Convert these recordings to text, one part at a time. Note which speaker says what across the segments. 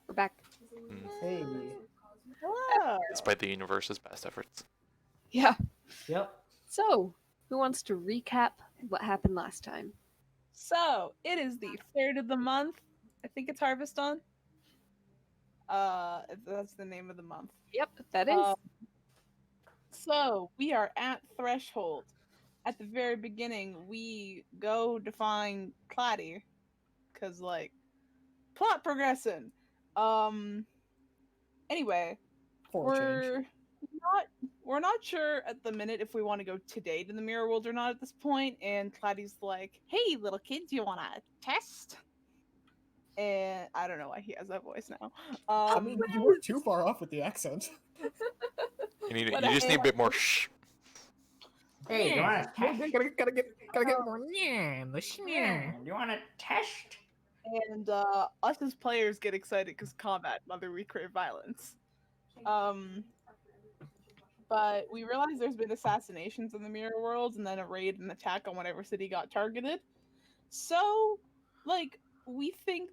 Speaker 1: We're back.
Speaker 2: Hey.
Speaker 3: Hello.
Speaker 4: Despite the universe's best efforts.
Speaker 1: Yeah.
Speaker 2: Yep.
Speaker 1: So, who wants to recap what happened last time?
Speaker 3: So it is the 3rd of the month. I think it's Harvest on. That's the name of the month.
Speaker 1: Yep, that is.
Speaker 3: Um, So we are at Threshold. At the very beginning, we go to find Claddy, cause like plot progressing. Um. Anyway,
Speaker 2: For a change.
Speaker 3: not we're not sure at the minute if we want to go today to the Mirror World or not at this point. And Claddy's like, "Hey, little kid, do you want to test?" And I don't know why he has that voice now.
Speaker 2: I mean, you weren't too far off with the accent.
Speaker 4: You
Speaker 3: But
Speaker 4: just need a bit more shh.
Speaker 5: Hey, you want to test?
Speaker 2: Gotta get more. Yeah, the
Speaker 5: Yeah, you want to test?
Speaker 3: and us as players get excited because combat, mother, we crave violence. But we realize there's been assassinations in the Mirror World, and then a raid and attack on whatever city got targeted. So, like, we think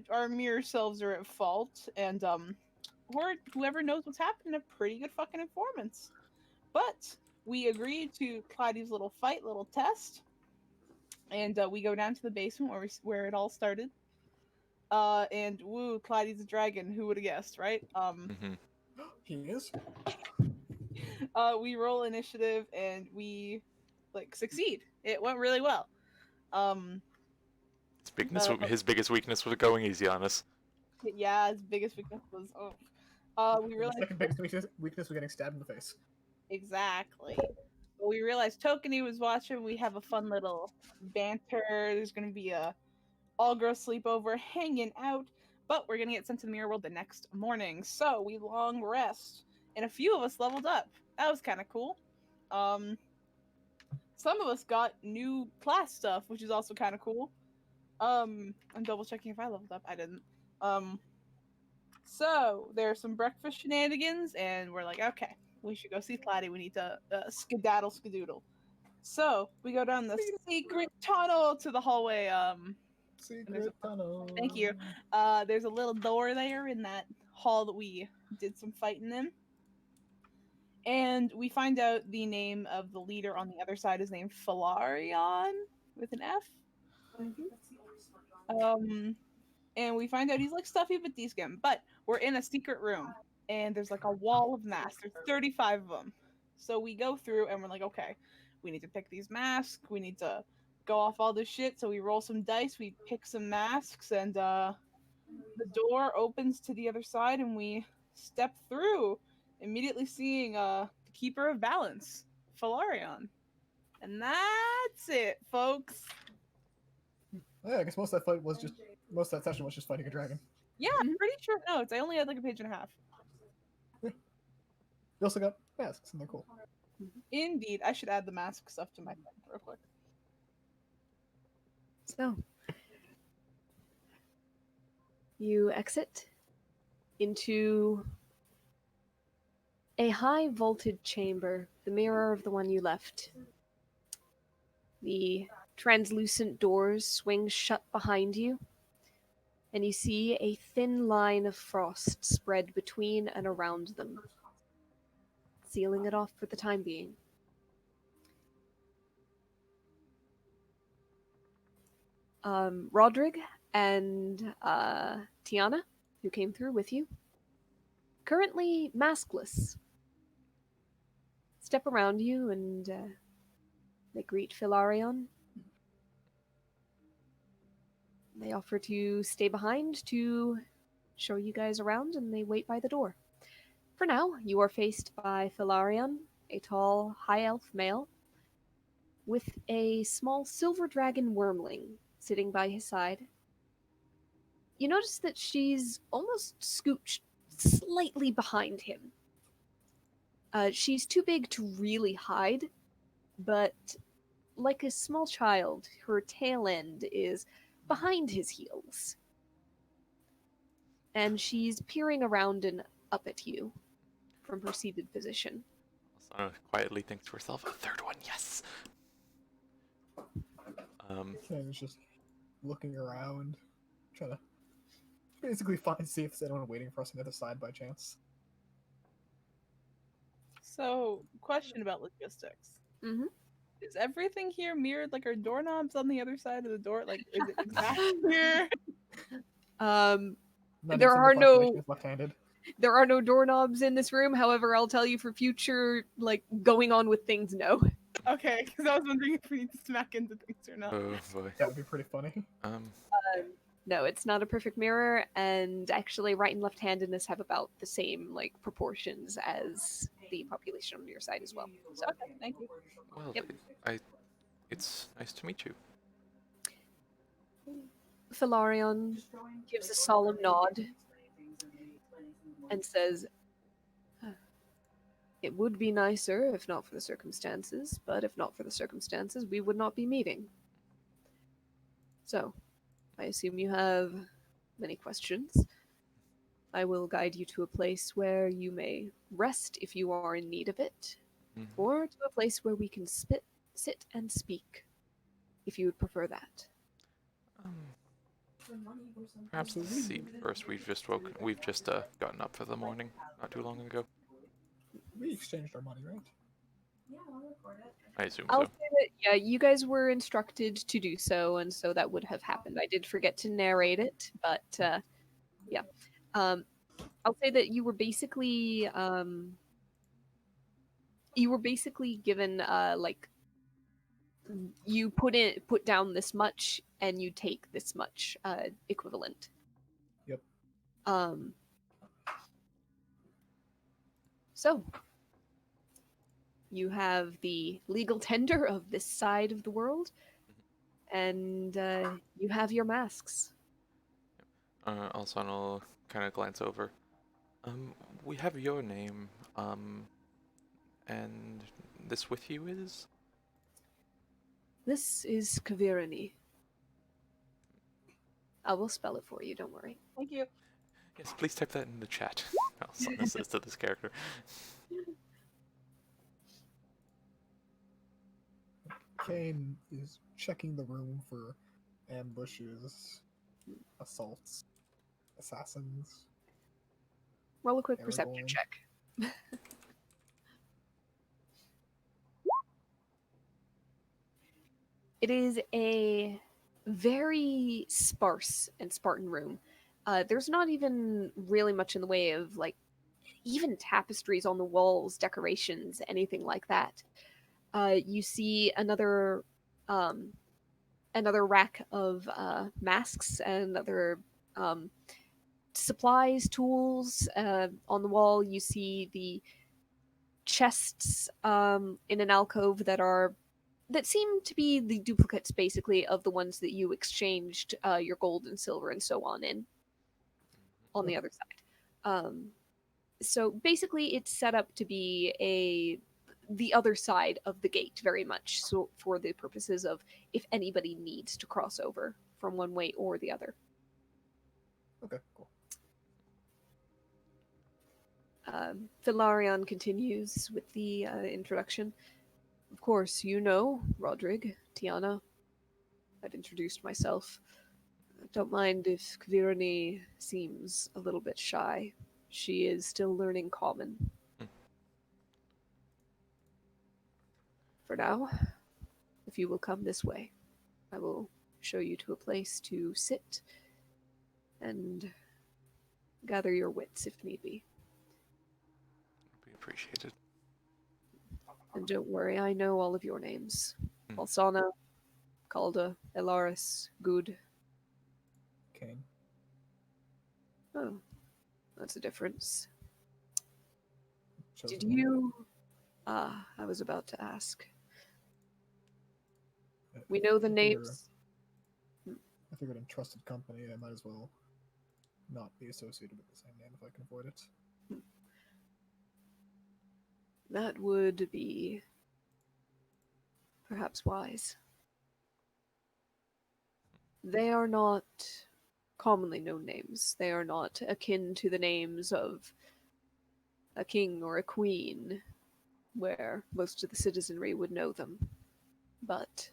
Speaker 3: our mirror selves are at fault, and or whoever knows what's happening are pretty good fucking informants. But we agree to Claddy's little fight, little test, and we go down to the basement where it all started. And woo, Claddy's a dragon. Who would have guessed, right?
Speaker 4: Mm-hmm.
Speaker 2: He is.
Speaker 3: We roll initiative and we like succeed. It went really well.
Speaker 4: His biggest weakness was going easy on us.
Speaker 3: Yeah, his biggest weakness was we
Speaker 2: The
Speaker 3: realized
Speaker 2: second biggest weakness was getting stabbed in the face.
Speaker 3: exactly. But we realized Tokeny was watching. We have a fun little banter. There's gonna be a all girl sleepover, hanging out. But we're gonna get sent to the Mirror World the next morning, so we long rest, and a few of us leveled up. That was kind of cool. Some of us got new class stuff, which is also kind of cool. I'm double checking if I leveled up. I didn't. So there's some breakfast shenanigans, and we're like, okay, we should go see Claddy. We need to skedaddle, skadoodle. So we go down the secret tunnel to the hallway.
Speaker 2: Secret tunnel.
Speaker 3: Thank you. There's a little door there in that hall that we did some fighting in. And we find out the name of the leader on the other side is named Falarion with an F. And we find out he's like stuffy but decent. But we're in a secret room, and there's like a wall of masks. There's 35 of them. So we go through, and we're like, okay, we need to pick these masks. We need to go off all this shit. So we roll some dice. We pick some masks, and the door opens to the other side, and we step through, immediately seeing the Keeper of Balance, Falarion. And that's it, folks.
Speaker 2: Yeah, I guess most of that session was just fighting a dragon.
Speaker 3: Yeah, I'm pretty sure. No, I only had like a page and a half.
Speaker 2: We also got masks, and they're cool.
Speaker 3: Indeed, I should add the mask stuff to my thing real quick.
Speaker 1: So, you exit into a high vaulted chamber, the mirror of the one you left. The translucent doors swing shut behind you, and you see a thin line of frost spread between and around them, sealing it off for the time being. Rodrig and Tiana, who came through with you, currently maskless, step around you and they greet Filarion. They offer to stay behind to show you guys around, and they wait by the door. For now, you are faced by Filarion, a tall, high elf male, with a small silver dragon wormling sitting by his side. You notice that she's almost scooched slightly behind him. She's too big to really hide, but like a small child, her tail end is behind his heels. And she's peering around and up at you from her seated position.
Speaker 4: Asana quietly thinks to herself, a third one, yes!
Speaker 2: And it's just looking around, trying to basically see if there's anyone waiting for us on the other side by chance.
Speaker 3: So, question about logistics.
Speaker 1: Mhm.
Speaker 3: Is everything here mirrored? Like, are doorknobs on the other side of the door? Like, is it exactly here?
Speaker 1: Um,
Speaker 2: 90%
Speaker 1: There
Speaker 2: of the
Speaker 1: are no-
Speaker 2: population is left-handed.
Speaker 1: there are no doorknobs in this room. However, I'll tell you for future, like, going on with things, no.
Speaker 3: Okay, because I was wondering if we need to smack into things or not.
Speaker 4: Oh boy.
Speaker 2: That would be pretty funny.
Speaker 1: No, it's not a perfect mirror, and actually, right and left-handedness have about the same like proportions as the population on your side as well. So,
Speaker 3: Okay, thank you.
Speaker 4: Well,
Speaker 1: Yep.
Speaker 4: it's nice to meet you.
Speaker 1: Felarion gives a solemn nod and says, "It would be nicer if not for the circumstances, but if not for the circumstances, we would not be meeting. So, I assume you have many questions. I will guide you to a place where you may rest if you are in need of it,
Speaker 4: Mhm.
Speaker 1: or to a place where we can sit and speak, if you would prefer that."
Speaker 4: Perhaps the seat first. We've just gotten up for the morning not too long ago.
Speaker 2: We exchanged our money, right?
Speaker 4: I assume
Speaker 1: I'll
Speaker 4: so.
Speaker 1: say that, yeah, you guys were instructed to do so, and so that would have happened. I did forget to narrate it, but yeah. I'll say that you were basically given like you put down this much and you take this much equivalent.
Speaker 2: Yep.
Speaker 1: So you have the legal tender of this side of the world, and you have your masks.
Speaker 4: Alsan will kind of glance over. We have your name. And this with you is?
Speaker 1: This is Kavirani. I will spell it for you, don't worry.
Speaker 3: Thank you.
Speaker 4: Yes, please type that in the chat. Alsan says to this character.
Speaker 2: Kane is checking the room for ambushes, assaults, assassins.
Speaker 1: Roll a quick perception
Speaker 2: Aragorn.
Speaker 1: check. It is a very sparse and Spartan room. There's not even really much in the way of like even tapestries on the walls, decorations, anything like that. You see another rack of masks and other supplies, tools. On the wall, you see the chests in an alcove that seem to be the duplicates, basically, of the ones that you exchanged your gold and silver and so on in on the other side. So basically, it's set up to be the other side of the gate, very much so for the purposes of if anybody needs to cross over from one way or the other.
Speaker 2: Okay, cool.
Speaker 1: Filarion continues with the introduction. Of course, you know Rodrig, Tiana. I've introduced myself. Don't mind if Kvirani seems a little bit shy. She is still learning Common. For now, if you will come this way, I will show you to a place to sit and gather your wits if need be.
Speaker 4: Be appreciated.
Speaker 1: And don't worry, I know all of your names. Alsana, Calda, Elaris, Good.
Speaker 2: Kane.
Speaker 1: Oh, that's a difference.
Speaker 2: Chosen
Speaker 1: Did
Speaker 2: one.
Speaker 1: you... I was about to ask. We know the
Speaker 2: I
Speaker 1: names.
Speaker 2: figured in trusted company, I might as well not be associated with the same name if I can avoid it.
Speaker 1: That would be perhaps wise. They are not commonly known names. They are not akin to the names of a king or a queen, where most of the citizenry would know them. But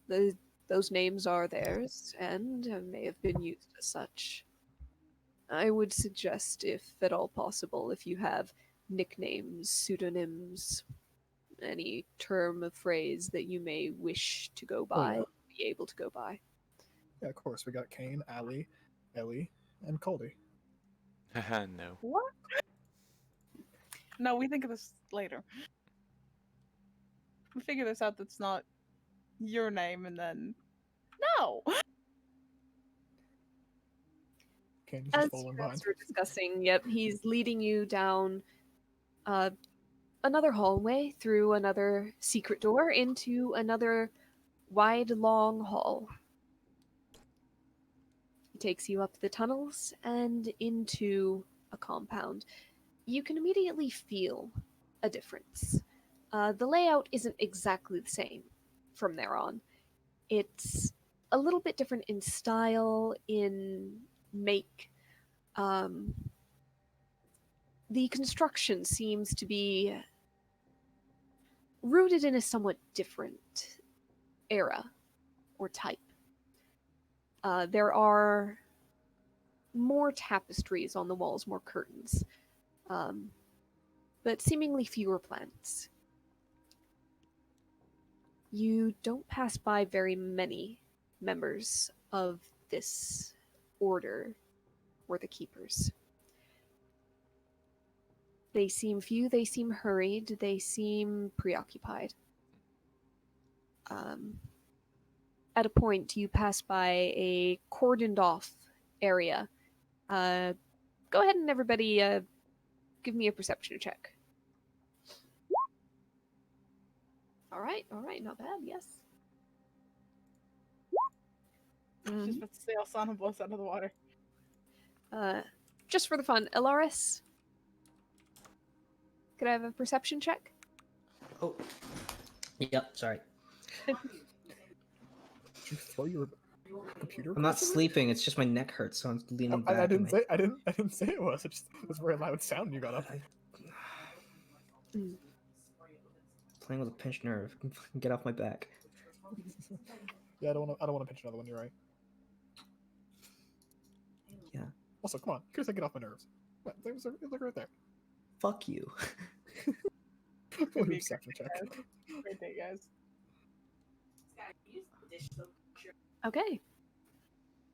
Speaker 1: the Those names are theirs and may have been used as such. I would suggest, if at all possible, if you have nicknames, pseudonyms, any term of phrase that you may wish to go by,
Speaker 2: yeah.
Speaker 1: be able to go by.
Speaker 2: Yeah, of course. We got Kane, Ali, Ellie, and Caldy.
Speaker 4: Haha, no.
Speaker 3: What? No, we think of this later. We figure this out that's not your name, and then... No!
Speaker 2: Kane is
Speaker 1: As
Speaker 2: just
Speaker 1: you
Speaker 2: following
Speaker 1: guys
Speaker 2: behind.
Speaker 1: are discussing, yep, he's leading you down another hallway through another secret door into another wide, long hall. He takes you up the tunnels and into a compound. You can immediately feel a difference. The layout isn't exactly the same from there on. It's a little bit different in style, in make. The construction seems to be rooted in a somewhat different era or type. There are more tapestries on the walls, more curtains, but seemingly fewer plants. You don't pass by very many members of this order or the keepers. They seem few, they seem hurried, they seem preoccupied. At a point, you pass by a cordoned off area. Go ahead and everybody give me a perception check. All right, not bad, yes.
Speaker 3: Just about to say Alsana blows out of the water.
Speaker 1: Just for the fun, Ilaris, could I have a perception check?
Speaker 6: Oh. Yep, sorry.
Speaker 2: Did you throw your computer?
Speaker 6: I'm not
Speaker 2: across the room?
Speaker 6: sleeping, it's just my neck hurts, so I'm leaning back.
Speaker 2: I
Speaker 6: and
Speaker 2: didn't
Speaker 6: my-
Speaker 2: say I didn't say it was. It just it was a very loud sound you got up.
Speaker 6: Playing with a pinched nerve. Get off my back.
Speaker 2: Yeah, I don't want to pinch another one. You're right.
Speaker 6: Yeah.
Speaker 2: Also, come on, Chris, get off my nerves. What? It was like right there.
Speaker 6: Fuck you.
Speaker 2: Roll
Speaker 3: be
Speaker 2: your
Speaker 3: a
Speaker 2: perception check.
Speaker 3: Great day, guys.
Speaker 1: Okay.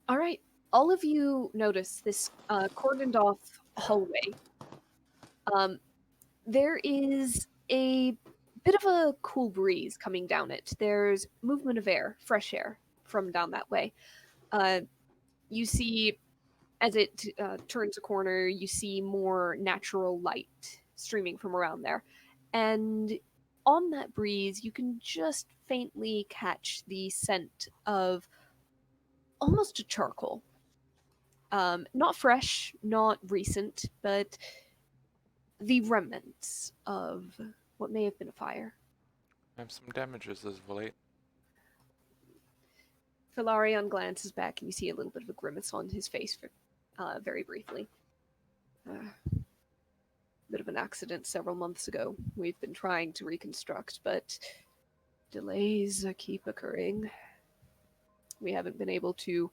Speaker 1: All right. All of you notice this cordoned off hallway. There is a bit of a cool breeze coming down it. There's movement of air, fresh air from down that way. You see, as it turns a corner, you see more natural light streaming from around there. And on that breeze, you can just faintly catch the scent of almost a charcoal. Not fresh, not recent, but the remnants of what may have been a fire.
Speaker 4: I have some damages as of late.
Speaker 1: Filarion glances back and you see a little bit of a grimace on his face very briefly. Bit of an accident several months ago. We've been trying to reconstruct, but delays keep occurring. We haven't been able to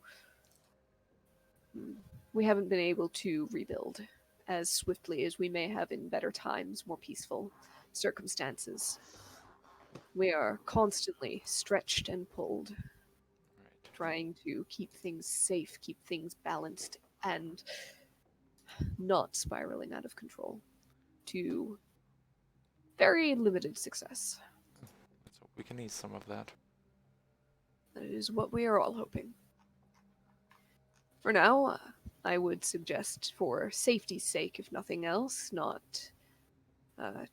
Speaker 1: rebuild as swiftly as we may have in better times, more peaceful circumstances. We are constantly stretched and pulled,
Speaker 4: Right.
Speaker 1: trying to keep things safe, keep things balanced, and not spiraling out of control to very limited success.
Speaker 4: Let's hope we can ease some of that.
Speaker 1: That is what we are all hoping. For now, I would suggest, for safety's sake, if nothing else, not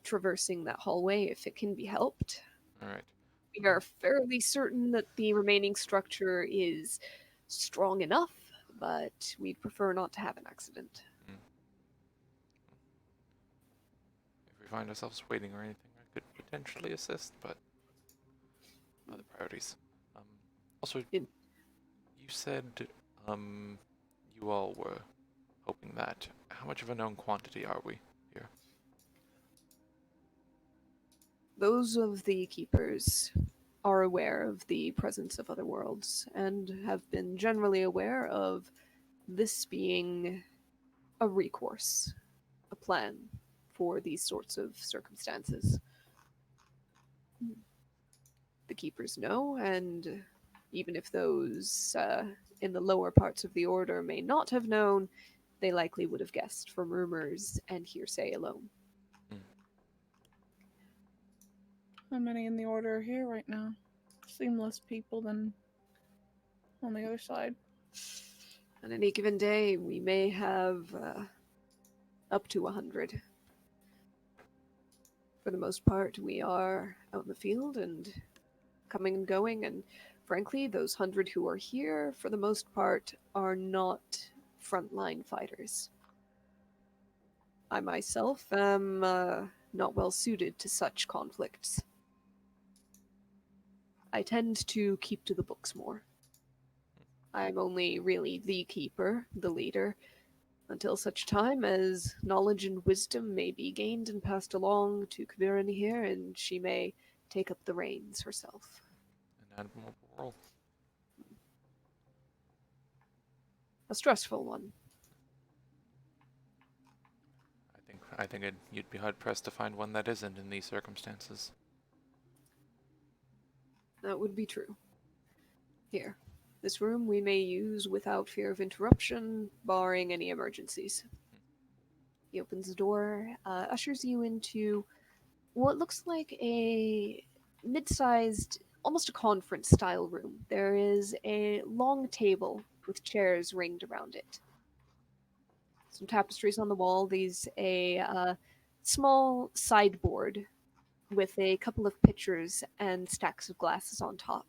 Speaker 1: traversing that hallway if it can be helped.
Speaker 4: Alright.
Speaker 1: We are fairly certain that the remaining structure is strong enough, but we'd prefer not to have an accident.
Speaker 4: If we find ourselves waiting or anything, I could potentially assist, but other priorities. Also,
Speaker 1: In-
Speaker 4: you said you all were hoping that. How much of a known quantity are we here?
Speaker 1: Those of the keepers are aware of the presence of other worlds and have been generally aware of this being a recourse, a plan for these sorts of circumstances. The keepers know, and even if those in the lower parts of the order may not have known, they likely would have guessed from rumors and hearsay alone.
Speaker 3: How many in the order are here right now? Seem less people than on the other side.
Speaker 1: On any given day, we may have up to 100. For the most part, we are out in the field and coming and going, and frankly, those 100 who are here, for the most part, are not frontline fighters. I myself am not well suited to such conflicts. I tend to keep to the books more. I'm only really the keeper, the leader, until such time as knowledge and wisdom may be gained and passed along to Kvirani here, and she may take up the reins herself.
Speaker 4: An admirable role.
Speaker 1: A stressful one.
Speaker 4: I think you'd be hard pressed to find one that isn't in these circumstances.
Speaker 1: That would be true. Here, this room we may use without fear of interruption, barring any emergencies. He opens the door, ushers you into what looks like a mid-sized, almost a conference-style room. There is a long table with chairs ringed around it. Some tapestries on the wall. These a small sideboard with a couple of pitchers and stacks of glasses on top.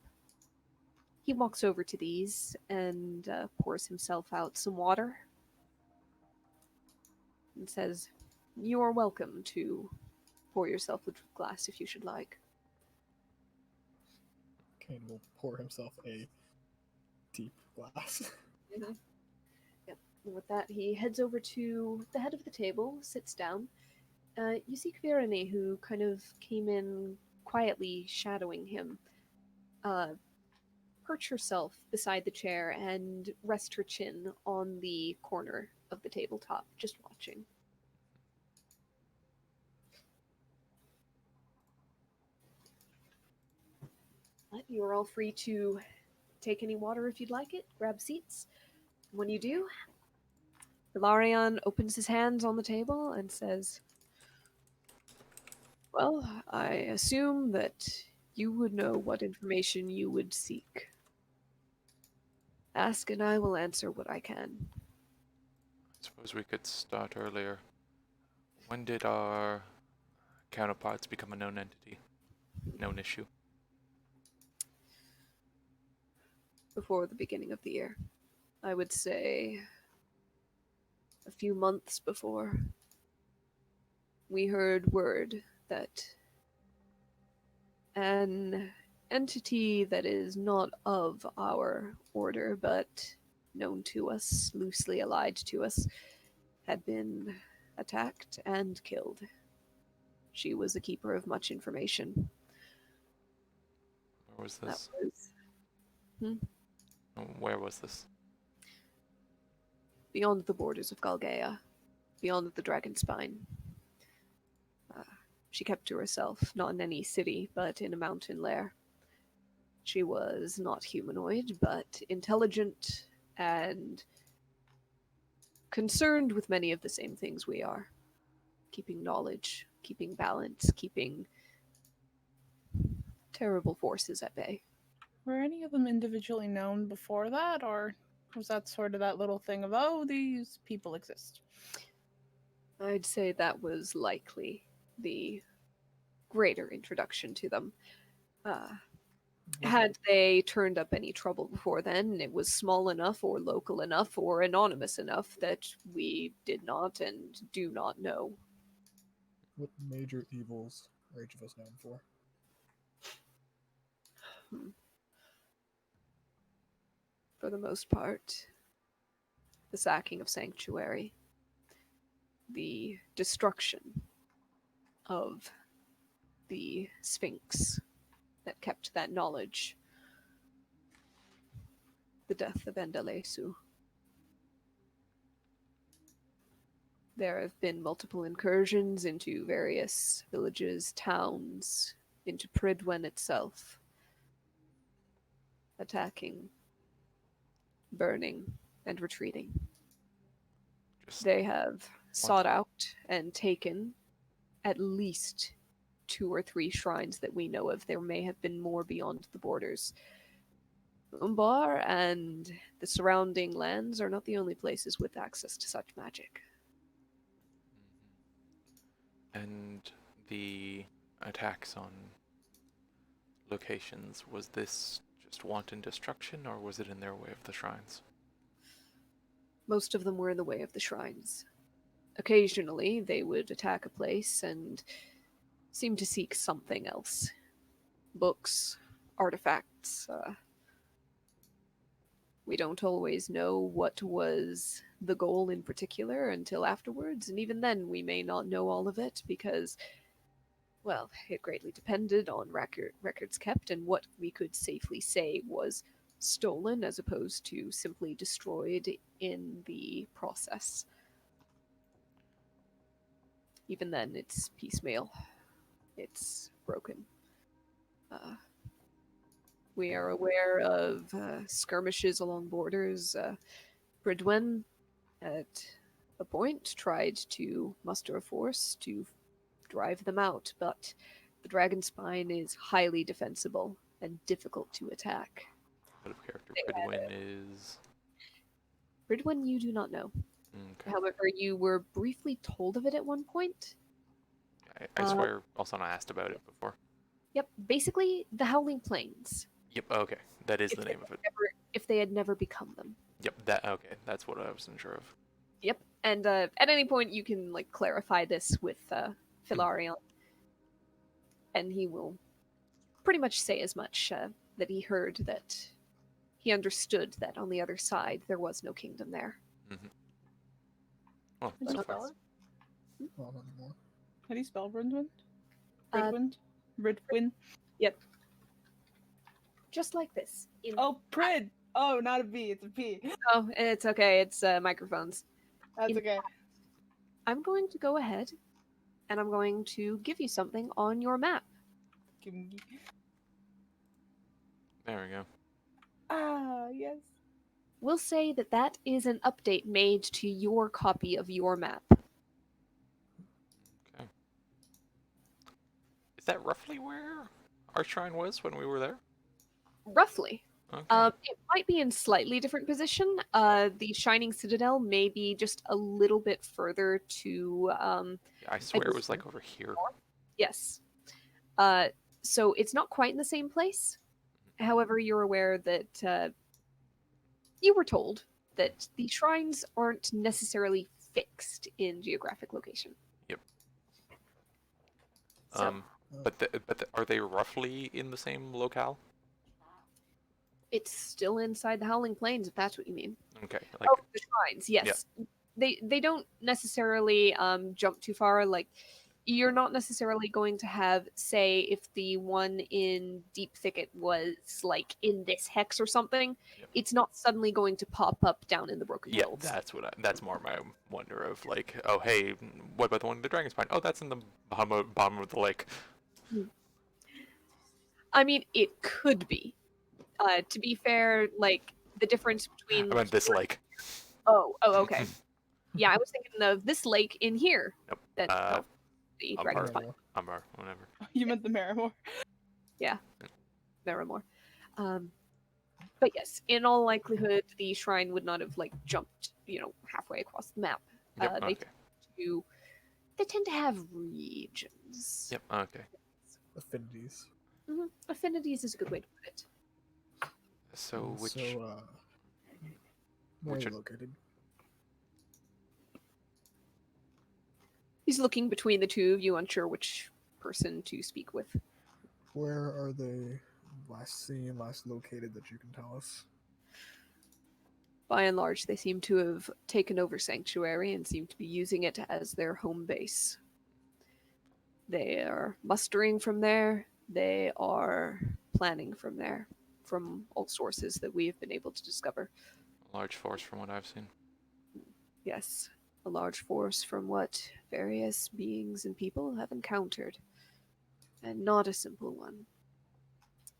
Speaker 1: He walks over to these and pours himself out some water and says, "You are welcome to pour yourself a glass if you should like."
Speaker 2: Kane will pour himself a deep glass.
Speaker 1: Yep. And with that, he heads over to the head of the table, sits down. You see Kvirani, who kind of came in quietly, shadowing him, perch herself beside the chair and rest her chin on the corner of the tabletop, just watching. But you are all free to take any water if you'd like it, grab seats. When you do, Velaryon opens his hands on the table and says, "Well, I assume that you would know what information you would seek. Ask and I will answer what I can."
Speaker 4: I suppose we could start earlier. When did our counterparts become a known entity? Known issue?
Speaker 1: Before the beginning of the year. I would say a few months before. We heard word that an entity that is not of our order, but known to us, loosely allied to us, had been attacked and killed. She was a keeper of much information.
Speaker 4: Where was
Speaker 1: That
Speaker 4: this?
Speaker 1: was
Speaker 4: Where was this?
Speaker 1: beyond the borders of Galgaea, beyond the Dragon Spine. She kept to herself, not in any city, but in a mountain lair. She was not humanoid, but intelligent and concerned with many of the same things we are. Keeping knowledge, keeping balance, keeping terrible forces at bay.
Speaker 3: Were any of them individually known before that, or was that sort of that little thing of, oh, these people exist?
Speaker 1: I'd say that was likely the greater introduction to them. Had they turned up any trouble before then, it was small enough or local enough or anonymous enough that we did not and do not know.
Speaker 2: What major evils are each of us known for?
Speaker 1: For the most part, the sacking of Sanctuary, the destruction of the Sphinx, that kept that knowledge. The death of Endalesu. There have been multiple incursions into various villages, towns, into Pridwen itself. Attacking, burning, and retreating.
Speaker 4: Just
Speaker 1: They have sought out and taken at least 2 or 3 shrines that we know of. There may have been more beyond the borders. Umbar and the surrounding lands are not the only places with access to such magic.
Speaker 4: And the attacks on locations, was this just wanton destruction, or was it in their way of the shrines?
Speaker 1: Most of them were in the way of the shrines. Occasionally, they would attack a place and seem to seek something else. Books, artifacts. We don't always know what was the goal in particular until afterwards, and even then we may not know all of it because, well, it greatly depended on records kept and what we could safely say was stolen as opposed to simply destroyed in the process. Even then, it's piecemeal. It's broken. We are aware of skirmishes along borders. Pridwen, at a point, tried to muster a force to drive them out, but the Dragonspine is highly defensible and difficult to attack.
Speaker 4: What of character Pridwen is?
Speaker 1: Pridwen, you do not know.
Speaker 4: Okay.
Speaker 1: However, you were briefly told of it at one point.
Speaker 4: I swear also I asked about it before.
Speaker 1: Yep, basically the Howling Plains.
Speaker 4: Yep, okay. That is
Speaker 1: If
Speaker 4: the
Speaker 1: they
Speaker 4: name of it.
Speaker 1: if they had never become them.
Speaker 4: Yep, that okay. That's what I wasn't sure of.
Speaker 1: Yep, and at any point you can clarify this with Filarion, and he will pretty much say as much, that he heard that he understood that on the other side there was no kingdom there.
Speaker 4: Well,
Speaker 3: How do
Speaker 4: so
Speaker 3: you
Speaker 4: far.
Speaker 3: spell it?
Speaker 2: Well, not anymore.
Speaker 3: How do you spell Ridwind?
Speaker 1: Uh,
Speaker 3: Ridwind? Ridwin?
Speaker 1: Just like this.
Speaker 3: Oh, Prid! Oh, not a B, it's a P.
Speaker 1: Oh, it's okay. It's microphones.
Speaker 3: That's
Speaker 1: In
Speaker 3: okay.
Speaker 1: I'm going to go ahead, and I'm going to give you something on your map.
Speaker 4: There we go.
Speaker 3: Ah, yes.
Speaker 1: We'll say that that is an update made to your copy of your map.
Speaker 4: Okay. Is that roughly where our shrine was when we were there?
Speaker 1: Roughly.
Speaker 4: Okay.
Speaker 1: It might be in slightly different position. The Shining Citadel may be just a little bit further to.
Speaker 4: Yeah, I swear it was like over here.
Speaker 1: Yes. So it's not quite in the same place. However, you're aware that you were told that the shrines aren't necessarily fixed in geographic location.
Speaker 4: Yep.
Speaker 1: So
Speaker 4: But are they roughly in the same locale?
Speaker 1: it's still inside the Howling Plains, if that's what you mean.
Speaker 4: Okay. Like
Speaker 1: Oh, the shrines, yes. They don't necessarily jump too far. Like, you're not necessarily going to have, say, if the one in Deep Thicket was like in this hex or something,
Speaker 4: Yep.
Speaker 1: it's not suddenly going to pop up down in the Broken
Speaker 4: yeah,
Speaker 1: Hills.
Speaker 4: that's more my wonder of like, oh hey, what about the one in the Dragonspine? Oh, that's in the bottom of the lake.
Speaker 1: I mean, it could be. To be fair, like the difference between.
Speaker 4: I meant this lake.
Speaker 1: Oh, okay. Yeah, I was thinking of this lake in here.
Speaker 4: Nope.
Speaker 1: That the
Speaker 4: Umbar.
Speaker 1: Dragonspine.
Speaker 4: Umbar, whatever.
Speaker 3: You meant the Marimore.
Speaker 1: Marimore. But yes, in all likelihood, the shrine would not have jumped, halfway across the map.
Speaker 4: Yep.
Speaker 1: They
Speaker 4: Okay.
Speaker 1: they tend to have regions.
Speaker 4: Yep. Okay.
Speaker 2: Affinities.
Speaker 1: Affinities is a good way to put it.
Speaker 4: So which?
Speaker 2: where are
Speaker 4: which
Speaker 2: you
Speaker 4: are-
Speaker 2: located?
Speaker 1: He's looking between the two of you, unsure which person to speak with.
Speaker 2: Where are they last seen, last located that you can tell us?
Speaker 1: By and large, they seem to have taken over Sanctuary and seem to be using it as their home base. They are mustering from there, They are planning from there, from all sources that we have been able to discover.
Speaker 4: A large force from what I've seen.
Speaker 1: Yes, a large force from what various beings and people have encountered, and not a simple one.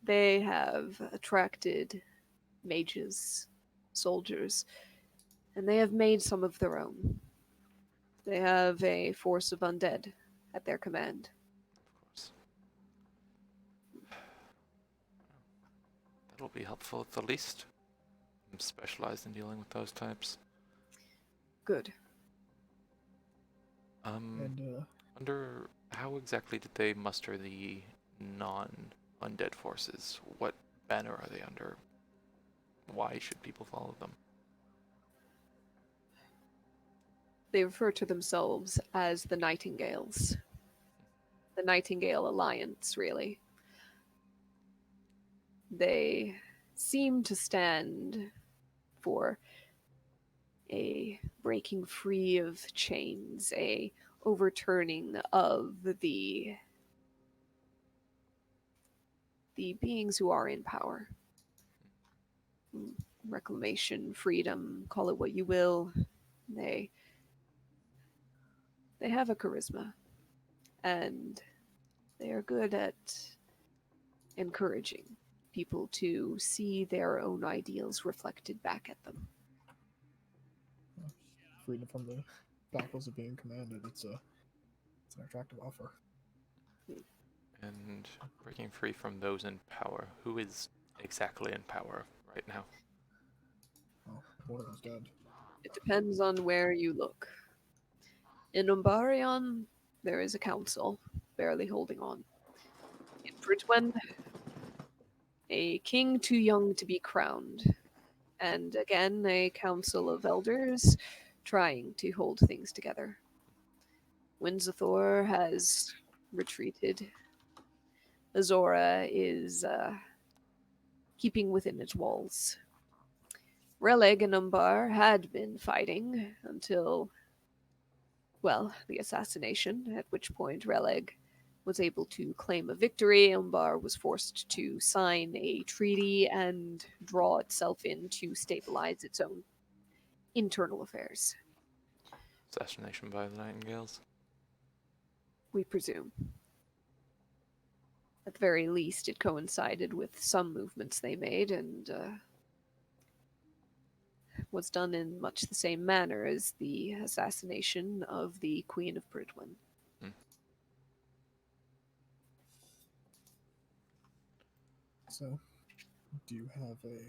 Speaker 1: They have attracted mages, soldiers, and they have made some of their own. They have a force of undead at their command.
Speaker 4: Of course. That'll be helpful at the least. I'm specialized in dealing with those types.
Speaker 1: Good.
Speaker 2: And
Speaker 4: Under how exactly did they muster the non-undead forces? What banner are they under? Why should people follow them?
Speaker 1: They refer to themselves as the Nightingales. The Nightingale Alliance, really. They seem to stand for a breaking free of chains, a overturning of the beings who are in power. Reclamation, freedom, call it what you will. They have a charisma, and they are good at encouraging people to see their own ideals reflected back at them.
Speaker 2: freedom from the shackles of being commanded. It's an attractive offer.
Speaker 4: And breaking free from those in power. Who is exactly in power right now?
Speaker 2: Oh, one of them's dead.
Speaker 1: It depends on where you look. In Umbarion, there is a council, barely holding on. In Bridgwen, a king too young to be crowned. And again, a council of elders trying to hold things together. Windsor has retreated. Azora is keeping within its walls. Releg and Umbar had been fighting until, well, the assassination, at which point Releg was able to claim a victory. Umbar was forced to sign a treaty and draw itself in to stabilize its own internal affairs,
Speaker 4: Assassination by the Nightingales?
Speaker 1: we presume. At the very least, it coincided with some movements they made and was done in much the same manner as the assassination of the Queen of Bridwen.
Speaker 2: So, do you have a...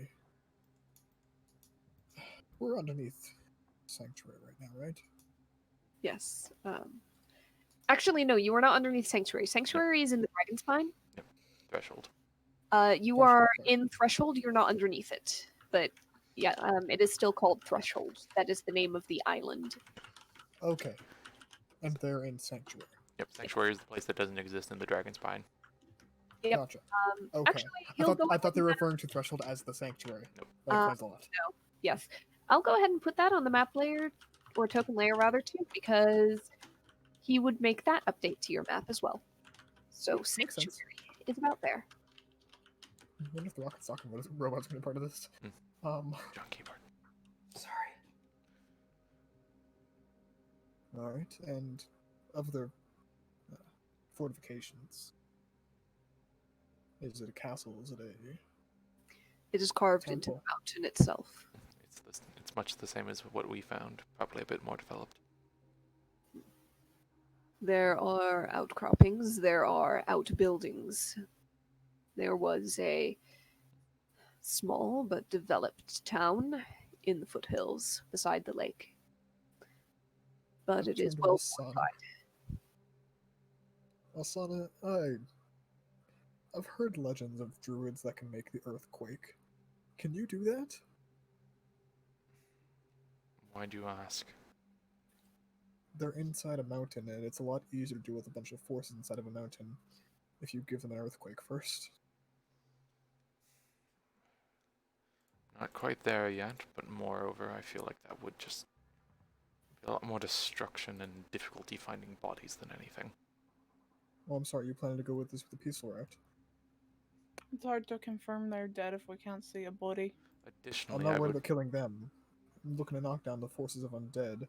Speaker 2: We're underneath Sanctuary right now, right?
Speaker 1: Yes. Actually, no, you are not underneath Sanctuary. Sanctuary is in the Dragon's Spine.
Speaker 4: Threshold.
Speaker 1: You
Speaker 2: Threshold,
Speaker 1: are
Speaker 2: sorry.
Speaker 1: in Threshold, you're not underneath it. But yeah, it is still called Threshold. That is the name of the island.
Speaker 2: Okay. And they're in Sanctuary.
Speaker 4: Yep, Sanctuary is the place that doesn't exist in the Dragon's Spine.
Speaker 1: Yep.
Speaker 2: Gotcha. Okay.
Speaker 1: Actually, he'll go
Speaker 2: I thought they
Speaker 1: ahead
Speaker 2: were
Speaker 1: and-
Speaker 2: referring to Threshold as the Sanctuary.
Speaker 4: Nope.
Speaker 2: That explains a lot.
Speaker 1: Yes. I'll go ahead and put that on the map layer, or token layer rather, too, because he would make that update to your map as well. So
Speaker 2: Makes sense.
Speaker 1: Sanctuary is about there.
Speaker 2: I wonder if the Rocket Soccer robot's going to be part of this.
Speaker 4: John Keyboard.
Speaker 6: Sorry.
Speaker 2: Alright, and of the fortifications, is it a castle? Is it a...
Speaker 1: It is carved into the
Speaker 2: Temple.
Speaker 1: mountain itself.
Speaker 4: It's much the same as what we found, probably a bit more developed.
Speaker 1: There are outcroppings, there are outbuildings. There was a small but developed town in the foothills beside the lake. But it is
Speaker 2: Turned
Speaker 1: well
Speaker 2: to
Speaker 1: fortified.
Speaker 2: Asana, I've heard legends of druids that can make the earth quake. Can you do that?
Speaker 4: Why do you ask?
Speaker 2: They're inside a mountain, and it's a lot easier to deal with a bunch of forces inside of a mountain if you give them an earthquake first.
Speaker 4: Not quite there yet, but moreover, I feel like that would just be a lot more destruction and difficulty finding bodies than anything.
Speaker 2: Oh, I'm sorry, you planning to go with this with the peaceful route?
Speaker 3: It's hard to confirm they're dead if we can't see a body.
Speaker 2: I'm
Speaker 4: Additionally,
Speaker 2: not
Speaker 4: I
Speaker 2: worried
Speaker 4: would
Speaker 2: about killing them. I'm looking to knock down the forces of undead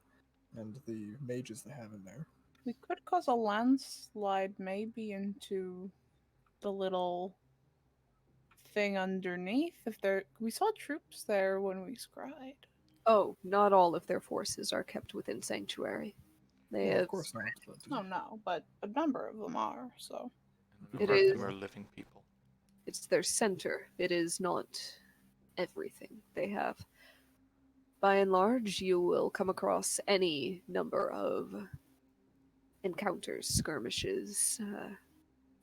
Speaker 2: and the mages they have in there.
Speaker 3: We could cause a landslide maybe into the little thing underneath if there we saw troops there when we scried.
Speaker 1: Oh, not all of their forces are kept within Sanctuary. They
Speaker 2: No,
Speaker 1: have
Speaker 2: of course not. But,
Speaker 3: Oh no, but a number of them are, so
Speaker 4: and a
Speaker 1: It
Speaker 4: number of
Speaker 1: is-
Speaker 4: them are living people.
Speaker 1: it's their center. It is not everything they have. By and large, you will come across any number of encounters, skirmishes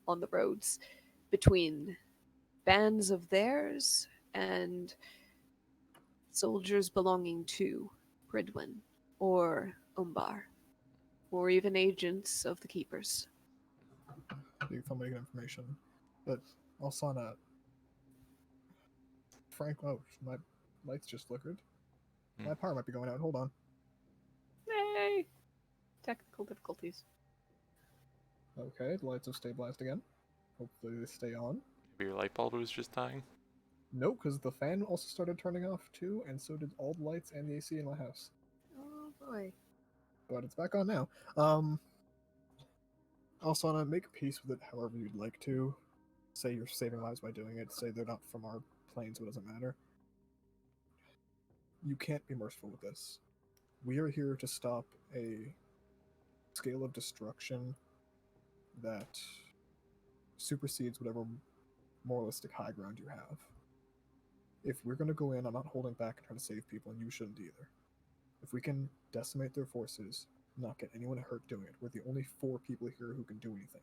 Speaker 1: on the roads between bands of theirs and soldiers belonging to Pridwin or Umbar, or even agents of the Keepers.
Speaker 2: you found my good information. But Alsana, Frank, oh, my lights just flickered.
Speaker 4: Hmm.
Speaker 2: My power might be going out. Hold on.
Speaker 1: Hey! Technical difficulties.
Speaker 2: Okay, the lights have stabilized again. Hopefully they stay on.
Speaker 4: Maybe your light bulb was just dying.
Speaker 2: Nope, because the fan also started turning off too, and so did all the lights and the AC in my house.
Speaker 1: Oh boy.
Speaker 2: But it's back on now. Alsana, make peace with it however you'd like to. Say you're saving lives by doing it. Say they're not from our plane, so it doesn't matter. You can't be merciful with this. We are here to stop a scale of destruction that supersedes whatever moralistic high ground you have. If we're going to go in, I'm not holding back and trying to save people, and you shouldn't either. If we can decimate their forces, not get anyone hurt doing it, we're the only 4 people here who can do anything.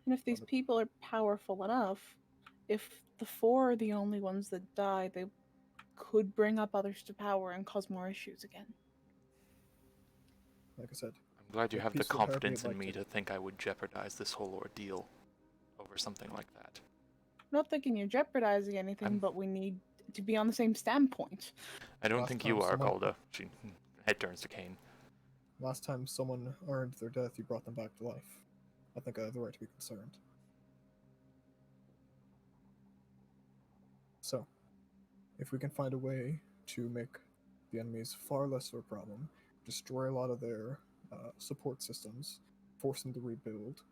Speaker 3: and if these
Speaker 2: Other-
Speaker 3: people are powerful enough, if the 4 are the only ones that die, they could bring up others to power and cause more issues again.
Speaker 2: Like I said,
Speaker 4: I'm glad you
Speaker 2: Make
Speaker 4: have the
Speaker 2: peace with however
Speaker 4: confidence
Speaker 2: you'd
Speaker 4: in
Speaker 2: like
Speaker 4: me
Speaker 2: to.
Speaker 4: to think I would jeopardize this whole ordeal over something like that.
Speaker 3: I'm not thinking you're jeopardizing anything,
Speaker 4: I'm-
Speaker 3: but we need to be on the same standpoint.
Speaker 4: I don't
Speaker 2: Last
Speaker 4: think you
Speaker 2: time
Speaker 4: are,
Speaker 2: someone-
Speaker 4: Calda. She head turns to Kane.
Speaker 2: last time someone earned their death, you brought them back to life. I think I have the right to be concerned. So, if we can find a way to make the enemies far less of a problem, destroy a lot of their support systems, force them to rebuild,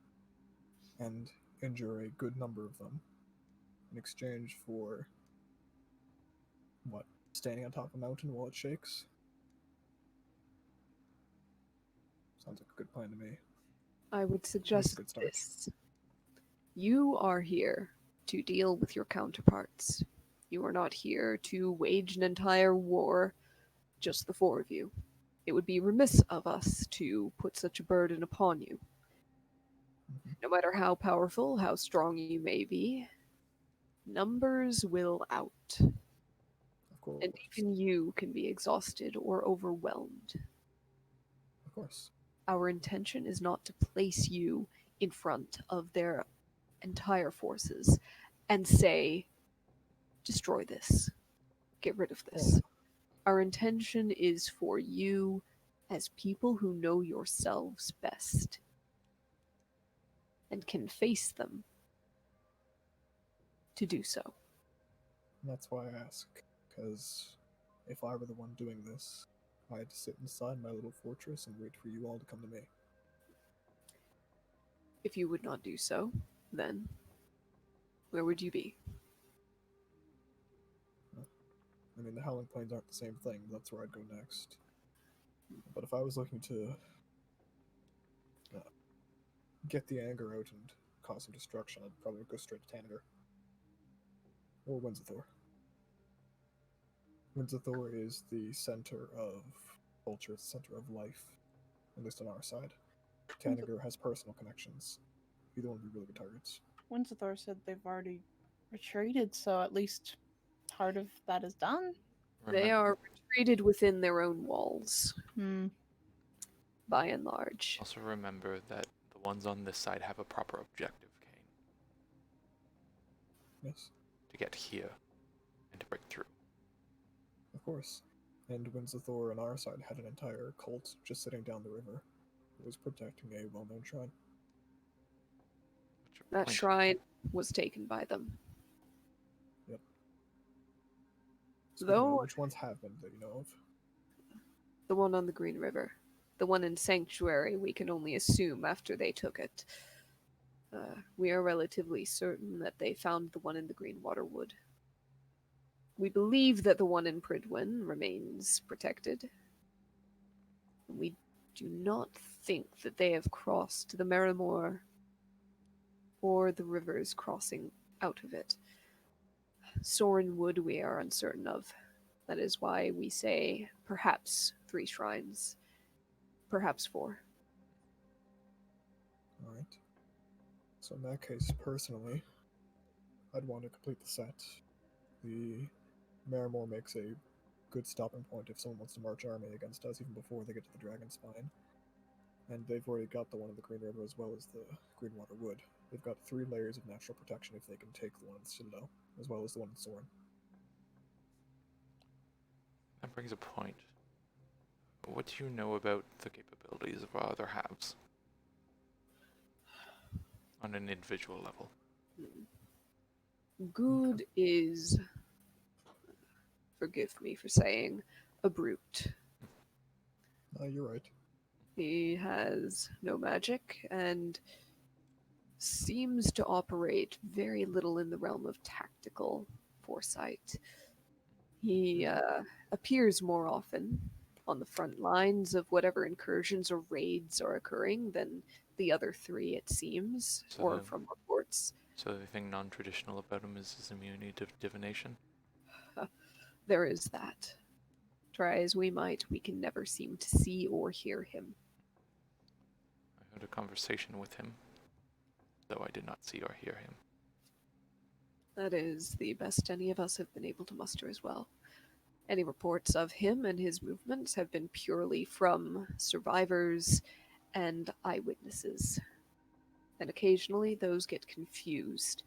Speaker 2: and injure a good number of them in exchange for what? Standing on top of a mountain while it shakes? Sounds like a good plan to me.
Speaker 1: I would suggest
Speaker 2: good start.
Speaker 1: this. You are here to deal with your counterparts. You are not here to wage an entire war, just the 4 of you. It would be remiss of us to put such a burden upon you.
Speaker 2: Mhm.
Speaker 1: No matter how powerful, how strong you may be, numbers will out.
Speaker 2: Of course.
Speaker 1: And even you can be exhausted or overwhelmed.
Speaker 2: Of course.
Speaker 1: Our intention is not to place you in front of their entire forces and say, destroy this, get rid of this. Our intention is for you, as people who know yourselves best and can face them, to do so.
Speaker 2: And that's why I ask, because if I were the one doing this, I had to sit inside my little fortress and wait for you all to come to me.
Speaker 1: If you would not do so, then where would you be?
Speaker 2: I mean, the Howling Plains aren't the same thing, but that's where I'd go next. But if I was looking to get the anger out and cause some destruction, I'd probably go straight to Tanager. Or Winzathor. Winzathor is the center of culture, it's the center of life, at least on our side. Tanager has personal connections. Either one would be really good targets.
Speaker 3: Winzathor said they've already retreated, so at least part of that is done.
Speaker 1: They are retreated within their own walls,
Speaker 3: Hmm.
Speaker 1: by and large.
Speaker 4: Also remember that the ones on this side have a proper objective, Kane.
Speaker 2: Yes,
Speaker 4: To get here and to break through.
Speaker 2: of course. And Winzathor on our side had an entire cult just sitting down the river. It was protecting a well-known shrine.
Speaker 1: That
Speaker 4: Point.
Speaker 1: shrine was taken by them.
Speaker 2: Speaking of,
Speaker 1: Though
Speaker 2: which ones have been that you know of?
Speaker 1: the one on the Green River, the one in Sanctuary, we can only assume after they took it. We are relatively certain that they found the one in the Greenwater Wood. We believe that the one in Pridwin remains protected. We do not think that they have crossed the Merrimore or the rivers crossing out of it. Soren Wood we are uncertain of. That is why we say perhaps 3 shrines, perhaps 4.
Speaker 2: Alright. So in that case, personally, I'd want to complete the set. The Merrimore makes a good stopping point if someone wants to march army against us even before they get to the Dragon Spine. And they've already got the one in the Green River as well as the Greenwater Wood. They've got 3 layers of natural protection if they can take the one in the Citadel, as well as the one in Soren.
Speaker 4: That brings a point. What do you know about the capabilities of our other halves? On an individual level.
Speaker 1: Good is, forgive me for saying, a brute.
Speaker 2: You're right.
Speaker 1: He has no magic and seems to operate very little in the realm of tactical foresight. He appears more often on the front lines of whatever incursions or raids are occurring than the other 3, it seems,
Speaker 4: So
Speaker 1: or
Speaker 4: the-
Speaker 1: from reports.
Speaker 4: So the thing non-traditional about him is his immunity to divination?
Speaker 1: There is that. Try as we might, we can never seem to see or hear him.
Speaker 4: I had a conversation with him, though I did not see or hear him.
Speaker 1: That is the best any of us have been able to muster as well. Any reports of him and his movements have been purely from survivors and eyewitnesses. And occasionally those get confused.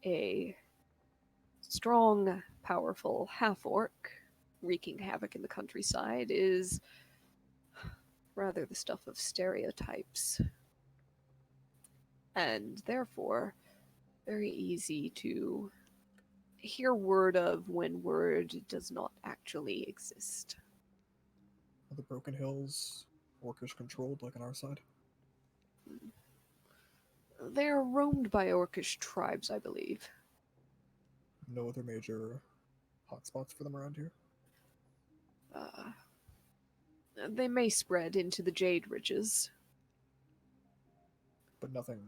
Speaker 1: A strong, powerful half-orc wreaking havoc in the countryside is rather the stuff of stereotypes. And therefore, very easy to hear word of when word does not actually exist.
Speaker 2: Are the Broken Hills Orcish controlled like on our side?
Speaker 1: They are roamed by orcish tribes, I believe.
Speaker 2: No other major hotspots for them around here?
Speaker 1: They may spread into the Jade Ridges.
Speaker 2: But nothing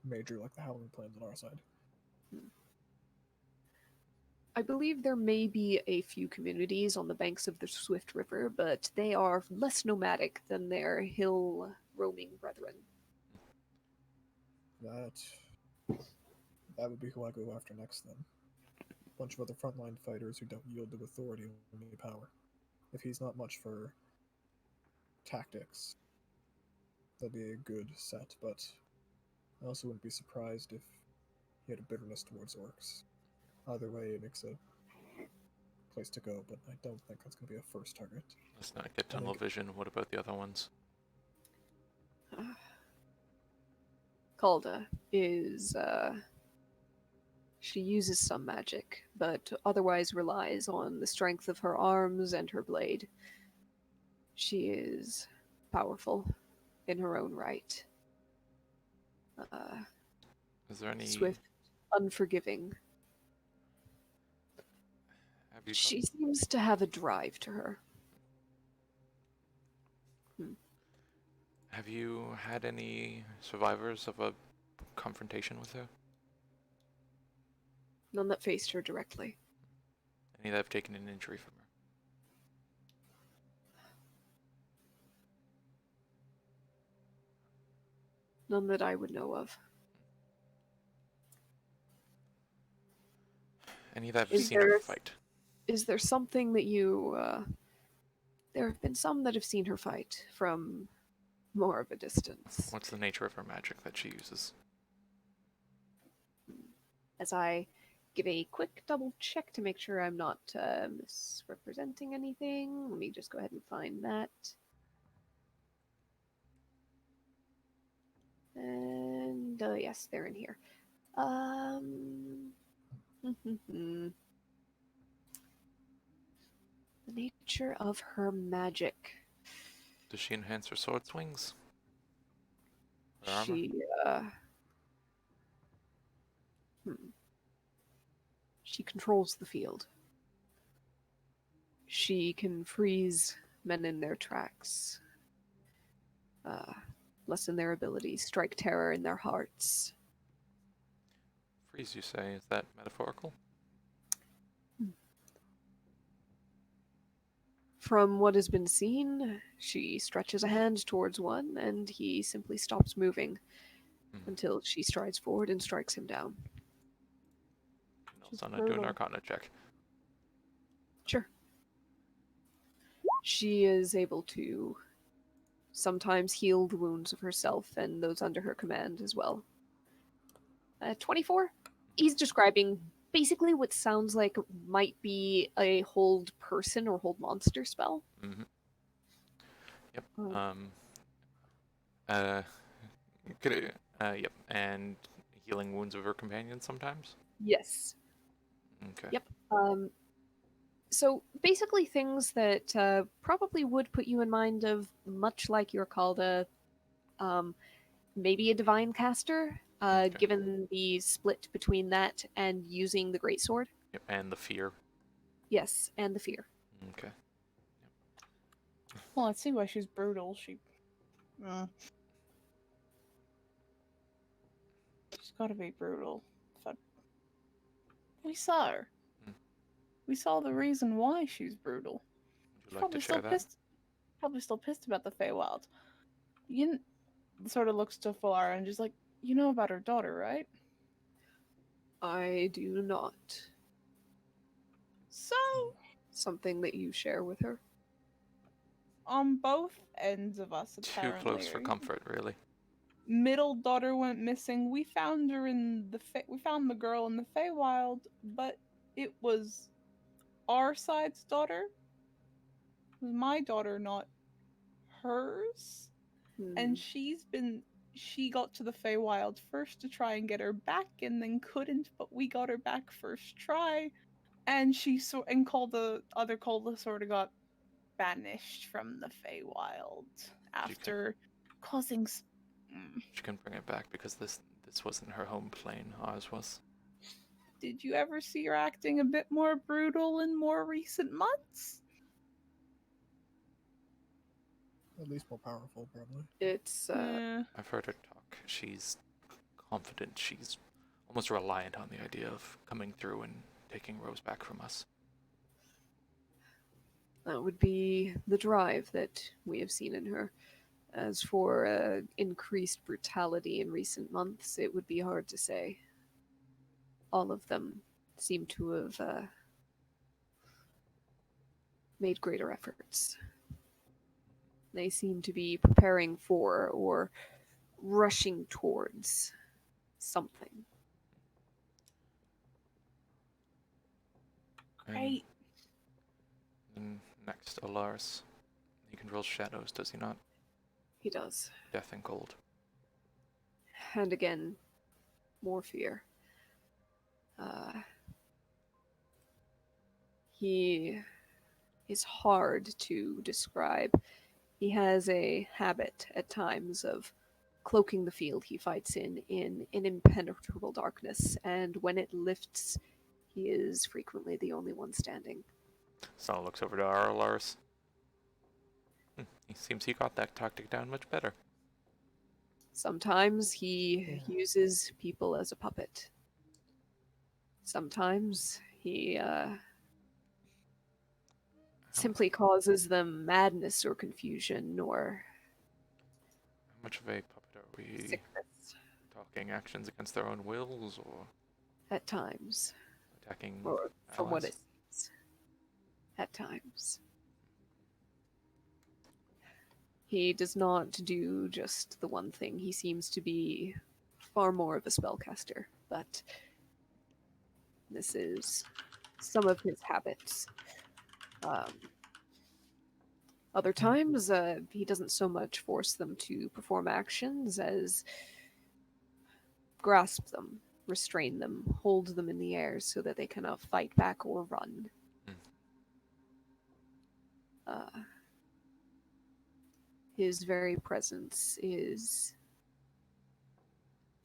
Speaker 2: major like the Howling Plains on our side.
Speaker 1: I believe there may be a few communities on the banks of the Swift River, but they are less nomadic than their hill roaming brethren.
Speaker 2: That would be who I go after next then. Bunch of other frontline fighters who don't yield to authority or need power. If he's not much for tactics, that'd be a good set, but I also wouldn't be surprised if he had a bitterness towards orcs. Either way, it makes a place to go, but I don't think that's going to be a first target.
Speaker 4: Let's not get tunnel vision. What about the other ones?
Speaker 1: Calda is, she uses some magic, but otherwise relies on the strength of her arms and her blade. She is powerful in her own right.
Speaker 4: Is there any...
Speaker 1: Swift, unforgiving.
Speaker 4: Have you
Speaker 1: She seems to have a drive to her.
Speaker 4: Have you had any survivors of a confrontation with her?
Speaker 1: None that faced her directly.
Speaker 4: Any that have taken an injury from her?
Speaker 1: None that I would know of.
Speaker 4: Any that have
Speaker 1: Is
Speaker 4: seen her
Speaker 1: there-
Speaker 4: fight?
Speaker 1: Is there something that you, there have been some that have seen her fight from more of a distance.
Speaker 4: What's the nature of her magic that she uses?
Speaker 1: As I give a quick double check to make sure I'm not misrepresenting anything. Let me just go ahead and find that. And yes, they're in here. The nature of her magic.
Speaker 4: Does she enhance her sword swings? Her armor?
Speaker 1: She she controls the field. She can freeze men in their tracks, lessen their abilities, strike terror in their hearts.
Speaker 4: Freeze, you say? Is that metaphorical?
Speaker 1: From what has been seen, she stretches a hand towards one, and he simply stops moving until she strides forward and strikes him down.
Speaker 3: She's
Speaker 4: Sana, do an
Speaker 3: brutal.
Speaker 4: Arcana check.
Speaker 1: Sure. She is able to sometimes heal the wounds of herself and those under her command as well. 24? He's describing basically what sounds like might be a hold person or hold monster spell.
Speaker 4: Mm-hmm. Yep.
Speaker 1: Oh.
Speaker 4: Yep. And healing wounds of her companions sometimes?
Speaker 1: Yes.
Speaker 4: Okay.
Speaker 1: Yep. So basically things that probably would put you in mind of, much like your Kalda, maybe a divine caster,
Speaker 4: Okay.
Speaker 1: given the split between that and using the greatsword.
Speaker 4: Yep. And the fear.
Speaker 1: Yes, and the fear.
Speaker 4: Okay.
Speaker 3: Well, let's see why she's brutal. She's gotta be brutal. But we saw her. We saw the reason why she's brutal.
Speaker 4: Would you like to share that?
Speaker 3: Probably still pissed about the Feywild. Sort of looks to Falara and just like, you know about her daughter, right?
Speaker 1: I do not.
Speaker 3: So,
Speaker 1: Something that you share with her?
Speaker 3: on both ends of us,
Speaker 4: Too
Speaker 3: apparently.
Speaker 4: close for comfort, really.
Speaker 3: Middle daughter went missing. We found her in we found the girl in the Feywild, but it was our side's daughter. It was my daughter, not hers. And she got to the Feywild first to try and get her back, and then couldn't, but we got her back first try. And the other Kalda sort of got banished from the Feywild after causing.
Speaker 4: She couldn't bring it back because this wasn't her home plane. Ours was.
Speaker 3: Did you ever see her acting a bit more brutal in more recent months?
Speaker 2: At least more powerful, probably.
Speaker 1: It's
Speaker 4: I've heard her talk. She's confident. She's almost reliant on the idea of coming through and taking Rose back from us.
Speaker 1: that would be the drive that we have seen in her. As for increased brutality in recent months, it would be hard to say. All of them seem to have made greater efforts. They seem to be preparing for or rushing towards something.
Speaker 3: Great.
Speaker 4: And next, Alaris. He controls shadows, does he not?
Speaker 1: He does.
Speaker 4: Death and cold.
Speaker 1: And again, more fear. He is hard to describe. He has a habit at times of cloaking the field he fights in an impenetrable darkness, and when it lifts, he is frequently the only one standing.
Speaker 4: Sana looks over to our Alaris. He seems he got that tactic down much better.
Speaker 1: Sometimes he uses people as a puppet. Sometimes he simply causes them madness or confusion or
Speaker 4: How much of a puppet are we
Speaker 1: sickness
Speaker 4: talking? Actions against their own wills, or
Speaker 1: at times,
Speaker 4: attacking
Speaker 1: or from what
Speaker 4: allies?
Speaker 1: it seems, at times. He does not do just the one thing. He seems to be far more of a spellcaster, but this is some of his habits. Other times, he doesn't so much force them to perform actions as grasp them, restrain them, hold them in the air so that they cannot fight back or run. His very presence is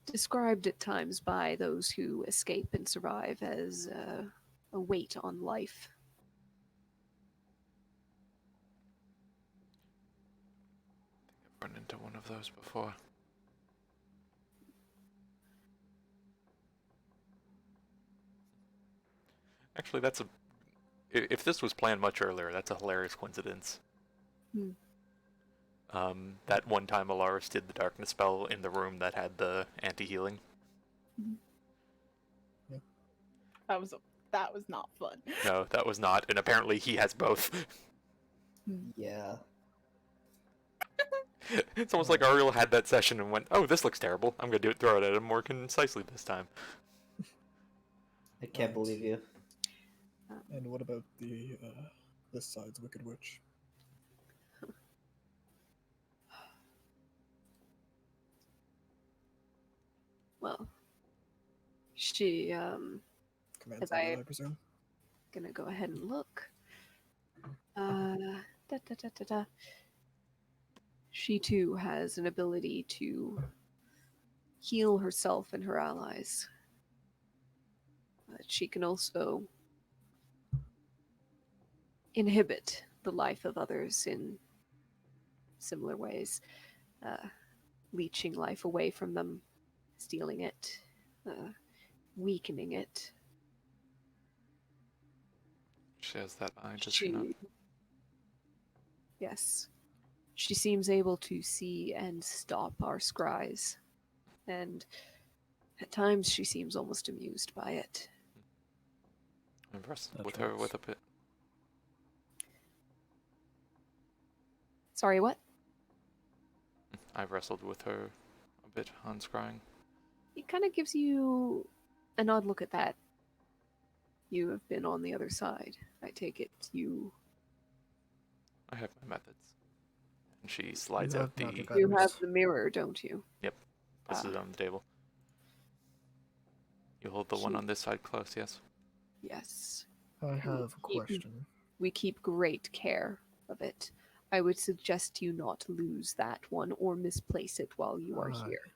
Speaker 1: described at times by those who escape and survive as a weight on life.
Speaker 4: I've run into one of those before. Actually, if this was planned much earlier, that's a hilarious coincidence.
Speaker 1: Hmm.
Speaker 4: That one time Alaris did the darkness spell in the room that had the anti-healing.
Speaker 3: That was not fun.
Speaker 4: No, that was not, and apparently he has both.
Speaker 6: Yeah.
Speaker 4: It's almost like Ariel had that session and went, "Oh, this looks terrible. I'm gonna throw it at him more concisely this time."
Speaker 6: I can't believe you.
Speaker 2: And what about the this side's Wicked Witch?
Speaker 1: Well, she,
Speaker 2: Commands
Speaker 1: As I-
Speaker 2: I presume.
Speaker 1: gonna go ahead and look. Da, da, da, da, da. She too has an ability to heal herself and her allies. But she can also inhibit the life of others in similar ways, leeching life away from them, stealing it, weakening it.
Speaker 4: She has that eye, does she not?
Speaker 1: Yes. She seems able to see and stop our scries, and at times she seems almost amused by it.
Speaker 4: I'm impressed
Speaker 2: That
Speaker 4: with her
Speaker 2: tracks.
Speaker 4: with a bit.
Speaker 1: Sorry, what?
Speaker 4: I've wrestled with her a bit on scrying.
Speaker 1: It kind of gives you an odd look at that. You have been on the other side. I take it you
Speaker 4: I have my methods. And she slides
Speaker 2: You
Speaker 4: out
Speaker 2: have magic
Speaker 4: the
Speaker 1: you have
Speaker 2: items.
Speaker 1: the mirror, don't you?
Speaker 4: puts it on the table. You hold the one
Speaker 1: She-
Speaker 4: on this side close, yes?
Speaker 1: Yes.
Speaker 2: I have a
Speaker 1: Keep-
Speaker 2: question.
Speaker 1: We keep great care of it. I would suggest you not lose that one or misplace it while you are here.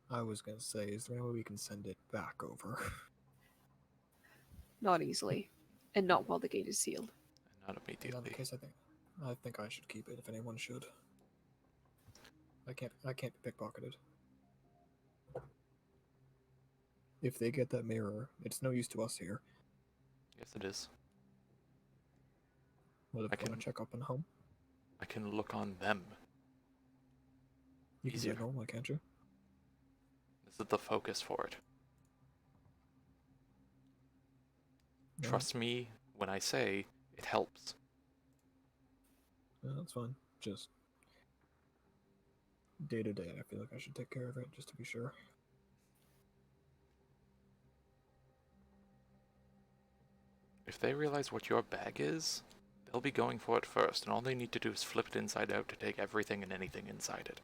Speaker 2: I was gonna say, is there any way we can send it back over?
Speaker 1: Not easily. And not while the gate is sealed.
Speaker 4: And not
Speaker 2: In that
Speaker 4: immediately.
Speaker 2: case, I think I should keep it. If anyone should, I can't be pickpocketed. If they get that mirror, it's no use to us here.
Speaker 4: Yes, it is.
Speaker 2: What if
Speaker 4: I
Speaker 2: I want
Speaker 4: can-
Speaker 2: to check up on home?
Speaker 4: I can look on them.
Speaker 2: You can do
Speaker 4: Easier.
Speaker 2: it home, why can't you?
Speaker 4: This is the focus for it.
Speaker 2: Yeah,
Speaker 4: Trust me when I say it helps.
Speaker 2: yeah, that's fine. Just day to day, I feel like I should take care of it just to be sure.
Speaker 4: If they realize what your bag is, they'll be going for it first, and all they need to do is flip it inside out to take everything and anything inside it.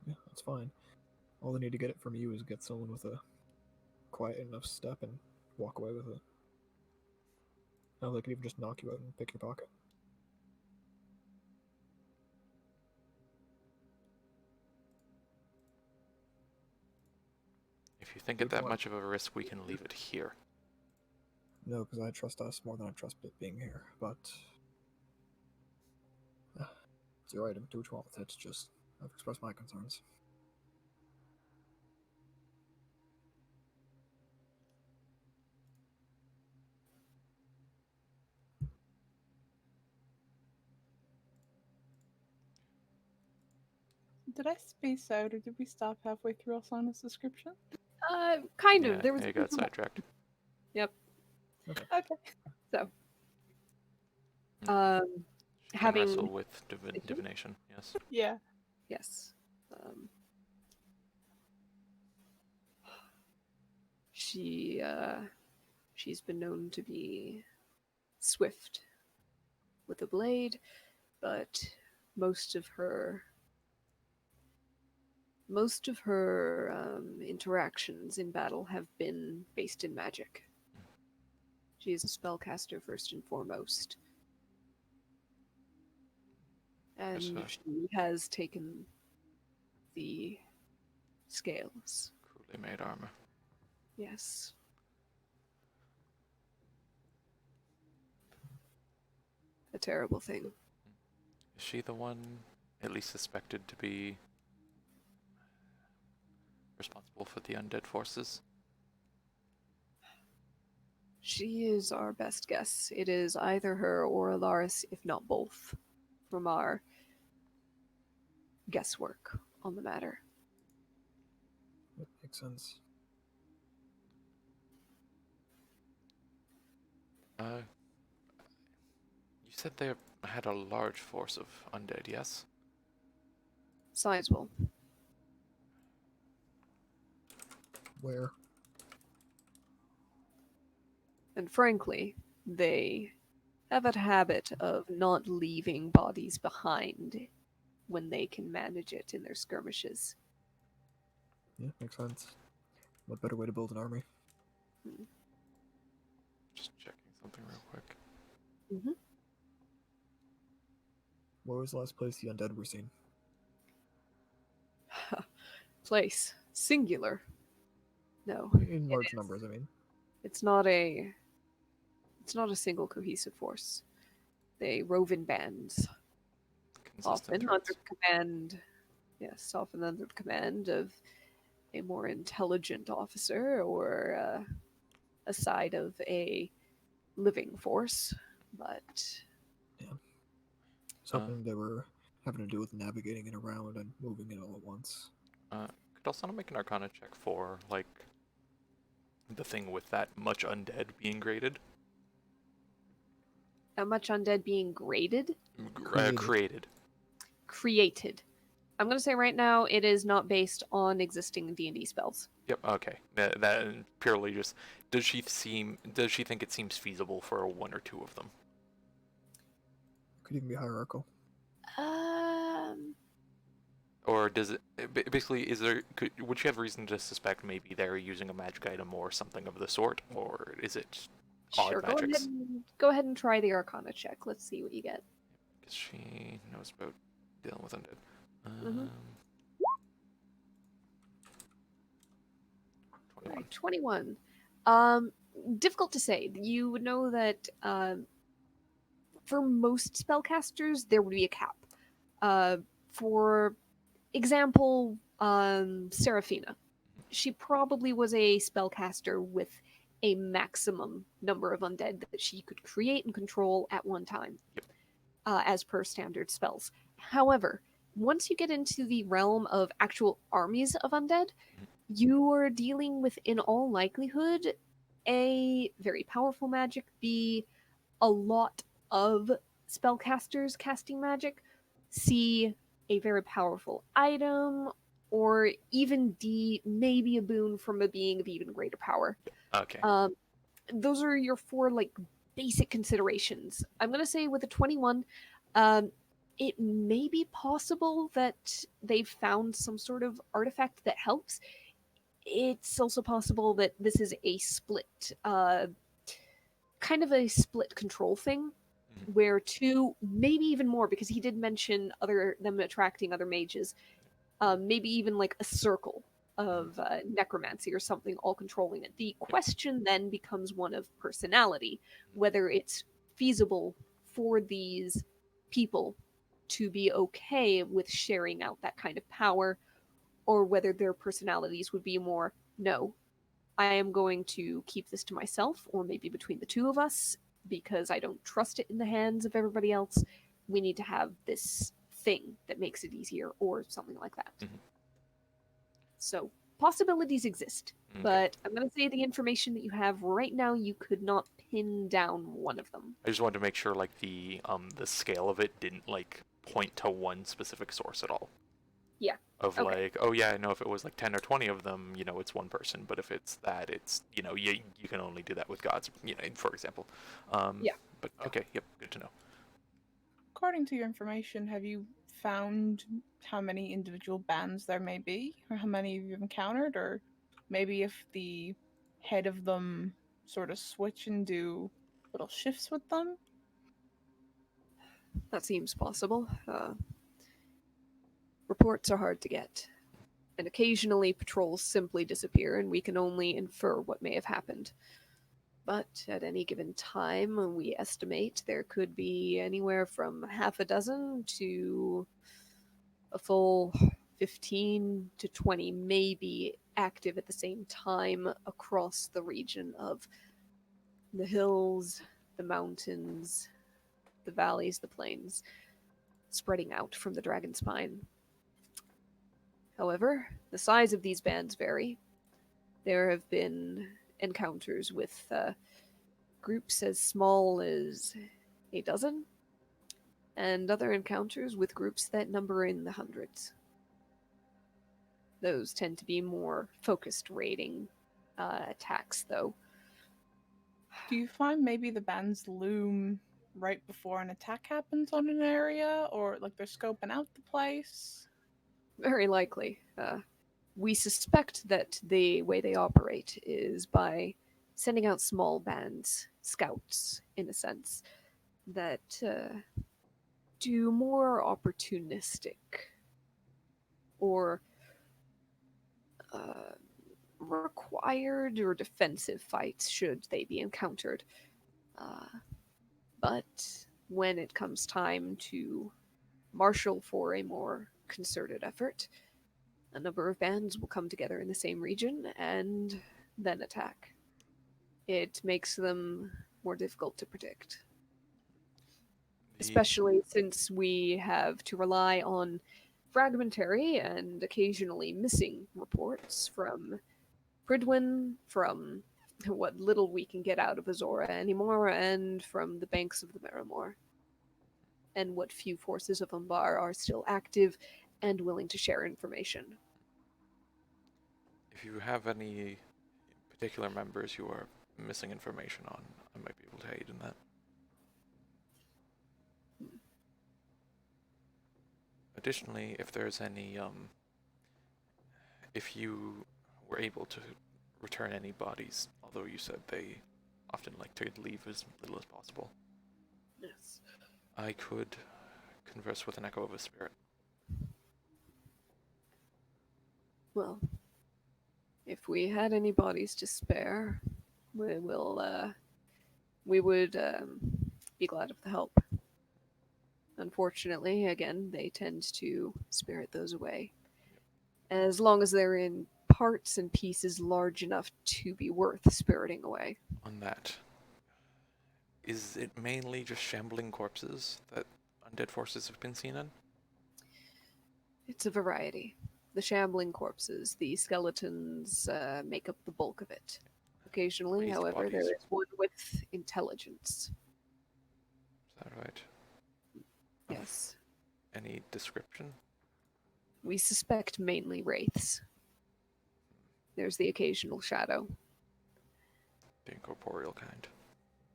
Speaker 2: Yeah, that's fine. All they need to get it from you is get someone with a quiet enough step and walk away with it. No, they could even just knock you out and pick your pocket.
Speaker 4: If you think it
Speaker 2: Which
Speaker 4: that
Speaker 2: one?
Speaker 4: much of a risk, we can leave it here.
Speaker 2: No, because I trust us more than I trust it being here. But it's your item. Do what you want with it. Just I've expressed my concerns.
Speaker 3: Did I space out, or did we stop halfway through Alsana's description?
Speaker 1: Kind
Speaker 4: Yeah,
Speaker 1: of. There was
Speaker 4: you got sidetracked.
Speaker 1: Yep.
Speaker 3: Okay.
Speaker 1: So,
Speaker 4: She can
Speaker 1: having
Speaker 4: wrestle with divination, yes.
Speaker 3: Yeah.
Speaker 1: yes, she's been known to be swift with a blade, but most of her Most of her interactions in battle have been based in magic. She is a spellcaster first and foremost. And
Speaker 4: Yes,
Speaker 1: she has taken the scales.
Speaker 4: Crudely made armor.
Speaker 1: Yes. A terrible thing.
Speaker 4: Is she the one at least suspected to be responsible for the undead forces?
Speaker 1: She is our best guess. It is either her or Alaris, if not both, from our guesswork on the matter.
Speaker 2: That makes sense.
Speaker 4: You said they had a large force of undead, yes?
Speaker 1: Sizable.
Speaker 2: Where?
Speaker 1: And frankly, they have a habit of not leaving bodies behind when they can manage it in their skirmishes.
Speaker 2: Yeah, makes sense. What better way to build an army?
Speaker 4: Just checking something real quick.
Speaker 1: Mm-hmm.
Speaker 2: Where was the last place the undead were seen?
Speaker 1: Place. Singular. No.
Speaker 2: In large numbers, I mean.
Speaker 1: It's not a single cohesive force. They rove in bands.
Speaker 4: Consistent
Speaker 1: Often under
Speaker 4: threats.
Speaker 1: command often under the command of a more intelligent officer or a side of a living force. But
Speaker 2: Something they were having to do with navigating it around and moving it all at once.
Speaker 4: Could also make an Arcana check for, like, the thing with that much undead being graded?
Speaker 1: how much undead being graded?
Speaker 4: Created.
Speaker 1: Created. I'm going to say right now it is not based on existing D&D spells.
Speaker 4: Yep, okay. That purely just... Does she think it seems feasible for one or two of them?
Speaker 2: Could even be hierarchical.
Speaker 4: Or does it... Basically, would you have reason to suspect maybe they're using a magic item or something of the sort? Or is it odd
Speaker 1: Sure,
Speaker 4: magics?
Speaker 1: go ahead and try the Arcana check. Let's see what you get.
Speaker 4: Because she knows about dealing with undead.
Speaker 1: Mhm.
Speaker 4: 21.
Speaker 1: Right, 21. Difficult to say. You would know that for most spellcasters, there would be a cap. For example, Seraphina. She probably was a spellcaster with a maximum number of undead that she could create and control at one time, as per standard spells. However, once you get into the realm of actual armies of undead, you are dealing with, in all likelihood, A, very powerful magic, B, a lot of spellcasters casting magic, C, a very powerful item, or even D, maybe a boon from a being of even greater power.
Speaker 4: Okay.
Speaker 1: Those are your four basic considerations. I'm gonna say with a 21, it may be possible that they've found some sort of artifact that helps. It's also possible that this is a split, kind of a split control thing, where two, maybe even more, because he did mention them attracting other mages, maybe even like a circle of necromancy or something all controlling it. The question then becomes one of personality, whether it's feasible for these people to be okay with sharing out that kind of power, or whether their personalities would be more, no, I am going to keep this to myself, or maybe between the two of us, because I don't trust it in the hands of everybody else. We need to have this thing that makes it easier, or something like that.
Speaker 4: Mhm.
Speaker 1: So, possibilities exist,
Speaker 4: Okay.
Speaker 1: but I'm going to say the information that you have right now, you could not pin down one of them.
Speaker 4: I just wanted to make sure, like, the scale of it didn't, like, point to one specific source at all.
Speaker 1: Yeah.
Speaker 4: Of
Speaker 1: Okay.
Speaker 4: like, oh yeah, I know if it was like 10 or 20 of them, it's one person, but if it's that, it's, you can only do that with gods, for example.
Speaker 1: Yeah.
Speaker 4: But okay, yep, good to know.
Speaker 3: according to your information, have you found how many individual bands there may be, or how many you've encountered, or maybe if the head of them sort of switch and do little shifts with them?
Speaker 1: That seems possible. Reports are hard to get, and occasionally patrols simply disappear, and we can only infer what may have happened. But at any given time, we estimate there could be anywhere from half a dozen to a full 15 to 20 may be active at the same time across the region of the hills, the mountains, the valleys, the plains, spreading out from the Dragon Spine. However, the size of these bands vary. There have been encounters with groups as small as a dozen, and other encounters with groups that number in the hundreds. Those tend to be more focused raiding attacks, though.
Speaker 3: Do you find maybe the bands loom right before an attack happens on an area, or like they're scoping out the place?
Speaker 1: Very likely. We suspect that the way they operate is by sending out small bands, scouts, in a sense, that do more opportunistic or required or defensive fights should they be encountered. But when it comes time to marshal for a more concerted effort, a number of bands will come together in the same region and then attack. It makes them more difficult to predict, especially since we have to rely on fragmentary and occasionally missing reports from Pridwin, from what little we can get out of Azora anymore, and from the banks of the Maramore, and what few forces of Umbar are still active and willing to share information.
Speaker 4: If you have any particular members you are missing information on, I might be able to aid in that. Additionally, if there's any, if you were able to return any bodies, although you said they often like to leave as little as possible,
Speaker 1: Yes.
Speaker 4: I could converse with an echo of a spirit.
Speaker 1: Well, if we had any bodies to spare, we would be glad of the help. Unfortunately, again, they tend to spirit those away. As long as they're in parts and pieces large enough to be worth spiriting away.
Speaker 4: On that, is it mainly just shambling corpses that undead forces have been seen in?
Speaker 1: It's a variety. The shambling corpses, the skeletons make up the bulk of it. Occasionally,
Speaker 4: Raised
Speaker 1: however, there
Speaker 4: bodies.
Speaker 1: is one with intelligence.
Speaker 4: Is that right?
Speaker 1: Yes.
Speaker 4: Any description?
Speaker 1: We suspect mainly wraiths. There's the occasional shadow.
Speaker 4: The incorporeal kind.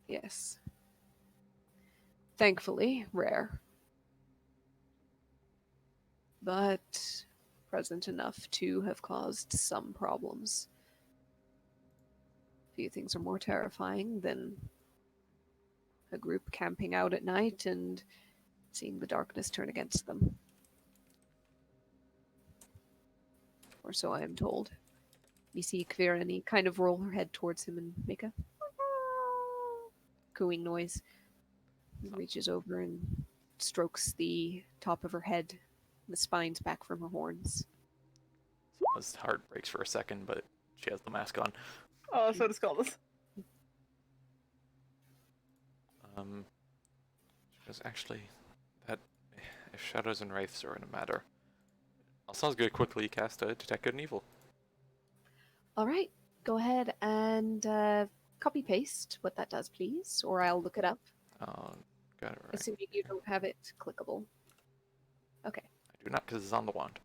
Speaker 1: Yes. Thankfully, rare. But present enough to have caused some problems. Few things are more terrifying than a group camping out at night and seeing the darkness turn against them. Or so I am told. You see Kvirani kind of roll her head towards him and make a cooing noise. He reaches over and strokes the top of her head, the spines back from her horns.
Speaker 4: His heart breaks for a second, but she has the mask on.
Speaker 3: Oh, that's what it's called.
Speaker 4: Because actually, that if shadows and wraiths are in a matter, Alsa's gonna quickly cast a Detect Good and Evil.
Speaker 1: Alright, go ahead and copy paste what that does, please, or I'll look it up.
Speaker 4: Got it right.
Speaker 1: Assuming you don't have it clickable. Okay,
Speaker 4: I do not, because it's on the wand.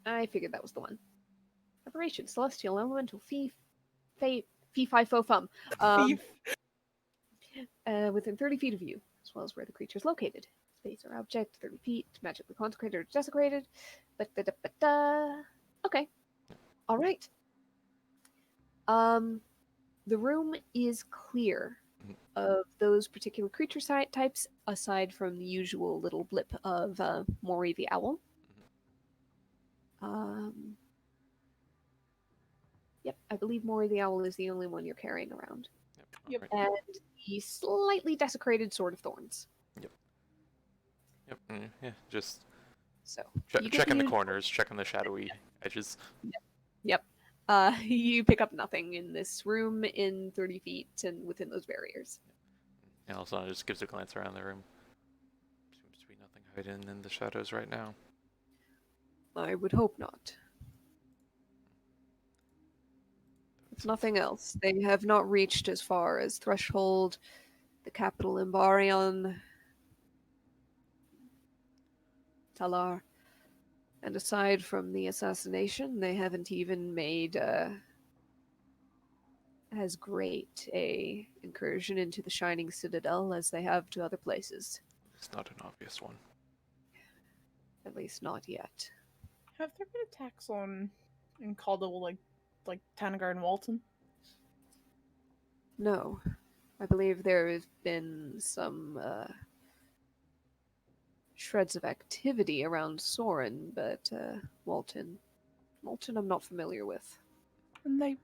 Speaker 1: I figured that was the one. Aberration, Celestial, Elemental, Fee, Fi, Fo, Fum.
Speaker 3: Thief.
Speaker 1: Within 30 feet of you. as well as where the creature is located. Space or object, 30 feet, magically consecrated or desecrated. Okay. All right. The room is clear of those particular creature types, aside from the usual little blip of Maury the owl. Yep, I believe Maury the owl is the only one you're carrying around.
Speaker 3: Yep.
Speaker 4: alright.
Speaker 1: And the slightly desecrated Sword of Thorns.
Speaker 4: Yep. Yeah. Just
Speaker 1: So you get
Speaker 4: checking the
Speaker 1: usual-
Speaker 4: corners, checking the shadowy edges.
Speaker 1: Yep. You pick up nothing in this room in 30 feet and within those barriers.
Speaker 4: And also just gives a glance around the room. Seems to be nothing hidden in the shadows right now.
Speaker 1: I would hope not. If nothing else, they have not reached as far as Threshold, the capital Imbarion, Talar. And aside from the assassination, they haven't even made as great a incursion into the Shining Citadel as they have to other places.
Speaker 4: It's not an obvious one.
Speaker 1: At least not yet.
Speaker 3: Have there been attacks on in Caldwell, like Tanagar and Walton?
Speaker 1: No. I believe there have been some shreds of activity around Soren, but Walton I'm not familiar with.
Speaker 3: And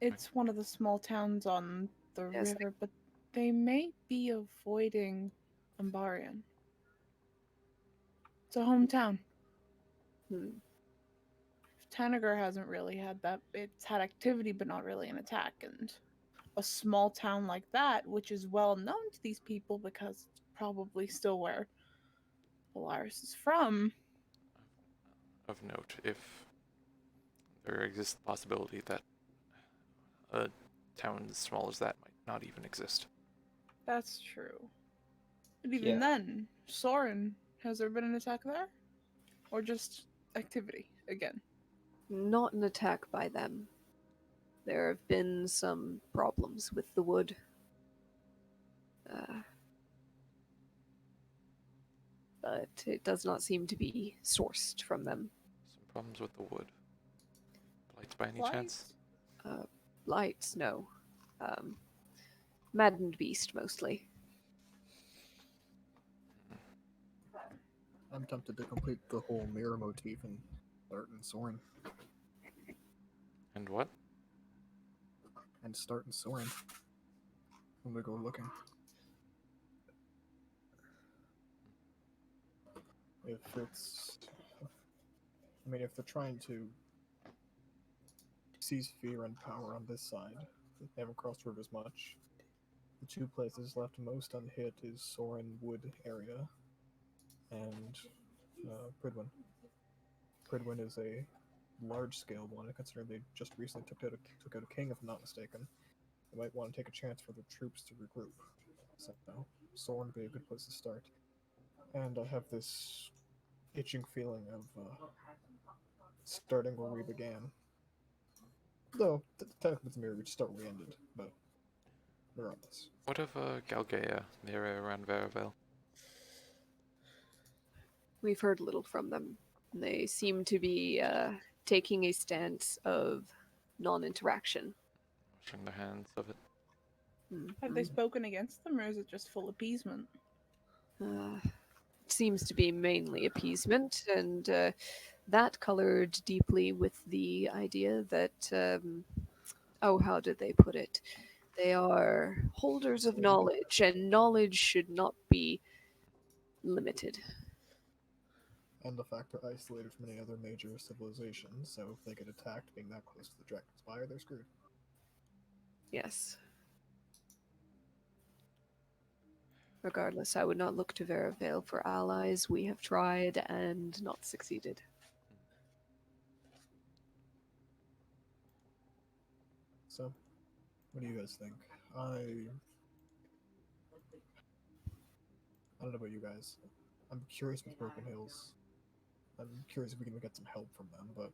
Speaker 3: it's one of the small towns on the
Speaker 1: Yes,
Speaker 3: river, but they may be avoiding Ambarian. It's a hometown.
Speaker 1: Hmm.
Speaker 3: Tanagar hasn't really had that. It's had activity, but not really an attack. And a small town like that, which is well known to these people because it's probably still where Polaris is from.
Speaker 4: Of note, if there exists the possibility that a town as small as that might not even exist.
Speaker 3: That's true. But even
Speaker 6: Yeah.
Speaker 3: then, Soren, has there been an attack there? Or just activity again?
Speaker 1: Not an attack by them. There have been some problems with the wood. But it does not seem to be sourced from them.
Speaker 4: Some problems with the wood. Blights by any
Speaker 3: Blights?
Speaker 4: chance?
Speaker 1: Lights, no. Maddened Beast, mostly.
Speaker 2: I'm tempted to complete the whole mirror motif and start in Soren.
Speaker 4: And what?
Speaker 2: And start in Soren. When we go looking. If it's... I mean, if they're trying to seize fear and power on this side, they haven't crossed rivers much. The two places left most unhit is Soren Wood area and Pridwin. Pridwin is a large-scale one, considering they just recently took out a king, if I'm not mistaken. They might want to take a chance for their troops to regroup. So, Soren would be a good place to start. And I have this itching feeling of starting where we began. Though, technically it's a mirror, we just start where we ended, but regardless.
Speaker 4: What of Galgaea, the area around Veravel?
Speaker 1: We've heard little from them. They seem to be taking a stance of non-interaction.
Speaker 4: Washing their hands of it.
Speaker 3: Have they spoken against them, or is it just full appeasement?
Speaker 1: It seems to be mainly appeasement, and that colored deeply with the idea that, how did they put it? They are holders of knowledge, and knowledge should not be limited.
Speaker 2: And the fact they're isolated from any other major civilization, so if they get attacked being that close to the Dragon Spire, they're screwed.
Speaker 1: Yes. Regardless, I would not look to Veravale for allies. We have tried and not succeeded.
Speaker 2: So, what do you guys think? I don't know about you guys. I'm curious with Broken Hills. I'm curious if we can get some help from them, but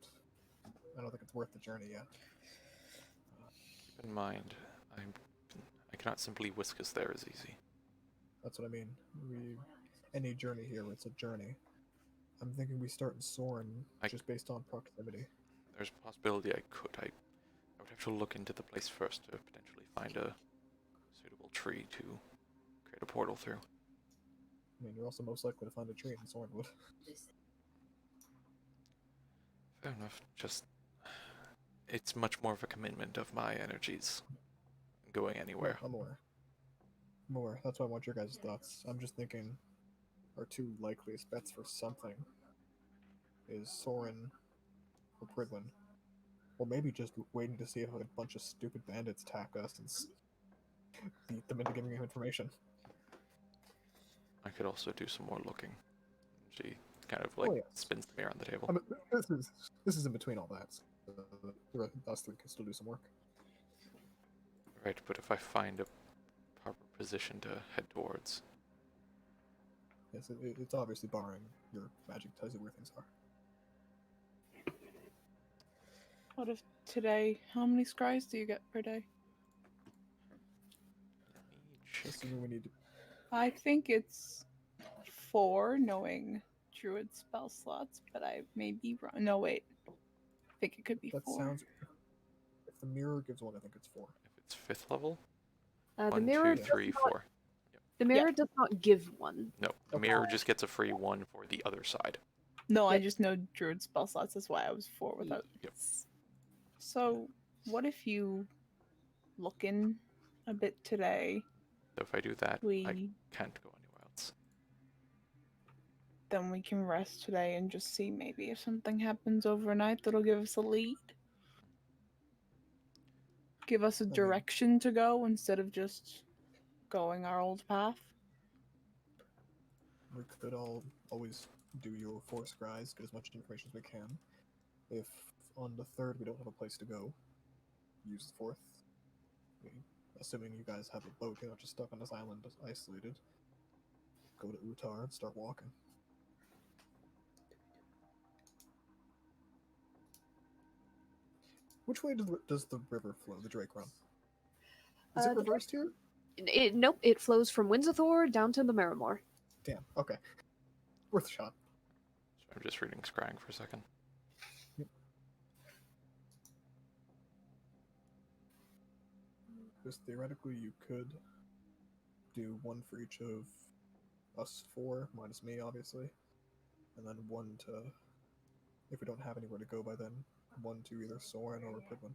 Speaker 2: I don't think it's worth the journey yet.
Speaker 4: Keep in mind, I cannot simply whisk us there as easy.
Speaker 2: That's what I mean. Any journey here, it's a journey. I'm thinking we start in Soren just based on proximity.
Speaker 4: There's a possibility I could. I would have to look into the place first to potentially find a suitable tree to create a portal through.
Speaker 2: I mean, you're also most likely to find a tree in Sorenwood.
Speaker 4: Fair enough. Just, it's much more of a commitment of my energies going anywhere.
Speaker 2: I'm aware. I'm aware. That's why I want your guys' thoughts. I'm just thinking our two likeliest bets for something is Soren or Pridwin. Or maybe just waiting to see if a bunch of stupid bandits attack us and beat them into giving you information.
Speaker 4: I could also do some more looking. She kind of like spins the mirror on the table.
Speaker 2: I mean, this is in between all that. So us three can still do some work.
Speaker 4: Right, but if I find a proper position to head towards.
Speaker 2: Yes, it's obviously barring your magic tells you where things are.
Speaker 3: What if today? How many scries do you get per day?
Speaker 2: Assuming we need to.
Speaker 3: I think it's 4, knowing druid spell slots, but I may be wrong. No, wait. I think it could be
Speaker 2: That
Speaker 3: 4.
Speaker 2: sounds. If the mirror gives one, I think it's 4.
Speaker 4: If it's 5th level?
Speaker 1: The
Speaker 4: 1,
Speaker 1: mirror
Speaker 4: 2, 3, 4.
Speaker 1: The mirror does not give one.
Speaker 4: No, the mirror just gets a free one for the other side.
Speaker 3: No, I just know druid spell slots. That's why I was 4 without.
Speaker 4: Yep.
Speaker 3: So, what if you look in a bit today?
Speaker 4: So if I do that, I can't go anywhere else.
Speaker 3: Then we can rest today and just see maybe if something happens overnight that'll give us a lead. Give us a direction to go instead of just going our old path.
Speaker 2: We could always do your 4 scries, get as much information as we can. If on the 3rd we don't have a place to go, use the 4th. Assuming you guys have a boat, you're not just stuck on this island isolated. Go to Utar and start walking. Which way does the river flow, the Drake run? Is it reversed here?
Speaker 1: Nope, it flows from Windsor down to the Marimore.
Speaker 2: Damn, okay. Worth a shot.
Speaker 4: So I'm just reading scrying for a second.
Speaker 2: Yep. Because theoretically you could do 1 for each of us 4, minus me obviously, and then 1 to, if we don't have anywhere to go by then, 1 to either Soren or Pridwin.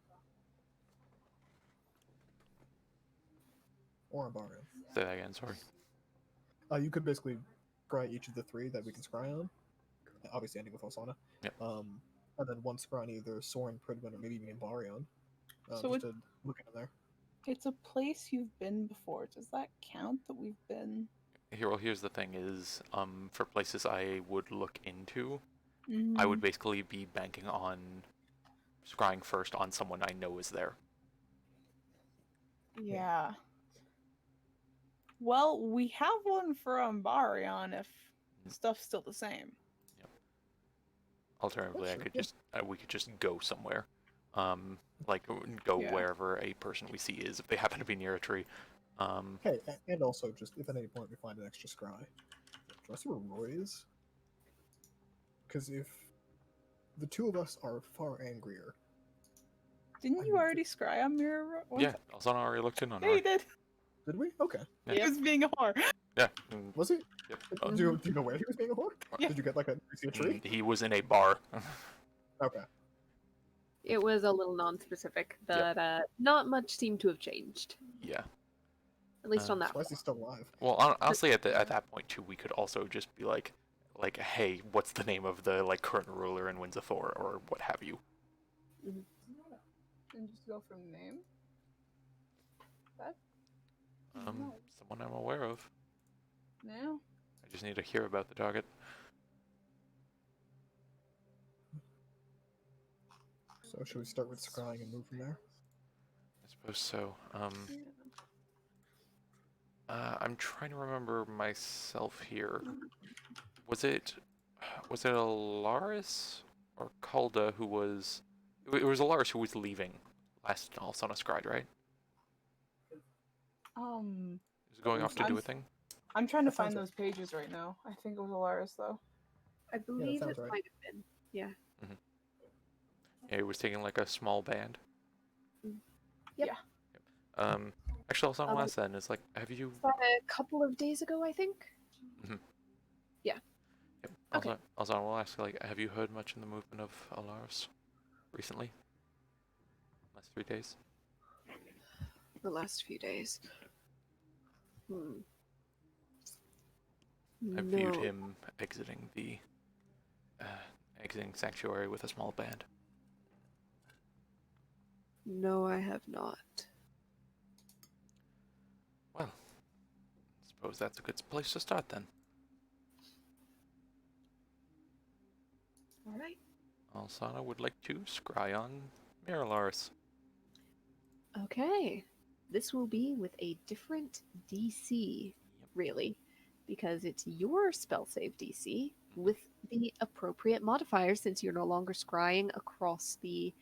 Speaker 2: Or Ambarian.
Speaker 4: Say that again, sorry.
Speaker 2: You could basically scry each of the 3 that we can scry on, obviously ending with Osana.
Speaker 4: Yep.
Speaker 2: And then 1 scry on either Soren, Pridwin, or maybe even Ambarian.
Speaker 3: So
Speaker 2: just to look in there.
Speaker 3: It's a place you've been before. Does that count that we've been?
Speaker 4: Here's the thing is, for places I would look into, I would basically be banking on scrying first on someone I know is there.
Speaker 3: Yeah. Well, we have one for Ambarion if stuff's still the same.
Speaker 4: Yep. Alternatively, we could just go somewhere. Like go wherever a person we see is if they happen to be near a tree.
Speaker 2: Hey, and also just if at any point we find an extra scry, do I see where Roy is? Because if the 2 of us are far angrier.
Speaker 3: Didn't you already scry on Mirror?
Speaker 4: Yeah, Alzana already looked in on
Speaker 3: Yeah,
Speaker 4: her.
Speaker 3: you did.
Speaker 2: Did we? Okay.
Speaker 4: Yeah.
Speaker 3: He was being a whore.
Speaker 4: Yeah.
Speaker 2: Was he?
Speaker 4: Yep.
Speaker 2: Do you know where he was being a whore?
Speaker 3: Yeah.
Speaker 2: Did you get like a tree?
Speaker 4: He was in a bar.
Speaker 2: Okay.
Speaker 1: It was a little non-specific, but not much seemed to have changed.
Speaker 4: Yeah.
Speaker 1: At least on that.
Speaker 2: Why is he still alive?
Speaker 4: Well, honestly, at that point too, we could also just be like, hey, what's the name of the current ruler in Windsor or what have you?
Speaker 3: And just go from name. That.
Speaker 4: Someone I'm aware of.
Speaker 3: No.
Speaker 4: I just need to hear about the target.
Speaker 2: So should we start with scrying and move from there?
Speaker 4: I suppose so. I'm trying to remember myself here. Was it Alaris or Calda who was? It was Alaris who was leaving last Alsana Scried, right? He was going off to do a thing.
Speaker 3: I'm trying to
Speaker 2: That sounds
Speaker 3: find
Speaker 2: right.
Speaker 3: those pages right now. I think it was Alaris though.
Speaker 1: I believe
Speaker 2: sounds
Speaker 1: it
Speaker 2: right.
Speaker 1: might have been. Yeah.
Speaker 4: Yeah, he was taking like a small band.
Speaker 1: Yep.
Speaker 3: Yeah.
Speaker 4: Actually, also on
Speaker 1: Um,
Speaker 4: last then is like, have you?
Speaker 1: About a couple of days ago, I think.
Speaker 4: Yep.
Speaker 1: Okay.
Speaker 4: Also, I will ask, like, have you heard much in the movement of Alaris recently? Last 3 days.
Speaker 1: The last few days.
Speaker 4: I viewed
Speaker 1: No.
Speaker 4: him exiting the exiting Sanctuary with a small band.
Speaker 1: No, I have not.
Speaker 4: Well, suppose that's a good place to start then.
Speaker 1: All right.
Speaker 4: Alsana would like to scry on Miralaris.
Speaker 1: Okay. This will be with a different DC, really, because it's your spell save DC with the appropriate modifier since you're no longer scrying across the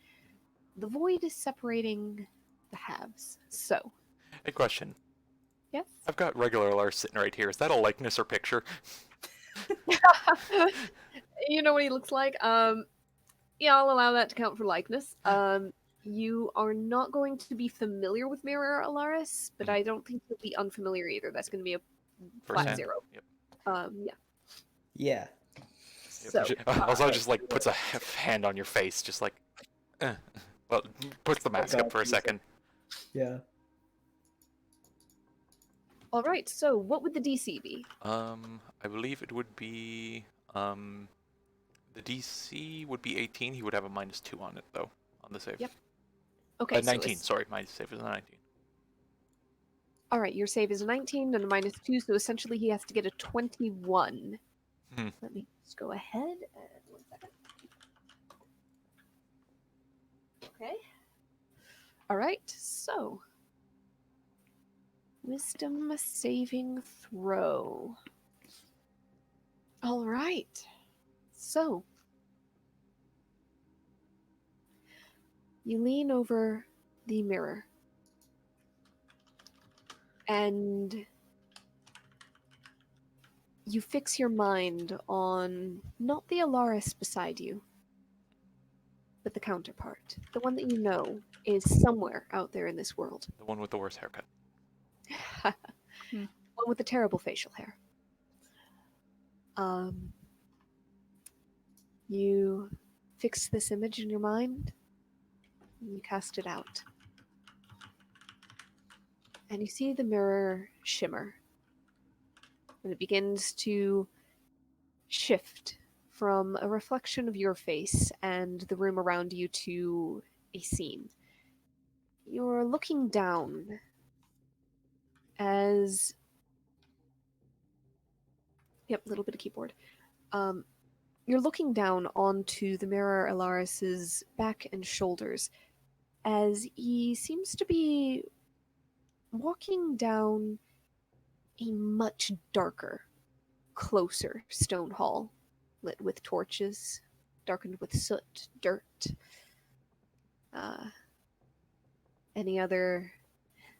Speaker 1: void is separating the halves. So,
Speaker 4: Hey, question.
Speaker 1: yes.
Speaker 4: I've got regular Lars sitting right here. Is that a likeness or picture?
Speaker 1: You know what he looks like? Yeah, I'll allow that to count for likeness. You are not going to be familiar with Mirror Alaris, but I don't think you'll be unfamiliar either. That's going to be a
Speaker 4: First
Speaker 1: flat
Speaker 4: hand?
Speaker 1: 0.
Speaker 4: Yep.
Speaker 1: Yeah.
Speaker 6: Yeah.
Speaker 1: So,
Speaker 4: Also, just like puts a hand on your face, just like, well, puts the mask up for a second.
Speaker 6: Yeah.
Speaker 1: all right. So, what would the DC be?
Speaker 4: I believe it would be, the DC would be 18. He would have a -2 on it though, on the save.
Speaker 1: Yep. Okay.
Speaker 4: 19.
Speaker 1: So
Speaker 4: Sorry, my save is a 19.
Speaker 1: all right. Your save is a 19 and a -2, so essentially he has to get a 21. Let me just go ahead. 1 second. Okay. All right. So, wisdom saving throw. All right. So, you lean over the mirror and you fix your mind on not the Alaris beside you, but the counterpart, the one that you know is somewhere out there in this world.
Speaker 4: The one with the worst haircut.
Speaker 1: One with the terrible facial hair. You fix this image in your mind, and you cast it out. And you see the mirror shimmer. And it begins to shift from a reflection of your face and the room around you to a scene. You're looking down as... Yep, a little bit of keyboard. You're looking down onto the mirror Alaris's back and shoulders as he seems to be walking down a much darker, closer stone hall, lit with torches, darkened with soot, dirt, any other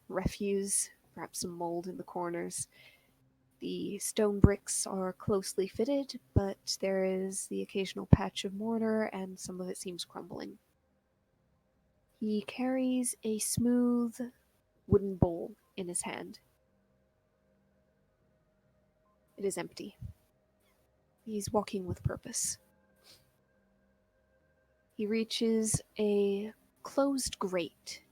Speaker 1: refuse, perhaps some mold in the corners. The stone bricks are closely fitted, but there is the occasional patch of mortar and some of it seems crumbling. He carries a smooth wooden bowl in his hand. It is empty. He's walking with purpose. He reaches a closed grate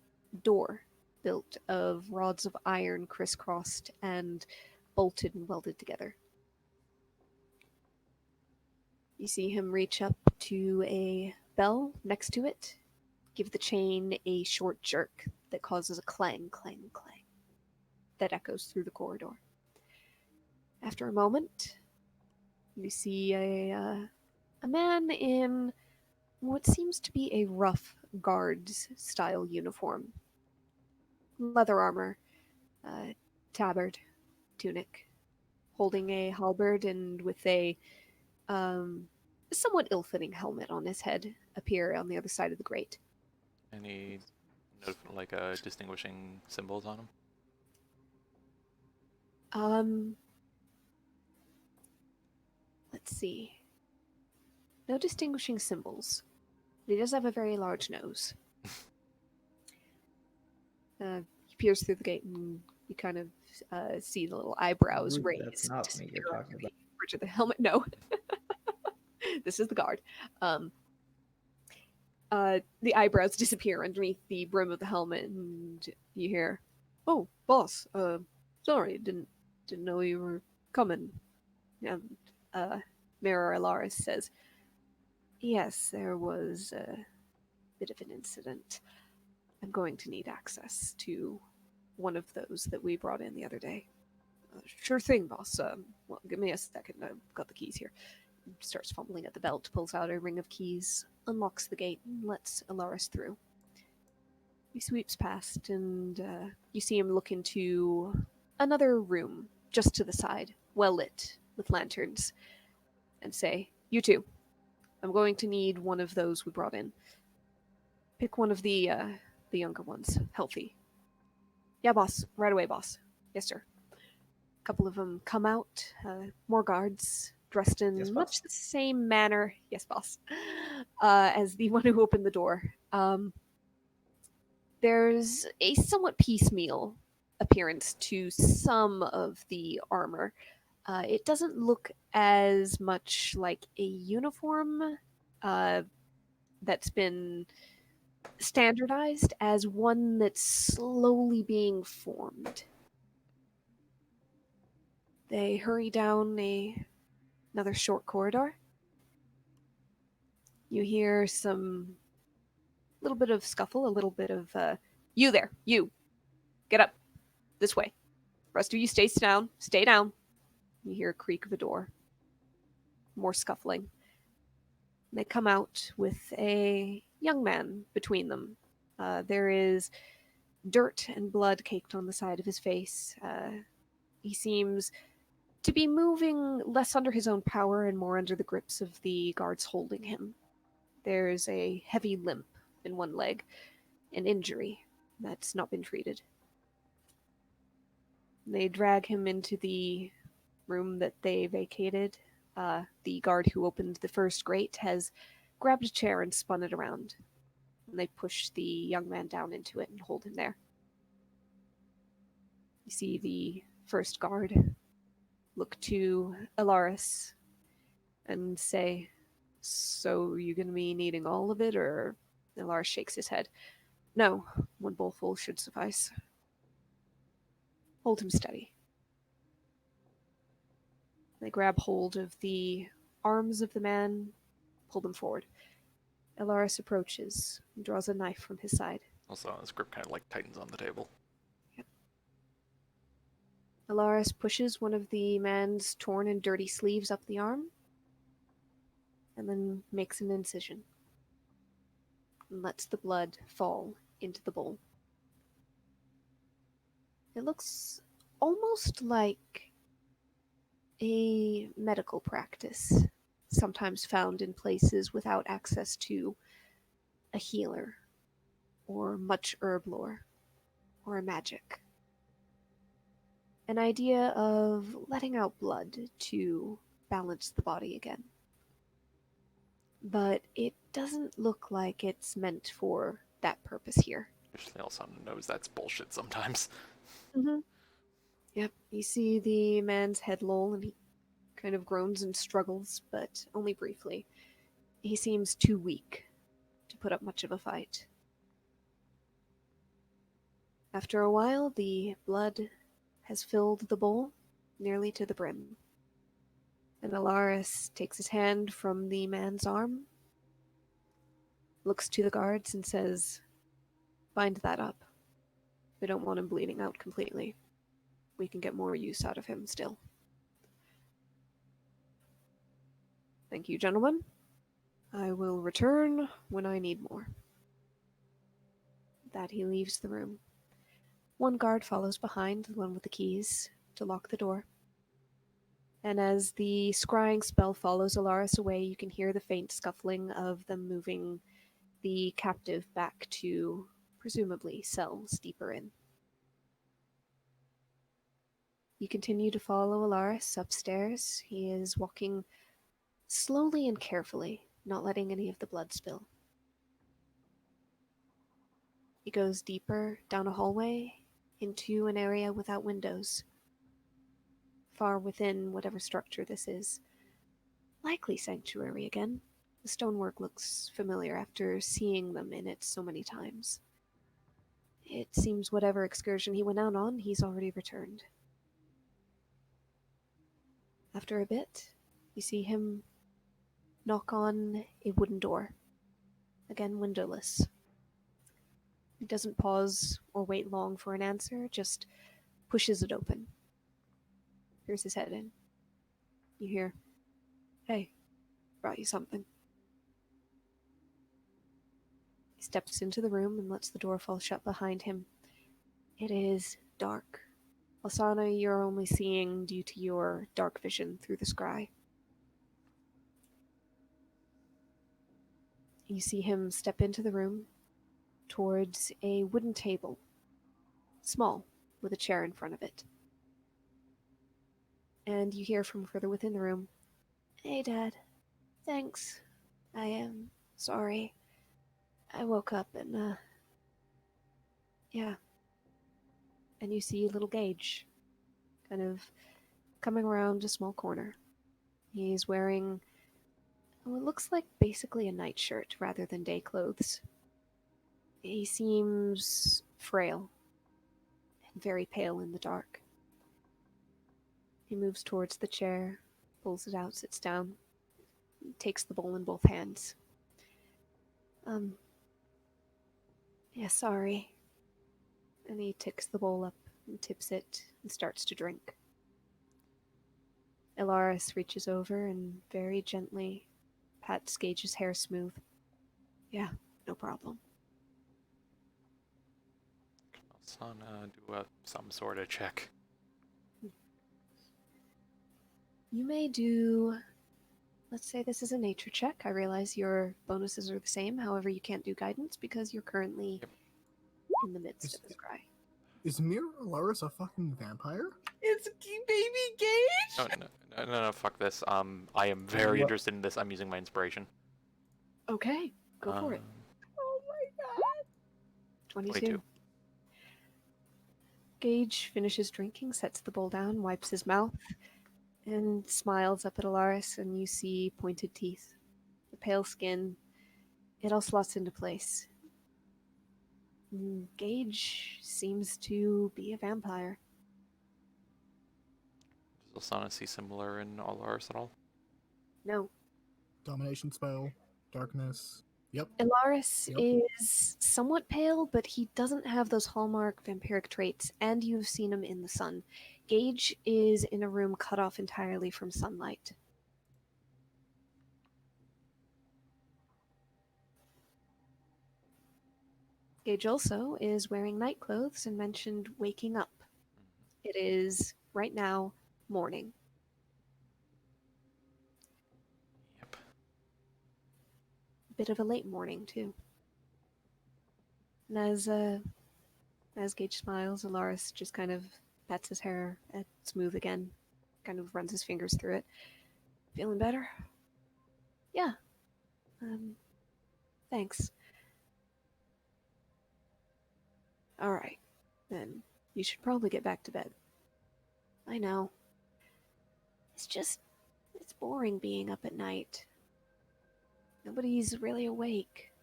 Speaker 1: door built of rods of iron crisscrossed and bolted and welded together. You see him reach up to a bell next to it, give the chain a short jerk that causes a clang, clang, clang that echoes through the corridor. After a moment, you see a man in what seems to be a rough guards style uniform. Leather armor, tabard, tunic, holding a halberd and with a somewhat ill-fitting helmet on his head appear on the other side of the grate.
Speaker 4: Any distinguishing symbols on him?
Speaker 1: Let's see. No distinguishing symbols. But he does have a very large nose. He peers through the gate and you kind of see the little eyebrows
Speaker 6: Ooh,
Speaker 1: raised.
Speaker 6: that's not me you're
Speaker 1: disappear
Speaker 6: talking
Speaker 1: under
Speaker 6: about.
Speaker 1: the bridge of the helmet. No. This is the guard. The eyebrows disappear underneath the brim of the helmet, and you hear, "Oh, boss. Sorry, didn't know you were coming." And Mirror Alaris says, "Yes, there was a bit of an incident. I'm going to need access to one of those that we brought in the other day." Sure thing, boss. Well, give me a second. I've got the keys here. Starts fumbling at the belt, pulls out a ring of keys, unlocks the gate, and lets Alaris through. He sweeps past, and you see him look into another room just to the side, well lit with lanterns, and say, "You two, I'm going to need one of those we brought in. Pick one of the younger ones, healthy." "Yeah, boss. Right away, boss." "Yes, sir." A couple of them come out, more guards, dressed in
Speaker 6: Yes,
Speaker 1: much
Speaker 6: boss.
Speaker 1: the same manner, yes, boss, as the one who opened the door. There's a somewhat piecemeal appearance to some of the armor. It doesn't look as much like a uniform that's been standardized as one that's slowly being formed. They hurry down another short corridor. You hear some little bit of scuffle, a little bit of "You there, you, get up, this way. Rest of you stay down, stay down." You hear a creak of a door. More scuffling. They come out with a young man between them. There is dirt and blood caked on the side of his face. He seems to be moving less under his own power and more under the grips of the guards holding him. There's a heavy limp in one leg, an injury that's not been treated. They drag him into the room that they vacated. The guard who opened the first grate has grabbed a chair and spun it around. And they push the young man down into it and hold him there. You see the first guard look to Alaris and say, "So you gonna be needing all of it, or?" Alaris shakes his head. "No, one bowlful should suffice." "Hold him steady." They grab hold of the arms of the man, pull them forward. Alaris approaches and draws a knife from his side.
Speaker 4: Also, his grip kind of like tightens on the table.
Speaker 1: Alaris pushes one of the man's torn and dirty sleeves up the arm, and then makes an incision, and lets the blood fall into the bowl. It looks almost like a medical practice, sometimes found in places without access to a healer, or much herb lore, or magic. An idea of letting out blood to balance the body again. But it doesn't look like it's meant for that purpose here.
Speaker 4: Usually also knows that's bullshit sometimes.
Speaker 1: Mm-hmm. Yep, you see the man's head loll and he kind of groans and struggles, but only briefly. He seems too weak to put up much of a fight. After a while, the blood has filled the bowl nearly to the brim. And Alaris takes his hand from the man's arm, looks to the guards and says, "Bind that up. We don't want him bleeding out completely. We can get more use out of him still." "Thank you, gentlemen. I will return when I need more." With that, he leaves the room. One guard follows behind, the one with the keys, to lock the door. And as the scrying spell follows Alaris away, you can hear the faint scuffling of them moving the captive back to, presumably, cells deeper in. You continue to follow Alaris upstairs. He is walking slowly and carefully, not letting any of the blood spill. He goes deeper down a hallway into an area without windows, far within whatever structure this is. Likely sanctuary again. The stonework looks familiar after seeing them in it so many times. It seems whatever excursion he went out on, he's already returned. After a bit, you see him knock on a wooden door, again windowless. He doesn't pause or wait long for an answer, just pushes it open. Peers his head in. You hear, "Hey, brought you something." He steps into the room and lets the door fall shut behind him. It is dark. Asana, you're only seeing due to your dark vision through the scry. You see him step into the room towards a wooden table, small, with a chair in front of it. And you hear from further within the room, "Hey, Dad. Thanks. I am sorry. I woke up and, yeah." And you see little Gage, kind of coming around a small corner. He's wearing what looks like basically a nightshirt rather than day clothes. He seems frail and very pale in the dark. He moves towards the chair, pulls it out, sits down, takes the bowl in both hands. Yeah, sorry. And he ticks the bowl up and tips it and starts to drink. Ilaris reaches over and very gently pats Gage's hair smooth. "Yeah, no problem."
Speaker 4: Alsana, do some sort of check.
Speaker 1: You may do, let's say this is a nature check. I realize your bonuses are the same, however you can't do guidance because you're currently in the midst of the scry.
Speaker 2: Is Mir Alaris a fucking vampire?
Speaker 3: It's baby Gage.
Speaker 4: No, fuck this. I am very
Speaker 6: What?
Speaker 4: interested in this. I'm using my inspiration.
Speaker 1: Okay, go for it.
Speaker 3: Oh my god.
Speaker 1: 22. Gage finishes drinking, sets the bowl down, wipes his mouth, and smiles up at Alaris, and you see pointed teeth, the pale skin. It all slots into place. Gage seems to be a vampire.
Speaker 4: Does Alsana see similar in Alaris at all?
Speaker 1: No.
Speaker 2: Domination spell, darkness. Yep.
Speaker 1: Ilaris
Speaker 2: Yep.
Speaker 1: is somewhat pale, but he doesn't have those hallmark vampiric traits, and you've seen him in the sun. Gage is in a room cut off entirely from sunlight. Gage also is wearing night clothes and mentioned waking up. It is, right now, morning.
Speaker 4: Yep.
Speaker 1: Bit of a late morning, too. And as Gage smiles, Alaris just kind of pats his hair smooth again, kind of runs his fingers through it. "Feeling better?" "Yeah. Thanks." "Alright, then you should probably get back to bed." "I know. It's boring being up at night. Nobody's really awake.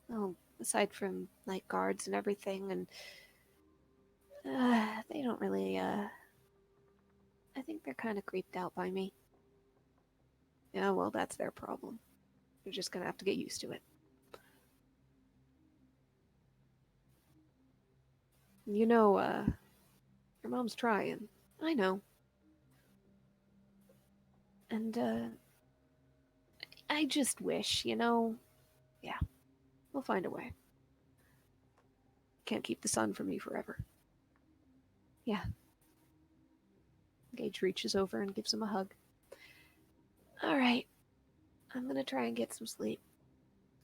Speaker 1: Oh, aside from night guards and everything, and they don't really, I think they're kind of creeped out by me." "Yeah, well, that's their problem. You're just gonna have to get used to it." "You know, your mom's trying." "I know. And, I just wish, yeah, we'll find a way. Can't keep the sun from me forever." "Yeah." Gage reaches over and gives him a hug. "Alright, I'm gonna try and get some sleep.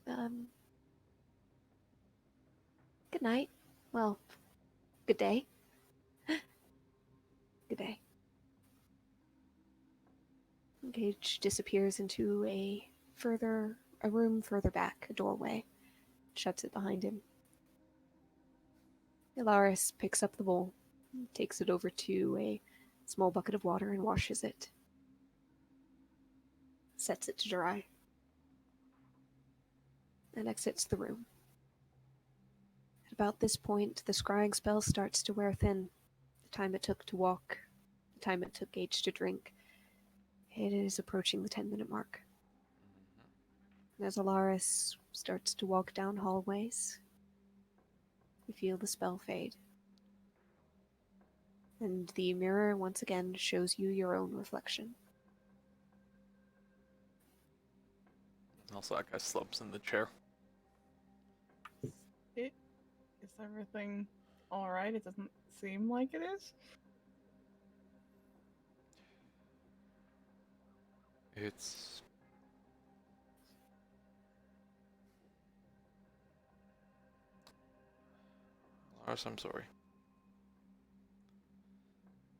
Speaker 1: Good night. Well, good day." "Good day." Gage disappears into a room further back, a doorway, shuts it behind him. Ilaris picks up the bowl, takes it over to a small bucket of water and washes it. Sets it to dry. And exits the room. At about this point, the scrying spell starts to wear thin. The time it took to walk, the time it took Gage to drink, it is approaching the 10-minute mark. As Alaris starts to walk down hallways, you feel the spell fade. And the mirror once again shows you your own reflection.
Speaker 4: Also, that guy slumps in the chair.
Speaker 3: Is everything alright? It doesn't seem like it is.
Speaker 4: It's... Lars, I'm sorry.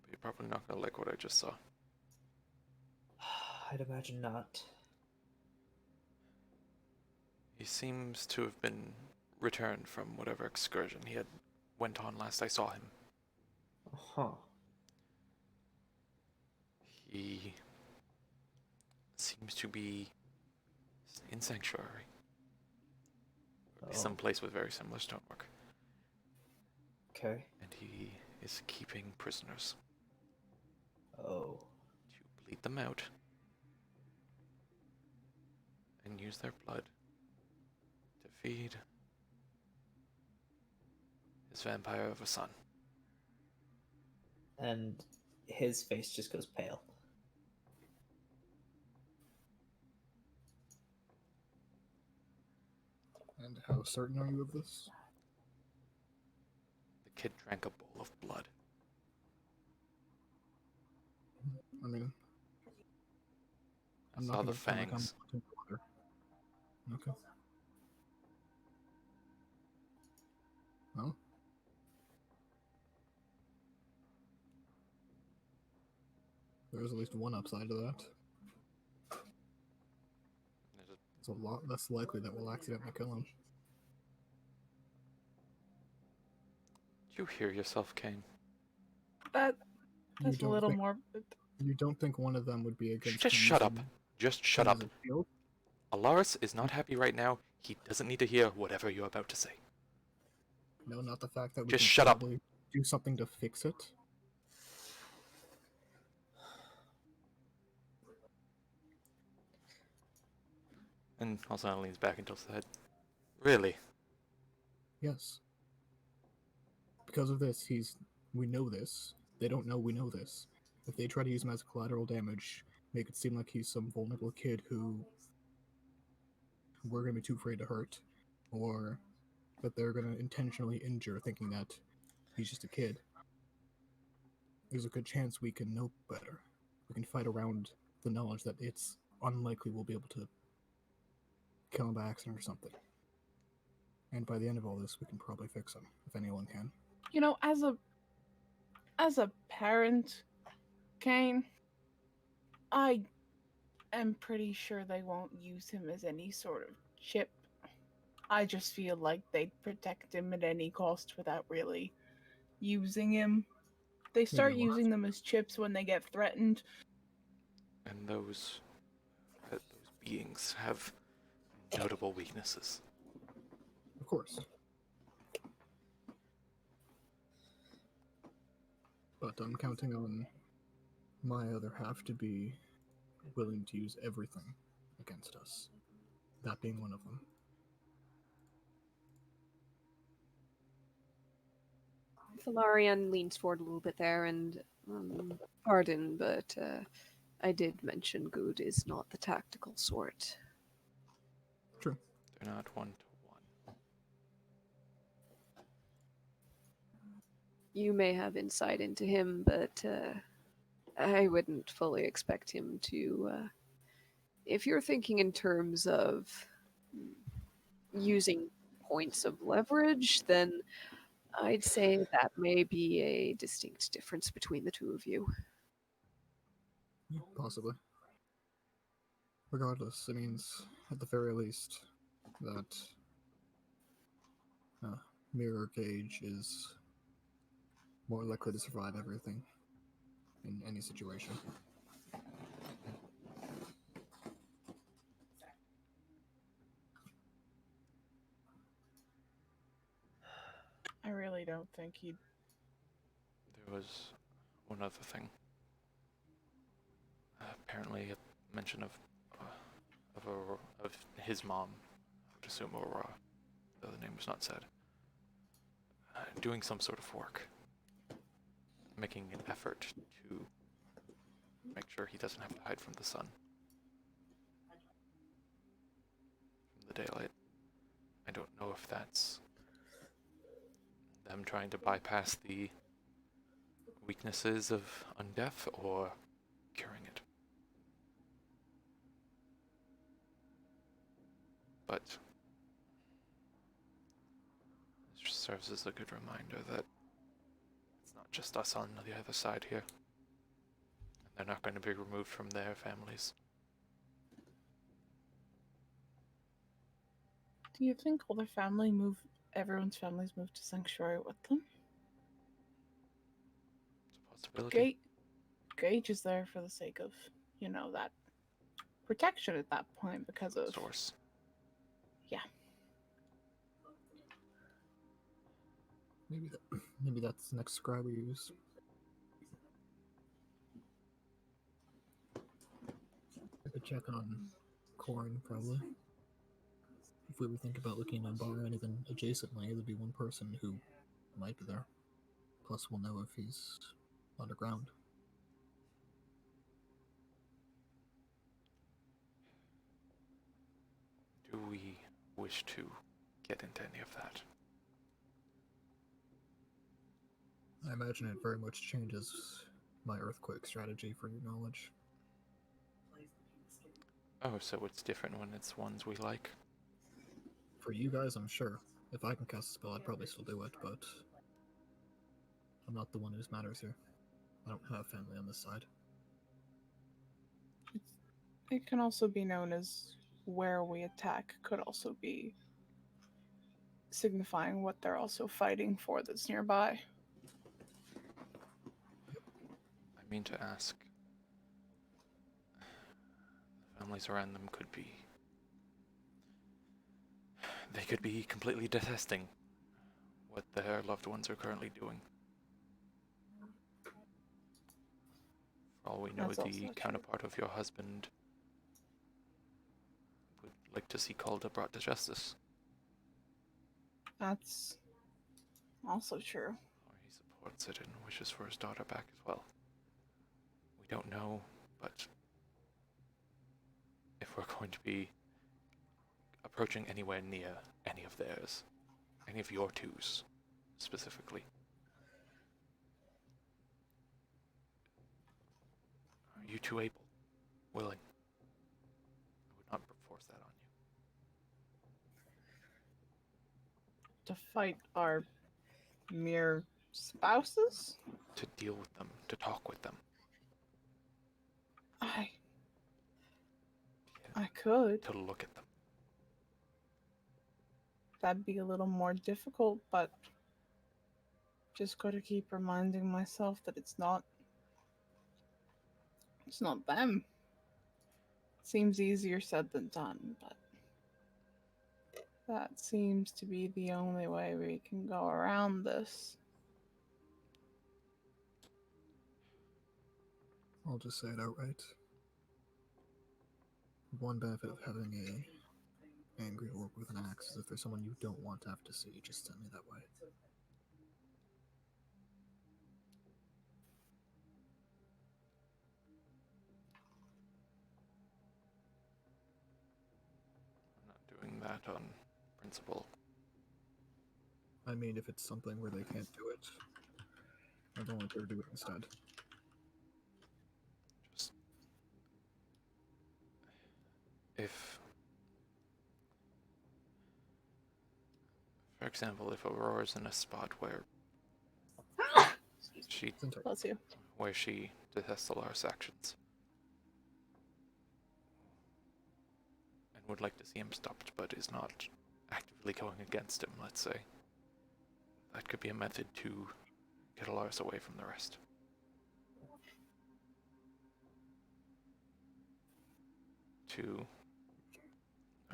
Speaker 4: But you're probably not gonna like what I just saw.
Speaker 6: I'd imagine not.
Speaker 4: He seems to have been returned from whatever excursion he had went on last I saw him.
Speaker 6: Huh.
Speaker 4: He seems to be in Sanctuary. Would be
Speaker 6: Oh.
Speaker 4: someplace with very similar stonework.
Speaker 6: Okay.
Speaker 4: And he is keeping prisoners
Speaker 6: Oh.
Speaker 4: to bleed them out and use their blood to feed his vampire of a son.
Speaker 6: And his face just goes pale.
Speaker 2: And how certain are you of this?
Speaker 4: The kid drank a bowl of blood.
Speaker 2: I mean,
Speaker 4: I saw the
Speaker 2: gonna pretend like I'm
Speaker 4: fangs.
Speaker 2: looking for water. Okay. Well. There's at least one upside to that.
Speaker 4: There's a
Speaker 2: It's a lot less likely that we'll accidentally kill him.
Speaker 4: Did you hear yourself, Kane?
Speaker 3: That's
Speaker 2: You
Speaker 3: a
Speaker 2: don't
Speaker 3: little
Speaker 2: think-
Speaker 3: more.
Speaker 2: You don't think one of them would be against
Speaker 4: Just
Speaker 2: him
Speaker 4: shut up.
Speaker 2: using
Speaker 4: Just shut
Speaker 2: him
Speaker 4: up.
Speaker 2: as a shield?
Speaker 4: Alaris is not happy right now. He doesn't need to hear whatever you're about to say.
Speaker 2: No, not the fact that we
Speaker 4: Just
Speaker 2: can
Speaker 4: shut up.
Speaker 2: probably do something to fix it.
Speaker 4: And also leans back and tilts the head. Really?
Speaker 2: Yes. Because of this, we know this. They don't know we know this. If they try to use him as collateral damage, make it seem like he's some vulnerable kid who we're gonna be too afraid to hurt, or that they're gonna intentionally injure thinking that he's just a kid, there's a good chance we can know better. We can fight around the knowledge that it's unlikely we'll be able to kill him by accident or something. And by the end of all this, we can probably fix him, if anyone can.
Speaker 3: You know, as a parent, Kane, I am pretty sure they won't use him as any sort of chip. I just feel like they'd protect him at any cost without really using him. They start
Speaker 2: we'll have
Speaker 3: using them as chips when they get threatened.
Speaker 4: And those beings have notable weaknesses.
Speaker 2: Of course. But I'm counting on my other half to be willing to use everything against us. That being one of them.
Speaker 1: Valarian leans forward a little bit there and, pardon, but I did mention good is not the tactical sort.
Speaker 2: True.
Speaker 4: They're not one-to-one.
Speaker 1: You may have insight into him, but I wouldn't fully expect him to. If you're thinking in terms of using points of leverage, then I'd say that may be a distinct difference between the two of you.
Speaker 2: Possibly. Regardless, it means, at the very least, that Mirror Gauge is more likely to survive everything in any situation.
Speaker 3: I really don't think he'd.
Speaker 4: There was one other thing. Apparently, a mention of his mom. I would assume Aurora, though the name was not said. Doing some sort of work, making an effort to make sure he doesn't have to hide from the sun, from the daylight. I don't know if that's them trying to bypass the weaknesses of Undeath or curing it. But it just serves as a good reminder that it's not just us on the other side here. And they're not going to be removed from their families.
Speaker 3: Do you think everyone's families moved to Sanctuary with them?
Speaker 4: It's a possibility.
Speaker 3: Gage is there for the sake of, that protection at that point because of
Speaker 4: Source.
Speaker 3: Yeah.
Speaker 2: Maybe that's the next scry we use. I could check on Corn, probably. If we were thinking about looking at Bar or anything adjacently, there'd be one person who might be there. Plus, we'll know if he's underground.
Speaker 4: Do we wish to get into any of that?
Speaker 2: I imagine it very much changes my earthquake strategy, for your knowledge.
Speaker 4: Oh, so it's different when it's ones we like?
Speaker 2: For you guys, I'm sure. If I can cast a spell, I'd probably still do it, but I'm not the one who matters here. I don't have family on this side.
Speaker 3: It can also be known as where we attack could also be signifying what they're also fighting for that's nearby.
Speaker 4: I mean to ask. The families around them could be... They could be completely detesting what their loved ones are currently doing. For all we know,
Speaker 3: That's also
Speaker 4: the
Speaker 3: true.
Speaker 4: counterpart of your husband would like to see Calder brought to justice.
Speaker 3: That's also true.
Speaker 4: Or he supports it and wishes for his daughter back as well. We don't know, but if we're going to be approaching anywhere near any of theirs, any of your twos specifically, are you two able, willing? I would not force that on you.
Speaker 3: To fight our mere spouses?
Speaker 4: To deal with them, to talk with them.
Speaker 3: I could.
Speaker 4: To look at them.
Speaker 3: That'd be a little more difficult, but just gotta keep reminding myself that it's not them. Seems easier said than done, but that seems to be the only way we can go around this.
Speaker 2: I'll just say it outright. One benefit of having a angry orc with an axe is if there's someone you don't want to have to see, just send me that way.
Speaker 4: I'm not doing that on principle.
Speaker 2: I mean, if it's something where they can't do it, I don't want her to do it instead.
Speaker 4: Just... If... For example, if Aurora's in a spot where she
Speaker 3: Bless you.
Speaker 4: detests Alar's actions, and would like to see him stopped, but is not actively going against him, let's say. That could be a method to get Alaris away from the rest. To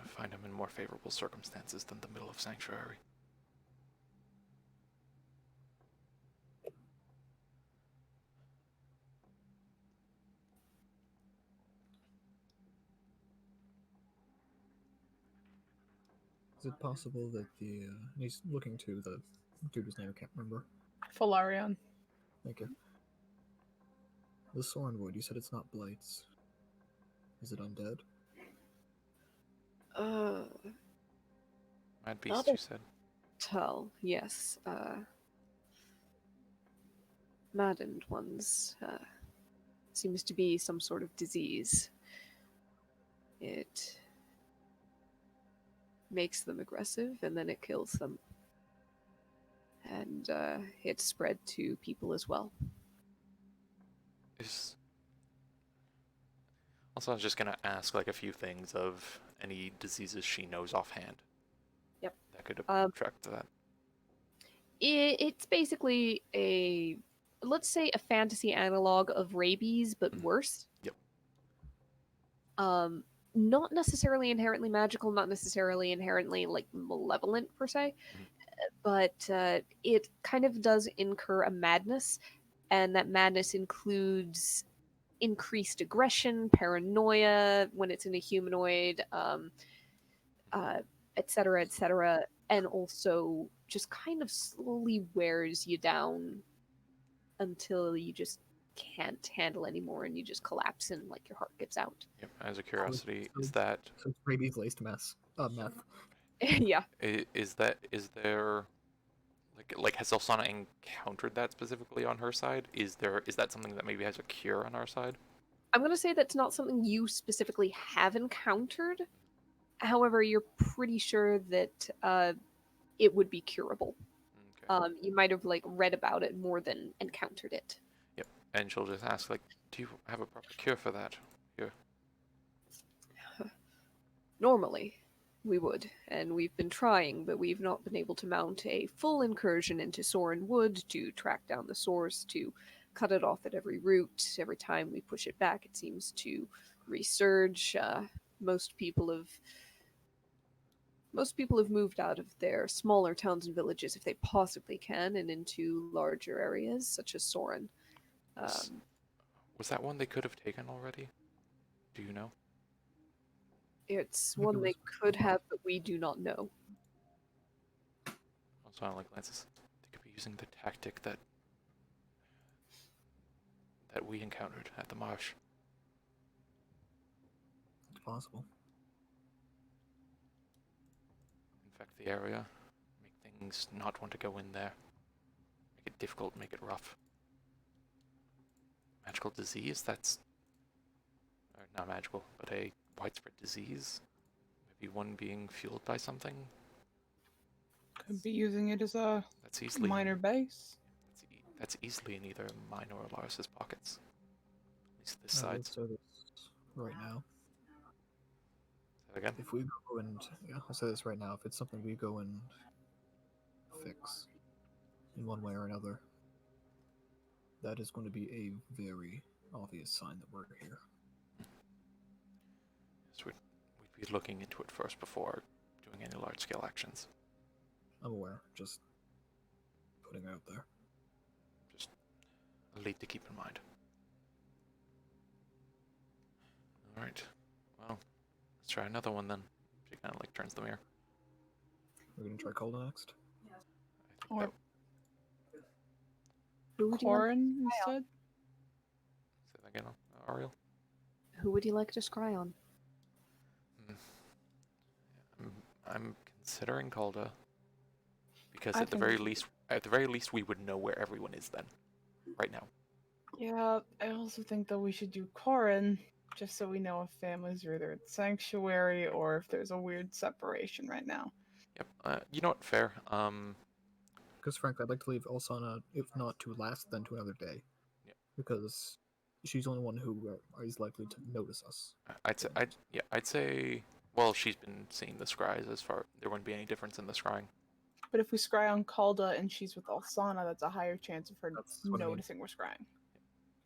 Speaker 4: find him in more favorable circumstances than the middle of Sanctuary.
Speaker 2: Is it possible that he's looking to the dude whose name I can't remember.
Speaker 3: Falarion.
Speaker 2: Thank you. The Sorenwood, you said it's not blights. Is it undead?
Speaker 4: Mad Beast,
Speaker 1: Not a-
Speaker 4: you said?
Speaker 1: Tell, yes. Maddened ones. Seems to be some sort of disease. It makes them aggressive and then it kills them. And it's spread to people as well.
Speaker 4: Also, I was just gonna ask like a few things of any diseases she knows offhand.
Speaker 1: Yep.
Speaker 4: That could
Speaker 1: Um,
Speaker 4: attract to that.
Speaker 1: It's basically let's say a fantasy analog of rabies, but worse.
Speaker 4: Yep.
Speaker 1: Not necessarily inherently magical, not necessarily inherently like malevolent per se, but it kind of does incur a madness, and that madness includes increased aggression, paranoia when it's in a humanoid, etc., etc., and also just kind of slowly wears you down until you just can't handle anymore and you just collapse and like your heart gives out.
Speaker 4: Yep. As a curiosity,
Speaker 2: so-
Speaker 4: is that
Speaker 2: So it's rabies laced meth.
Speaker 1: Yeah.
Speaker 4: is there like has Elsana encountered that specifically on her side? Is that something that maybe has a cure on our side?
Speaker 1: I'm going to say that's not something you specifically have encountered. However, you're pretty sure that it would be curable.
Speaker 4: Okay.
Speaker 1: You might have like read about it more than encountered it.
Speaker 4: Yep. And she'll just ask like, do you have a proper cure for that? Here.
Speaker 1: Normally, we would, and we've been trying, but we've not been able to mount a full incursion into Soren Wood to track down the source, to cut it off at every root. Every time we push it back, it seems to resurge. Most people have moved out of their smaller towns and villages if they possibly can, and into larger areas such as Soren.
Speaker 4: Was that one they could have taken already? Do you know?
Speaker 1: It's
Speaker 2: I think
Speaker 1: one
Speaker 2: it
Speaker 1: they
Speaker 2: was
Speaker 1: could have, but we do not know.
Speaker 4: Also, like Lance's, they could be using the tactic that we encountered at the marsh.
Speaker 2: It's possible.
Speaker 4: Infect the area, make things not want to go in there, make it difficult, make it rough. Magical disease? That's or not magical, but a widespread disease. Maybe one being fueled by something.
Speaker 3: Could be using it as a
Speaker 4: That's easily
Speaker 3: minor base.
Speaker 4: That's easily in either mine or Alaris's pockets. At least this
Speaker 2: I will
Speaker 4: side.
Speaker 2: say this right now.
Speaker 4: Say that again.
Speaker 2: If we go and I'll say this right now. If it's something we go and fix in one way or another, that is going to be a very obvious sign that we're here.
Speaker 4: So we'd be looking into it first before doing any large-scale actions.
Speaker 2: I'm aware. Just putting it out there.
Speaker 4: Just a lead to keep in mind. Alright. Well, let's try another one then. She kind of like turns the mirror.
Speaker 2: We're gonna try Cola next.
Speaker 4: I think
Speaker 3: Or-
Speaker 4: that,
Speaker 1: Who would you like,
Speaker 3: Corin instead?
Speaker 4: say that again, Ariel?
Speaker 1: who would you like to scry on?
Speaker 4: I'm considering Calda because
Speaker 3: I
Speaker 4: at the
Speaker 3: think-
Speaker 4: very least, we would know where everyone is then, right now.
Speaker 3: Yeah, I also think that we should do Corin, just so we know if families are either at Sanctuary or if there's a weird separation right now.
Speaker 4: Yep. You know what? Fair.
Speaker 2: Because frankly, I'd like to leave Elsana, if not to last, then to another day.
Speaker 4: Yep.
Speaker 2: Because she's the only one who is likely to notice us.
Speaker 4: I'd say Well, she's been seeing the scries as far. There wouldn't be any difference in the scrying.
Speaker 3: But if we scry on Calda and she's with Alsana, that's a higher chance of her
Speaker 2: That's what I mean.
Speaker 3: noticing we're scrying.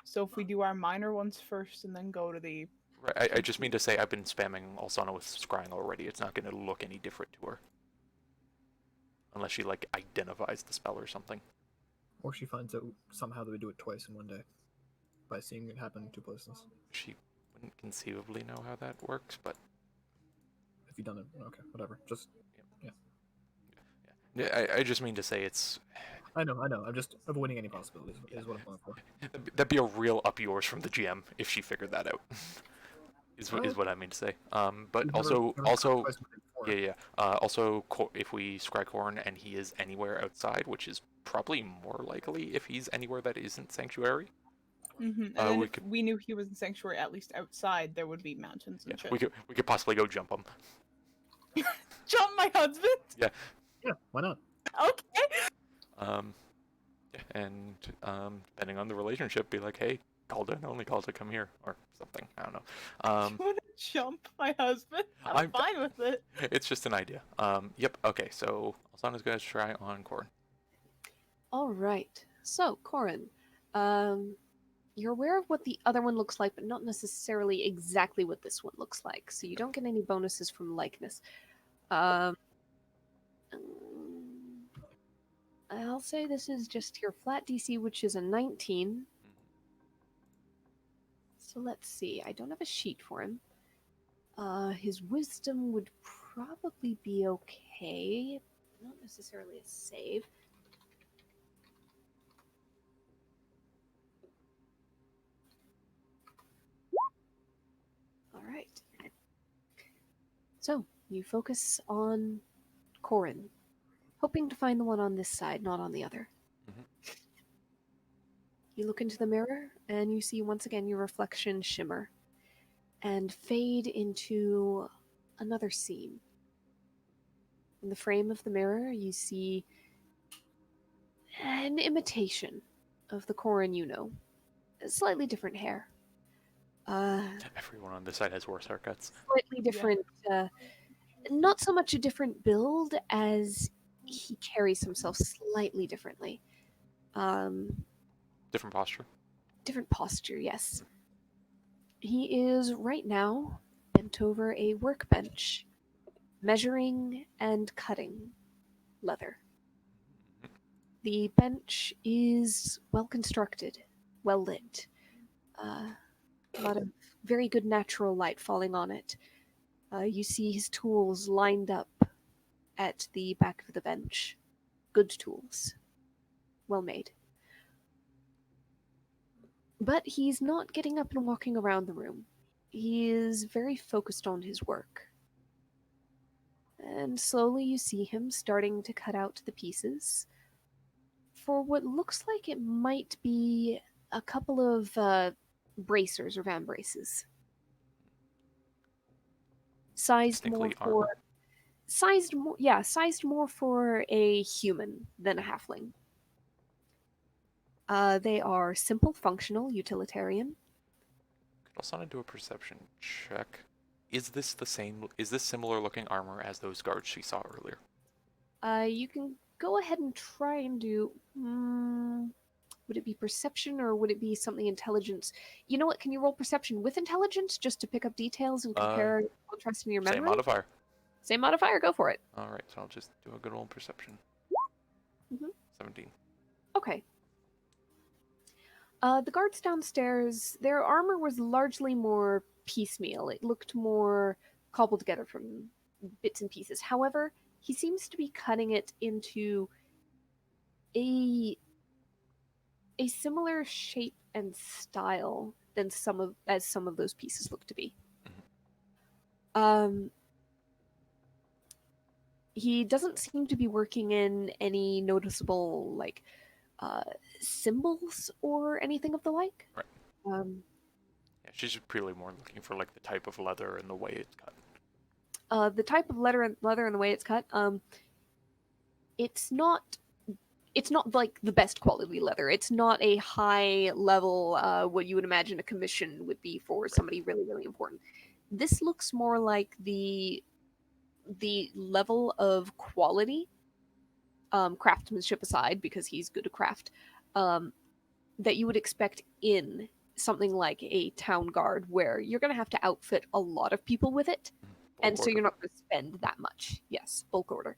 Speaker 3: So if we do our minor ones first and then go to the...
Speaker 4: Right, I just mean to say I've been spamming Alsana with scrying already. It's not going to look any different to her. Unless she, like, identifies the spell or something.
Speaker 2: Or she finds out somehow that we do it twice in one day by seeing it happen in 2 places.
Speaker 4: She wouldn't conceivably know how that works, but...
Speaker 2: If you've done it, okay, whatever. Just
Speaker 4: Yeah, I just mean to say it's...
Speaker 2: I know. I'm just avoiding any possibilities. Is what I'm going for.
Speaker 4: That'd be a real up yours from the GM if she figured that out. is what I mean to say. But
Speaker 2: We've
Speaker 4: also,
Speaker 2: never
Speaker 4: also,
Speaker 2: twice before.
Speaker 4: yeah. Also, if we scry Corn and he is anywhere outside, which is probably more likely if he's anywhere that isn't Sanctuary.
Speaker 3: And then
Speaker 4: we
Speaker 3: if
Speaker 4: could-
Speaker 3: we knew he was in Sanctuary, at least outside, there would be mountains and shit.
Speaker 4: We could possibly go jump him.
Speaker 3: Jump my husband?
Speaker 2: Yeah, why not?
Speaker 3: Okay.
Speaker 4: Yeah, and depending on the relationship, be like, hey, Calda and only Calda, come here, or something. I don't know.
Speaker 3: You want to jump my husband? I'm
Speaker 4: I'm-
Speaker 3: fine with it.
Speaker 4: It's just an idea. Yep. Okay. So Alsana's gonna try on Corn.
Speaker 1: All right. So, Corin, you're aware of what the other one looks like, but not necessarily exactly what this one looks like. So you don't get any bonuses from likeness. I'll say this is just your flat DC, which is a 19. So let's see. I don't have a sheet for him. His wisdom would probably be okay. Not necessarily a save. All right. So you focus on Corin, hoping to find the one on this side, not on the other.
Speaker 4: Mhm.
Speaker 1: You look into the mirror and you see once again your reflection shimmer and fade into another scene. In the frame of the mirror, you see an imitation of the Corin you know. Slightly different hair.
Speaker 4: Everyone on this side has worse haircuts.
Speaker 1: Slightly different, not so much a different build as he carries himself slightly differently.
Speaker 4: Different posture.
Speaker 1: Different posture, yes. He is right now bent over a workbench, measuring and cutting leather. The bench is well constructed, well lit. A lot of very good natural light falling on it. You see his tools lined up at the back of the bench. Good tools. Well made. But he's not getting up and walking around the room. He is very focused on his work. And slowly you see him starting to cut out the pieces for what looks like it might be a couple of bracers or van braces. Sized more
Speaker 4: Distinctly
Speaker 1: for
Speaker 4: armor.
Speaker 1: sized more for a human than a halfling. They are simple, functional, utilitarian.
Speaker 4: Could Alsana do a perception check? Is this the same? Is this similar looking armor as those guards she saw earlier?
Speaker 1: You can go ahead and try and do. Would it be perception or would it be something intelligence? You know what? Can you roll perception with intelligence just to pick up details and compare contrast in your memory?
Speaker 4: Same modifier.
Speaker 1: Same modifier. Go for it.
Speaker 4: All right, so I'll just do a good old perception.
Speaker 1: Mhm.
Speaker 4: 17.
Speaker 1: Okay. The guards downstairs, their armor was largely more piecemeal. It looked more cobbled together from bits and pieces. However, he seems to be cutting it into a similar shape and style than some of those pieces look to be. He doesn't seem to be working in any noticeable symbols or anything of the like.
Speaker 4: Right. Yeah, she's just purely more looking for like the type of leather and the way it's cut.
Speaker 1: The type of leather and the way it's cut. It's not like the best quality leather. It's not a high level what you would imagine a commission would be for somebody really, really important. This looks more like the level of quality, craftsmanship aside, because he's good at craft, that you would expect in something like a town guard, where you're going to have to outfit a lot of people with it, and so you're not going to spend that much. Yes, bulk order.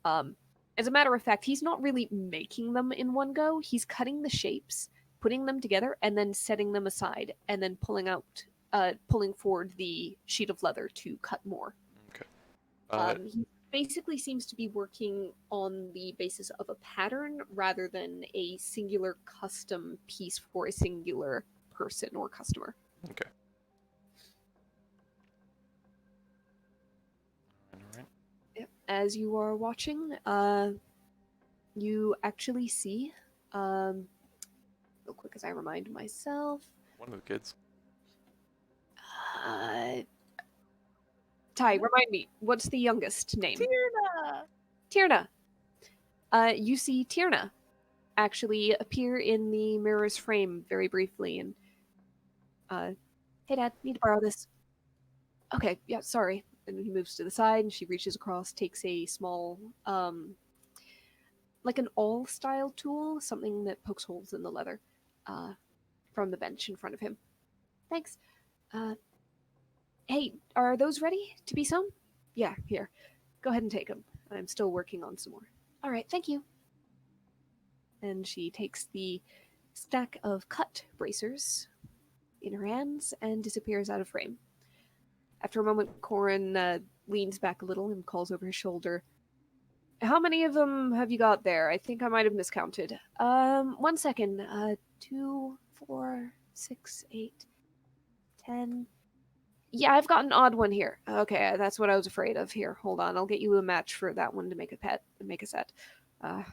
Speaker 1: As a matter of fact, he's not really making them in one go. He's cutting the shapes, putting them together, and then setting them aside, and then pulling forward the sheet of leather to cut more.
Speaker 4: Okay.
Speaker 1: He basically seems to be working on the basis of a pattern rather than a singular custom piece for a singular person or customer.
Speaker 4: Okay. Alright.
Speaker 1: Yep. As you are watching, you actually see, real quick as I remind myself,
Speaker 4: One of the kids.
Speaker 1: Ty, remind me, what's the youngest name?
Speaker 3: Tierna!
Speaker 1: Tierna. You see Tierna actually appear in the mirror's frame very briefly, and hey Dad, need to borrow this. Okay, yeah, sorry. And he moves to the side, and she reaches across, takes a small, like an awl-style tool, something that pokes holes in the leather, from the bench in front of him. Thanks. Hey, are those ready to be sewn? Yeah, here. Go ahead and take them. I'm still working on some more. All right, thank you. And she takes the stack of cut bracers in her hands and disappears out of frame. After a moment, Corin leans back a little and calls over his shoulder. How many of them have you got there? I think I might have miscounted. 1 second. 2, 4, 6, 8, 10. Yeah, I've got an odd one here. Okay, that's what I was afraid of. Here, hold on. I'll get you a match for that one to make a set. All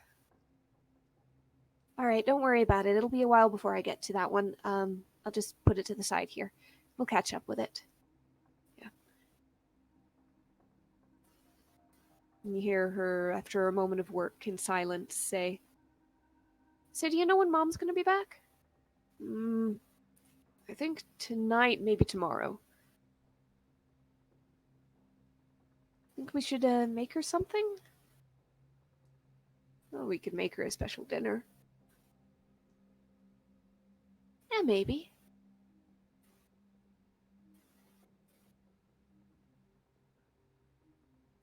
Speaker 1: right, don't worry about it. It'll be a while before I get to that one. I'll just put it to the side here. We'll catch up with it. Yeah. And you hear her, after a moment of work in silence, say, "So do you know when Mom's gonna be back?" I think tonight, maybe tomorrow. Think we should make her something? Well, we could make her a special dinner. Yeah, maybe.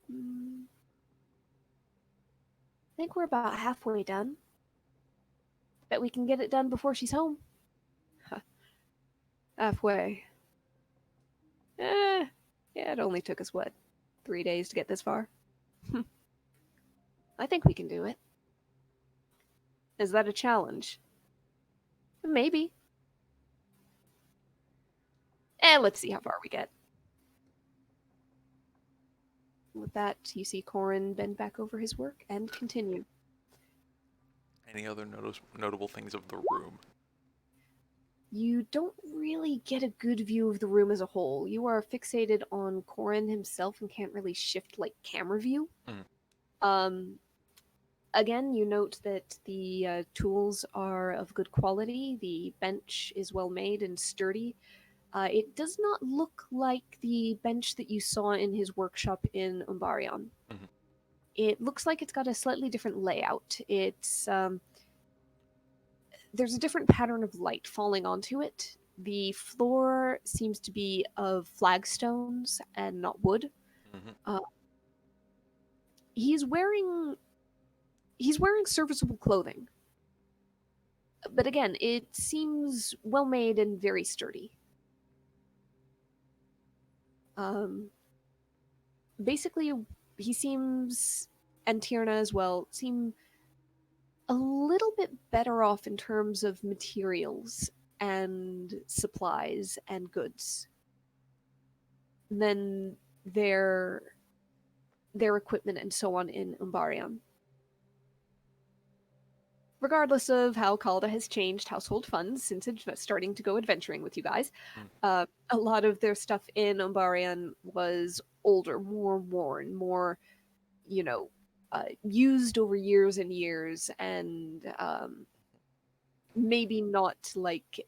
Speaker 1: I think we're about halfway done. Bet we can get it done before she's home. Huh. Halfway. Yeah, it only took us, 3 days to get this far? I think we can do it. Is that a challenge? Maybe. Let's see how far we get. With that, you see Corin bend back over his work and continue.
Speaker 4: Any other notable things of the room?
Speaker 1: You don't really get a good view of the room as a whole. You are fixated on Corin himself and can't really shift like camera view. Again, you note that the tools are of good quality. The bench is well made and sturdy. It does not look like the bench that you saw in his workshop in Umbarion.
Speaker 4: Mhm.
Speaker 1: It looks like it's got a slightly different layout. It's there's a different pattern of light falling onto it. The floor seems to be of flagstones and not wood.
Speaker 4: Mhm.
Speaker 1: He's wearing serviceable clothing. But again, it seems well made and very sturdy. Basically, he seems, and Tierna as well, seem a little bit better off in terms of materials and supplies and goods than their equipment and so on in Umbarion. Regardless of how Calda has changed household funds since starting to go adventuring with you guys, a lot of their stuff in Umbarion was older, more worn, more, used over years and years, and maybe not like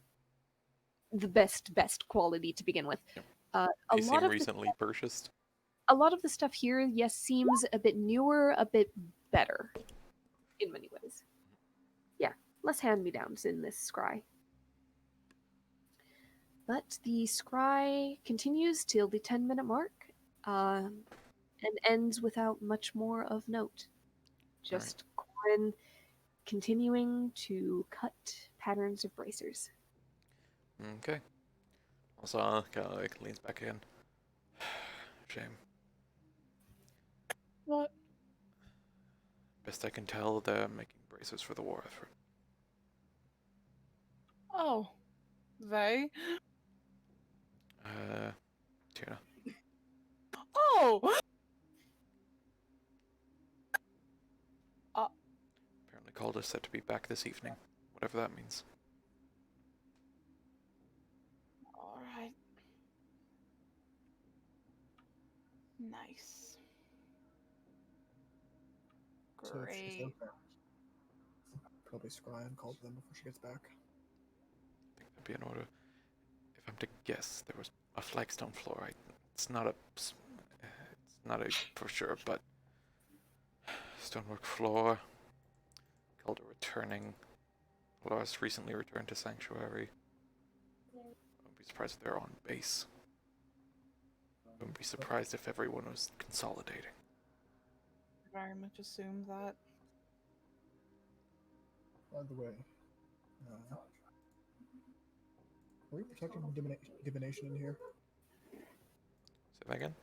Speaker 1: the best quality to begin with.
Speaker 4: Yep.
Speaker 1: A
Speaker 4: They
Speaker 1: lot
Speaker 4: seem
Speaker 1: of
Speaker 4: recently purchased.
Speaker 1: the stuff here, yes, seems a bit newer, a bit better in many ways. Yeah, less hand-me-downs in this scry. But the scry continues till the 10-minute mark, and ends without much more of note. Just Corin continuing to cut patterns of bracers.
Speaker 4: Okay. Also, kind of like leans back in. Shame.
Speaker 3: What?
Speaker 4: Best I can tell, they're making braces for the war effort.
Speaker 3: Oh, they?
Speaker 4: Tuna.
Speaker 3: Oh!
Speaker 4: Apparently Calder's set to be back this evening, whatever that means.
Speaker 3: Alright. Nice.
Speaker 2: So if she's
Speaker 3: Great.
Speaker 2: okay, probably scry and call them before she gets back.
Speaker 4: I think that'd be in order. If I'm to guess, there was a flagstone floor. It's not a for sure, but stonework floor. Calder returning. Lars recently returned to Sanctuary. I wouldn't be surprised if they're on base. I wouldn't be surprised if everyone was consolidating.
Speaker 3: Very much assume that.
Speaker 2: By the way, are we protected from divination in here?
Speaker 4: Say that again?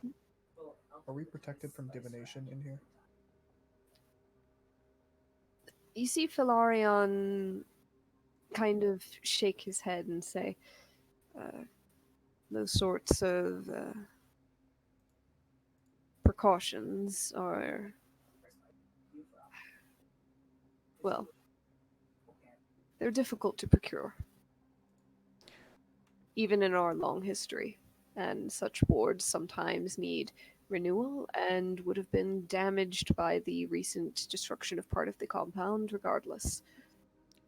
Speaker 2: Are we protected from divination in here?
Speaker 1: You see Filarion kind of shake his head and say, those sorts of precautions are, well, they're difficult to procure. Even in our long history. And such wards sometimes need renewal and would have been damaged by the recent destruction of part of the compound regardless.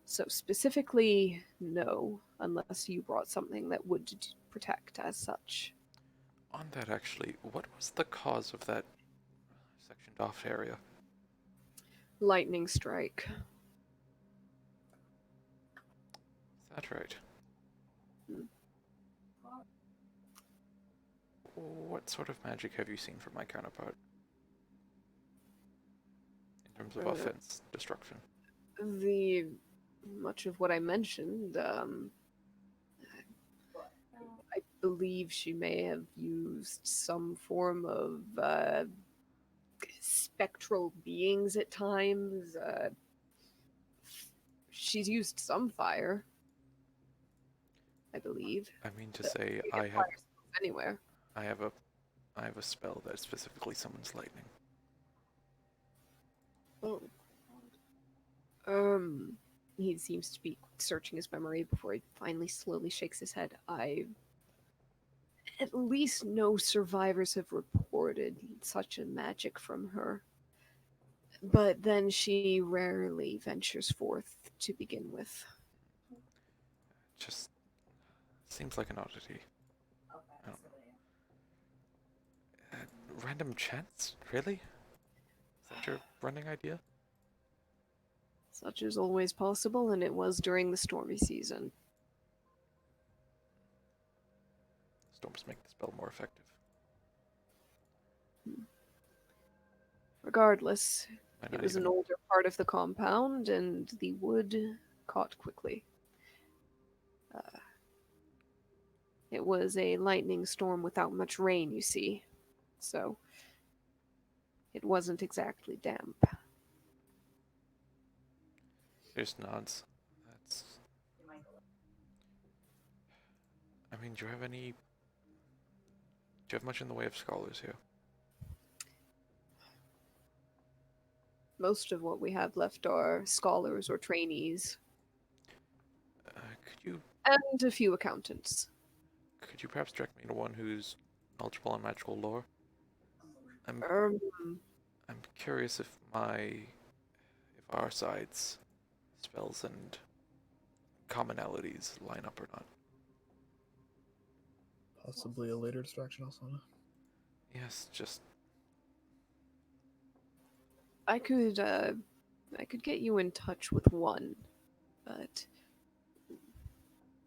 Speaker 1: So specifically, no, unless you brought something that would protect as such.
Speaker 4: On that, actually, what was the cause of that sectioned off area?
Speaker 1: Lightning strike.
Speaker 4: Is that right?
Speaker 1: Hmm.
Speaker 4: What sort of magic have you seen from my counterpart? In terms of offense, destruction.
Speaker 1: Much of what I mentioned, I believe she may have used some form of spectral beings at times. She's used some fire, I believe.
Speaker 4: I mean to
Speaker 1: But
Speaker 4: say,
Speaker 1: you can fire spells anywhere.
Speaker 4: I have a spell that specifically summons lightning.
Speaker 1: Oh. He seems to be searching his memory before he finally slowly shakes his head. At least no survivors have reported such a magic from her. But then she rarely ventures forth to begin with.
Speaker 4: Just seems like an oddity. I don't know. Random chance? Really? Is that your running idea?
Speaker 1: Such is always possible, and it was during the stormy season.
Speaker 4: Storms make the spell more effective.
Speaker 1: Regardless,
Speaker 4: Might
Speaker 1: it
Speaker 4: not
Speaker 1: was an
Speaker 4: even-
Speaker 1: older part of the compound, and the wood caught quickly. It was a lightning storm without much rain, you see, so it wasn't exactly damp.
Speaker 4: Just nods. That's. I mean, do you have much in the way of scholars here?
Speaker 1: Most of what we have left are scholars or trainees, and a few accountants.
Speaker 4: Could you perhaps direct me to one who's knowledgeable on magical lore? I'm curious if our side's spells and commonalities line up or not.
Speaker 2: Possibly a later distraction, Asana.
Speaker 4: Yes, just
Speaker 1: I could get you in touch with one, but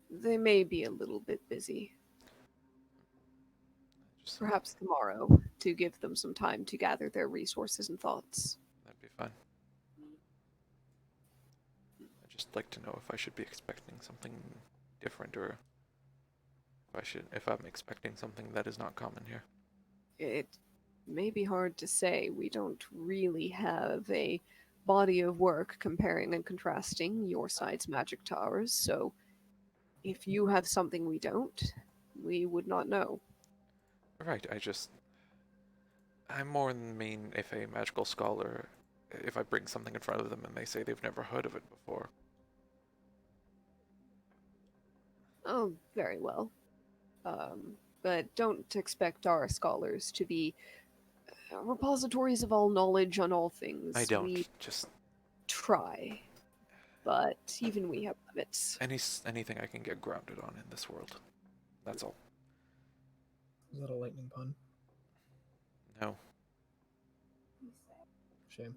Speaker 1: they may be a little bit busy.
Speaker 4: just
Speaker 1: Perhaps tomorrow, to give them some time to gather their resources and thoughts.
Speaker 4: that'd be fine. I'd just like to know if I should be expecting something different or if I'm expecting something that is not common here.
Speaker 1: It may be hard to say. We don't really have a body of work comparing and contrasting your side's magic to ours, so if you have something we don't, we would not know.
Speaker 4: Right, I'm more than mean if a magical scholar, if I bring something in front of them and they say they've never heard of it before.
Speaker 1: Oh, very well. But don't expect our scholars to be repositories of all knowledge on all things.
Speaker 4: I don't,
Speaker 1: We
Speaker 4: just
Speaker 1: try, but even we have limits.
Speaker 4: anything I can get grounded on in this world. That's all.
Speaker 2: Is that a lightning pun?
Speaker 4: No.
Speaker 2: Shame.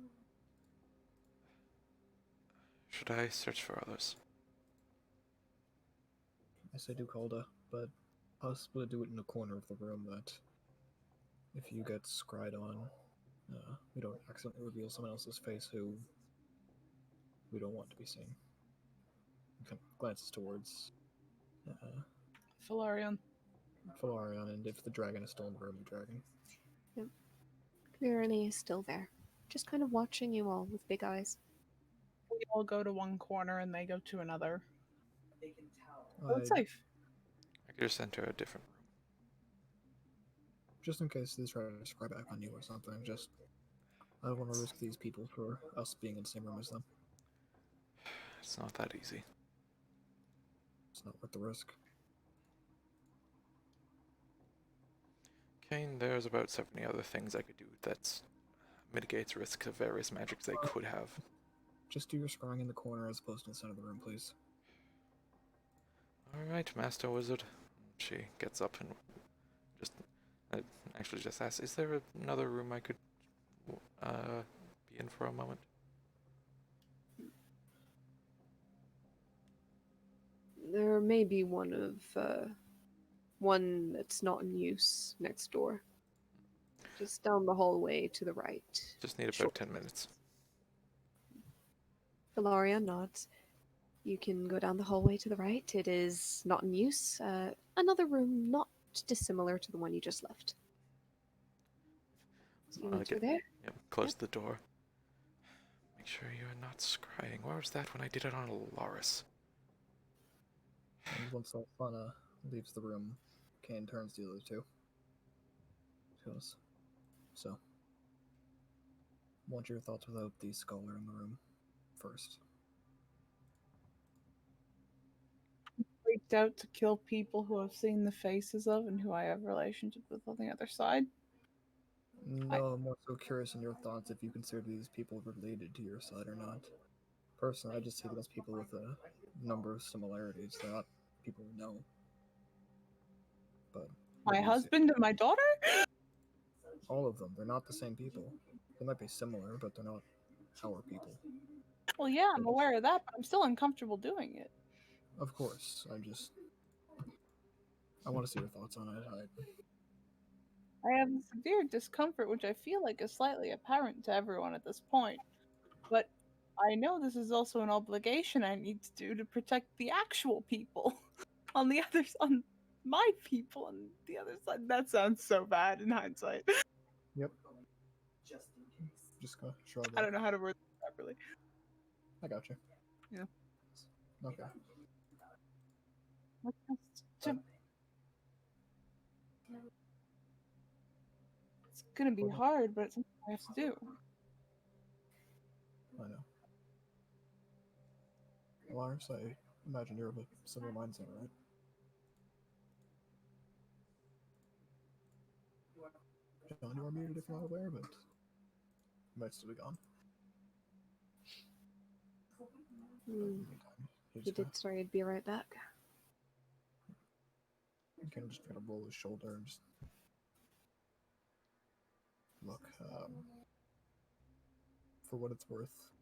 Speaker 4: Should I search for others?
Speaker 2: I say do Calda, but possibly do it in a corner of the room that if you get scryed on, we don't accidentally reveal someone else's face who we don't want to be seen. He kind of glances towards
Speaker 3: Felarion.
Speaker 2: Felarion, and if the dragon is still in the room, the dragon.
Speaker 1: Quirini is still there, just kind of watching you all with big eyes.
Speaker 3: We all go to one corner and they go to another. Oh,
Speaker 2: I,
Speaker 3: it's safe.
Speaker 4: I could just enter a different room.
Speaker 2: just in case they try to scry back on you or something, I don't want to risk these people for us being in the same room as them.
Speaker 4: It's not that easy.
Speaker 2: It's not worth the risk.
Speaker 4: Kane, there's about 70 other things I could do that mitigates risks of various magics they could have.
Speaker 2: Just do your scrying in the corner as opposed to the center of the room, please.
Speaker 4: Alright, Master Wizard. She gets up and actually just asks, is there another room I could be in for a moment?
Speaker 1: There may be one that's not in use next door. Just down the hallway to the right.
Speaker 4: Just need about
Speaker 1: Sure.
Speaker 4: 10 minutes.
Speaker 1: Velaria nods. You can go down the hallway to the right. It is not in use. Another room not dissimilar to the one you just left. So you enter there.
Speaker 4: Yep, close the door. Make sure you're not scrying. Where was that when I did it on Alaris?
Speaker 2: And once Alfana leaves the room, Kane turns to the other two. She goes, so, want your thoughts without the scholar in the room first.
Speaker 3: Freaked out to kill people who I've seen the faces of and who I have relationship with on the other side.
Speaker 2: No, I'm more so curious in your thoughts if you consider these people related to your side or not. Personally, I just see them as people with a number of similarities. They're not people we know. But what
Speaker 3: My
Speaker 2: do you see?
Speaker 3: husband and my daughter?
Speaker 2: All of them. They're not the same people. They might be similar, but they're not our people.
Speaker 3: Well, yeah, I'm aware of that, but I'm still uncomfortable doing it.
Speaker 2: Of course, I want to see your thoughts on it.
Speaker 3: I have a severe discomfort, which I feel like is slightly apparent to everyone at this point. But I know this is also an obligation I need to do to protect the actual people on my people on the other side. That sounds so bad in hindsight.
Speaker 2: Yep. Just gonna shrug.
Speaker 3: I don't know how to word this properly.
Speaker 2: I got you.
Speaker 3: Yeah.
Speaker 2: Okay.
Speaker 3: It's gonna be hard, but it's something I have to do.
Speaker 2: I know. Lars, I imagine you're of a similar mindset, right? John, you are muted if you're not aware, but you might still be gone. In the meantime,
Speaker 1: He did. Sorry, I'd be right back.
Speaker 2: kind of just kind of roll his shoulder and just look. For what it's worth,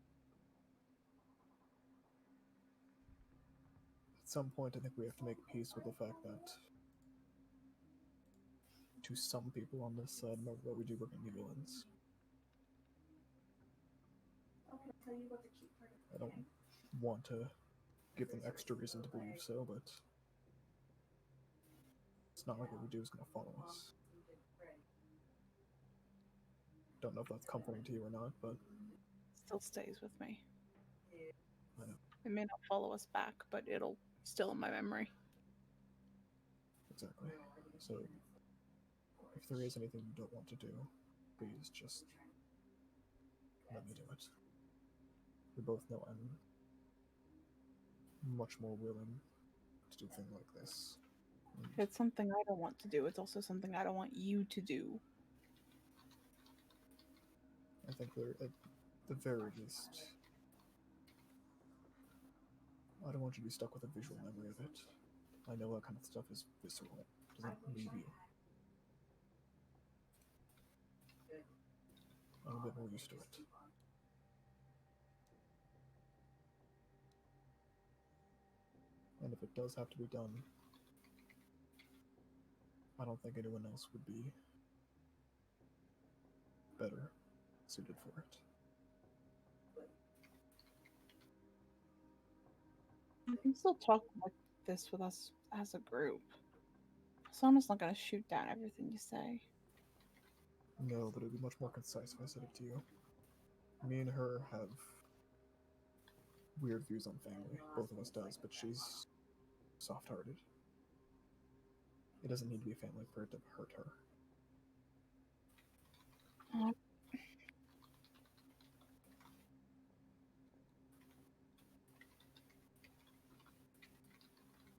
Speaker 2: at some point, I think we have to make peace with the fact that, to some people on this side, no matter what we do, we're gonna be villains. I don't want to give them extra reason to believe so, but it's not like what we do is going to follow us. Don't know if that's comforting to you or not, but
Speaker 3: Still stays with me.
Speaker 2: I know.
Speaker 3: It may not follow us back, but it'll still in my memory.
Speaker 2: Exactly. So, if there is anything you don't want to do, please just let me do it. We both know I'm much more willing to do things like this.
Speaker 3: If it's something I don't want to do, it's also something I don't want you to do.
Speaker 2: I think there, at the very least, I don't want you to be stuck with a visual memory of it. I know that kind of stuff is visceral. It doesn't leave you. I'm a bit more used to it. And if it does have to be done, I don't think anyone else would be better suited for it.
Speaker 3: You can still talk like this with us as a group. So I'm just not gonna shoot down everything you say.
Speaker 2: No, but it would be much more concise if I said it to you. Me and her have weird views on family. Both of us does, but she's soft-hearted. It doesn't need to be a family for it to hurt her.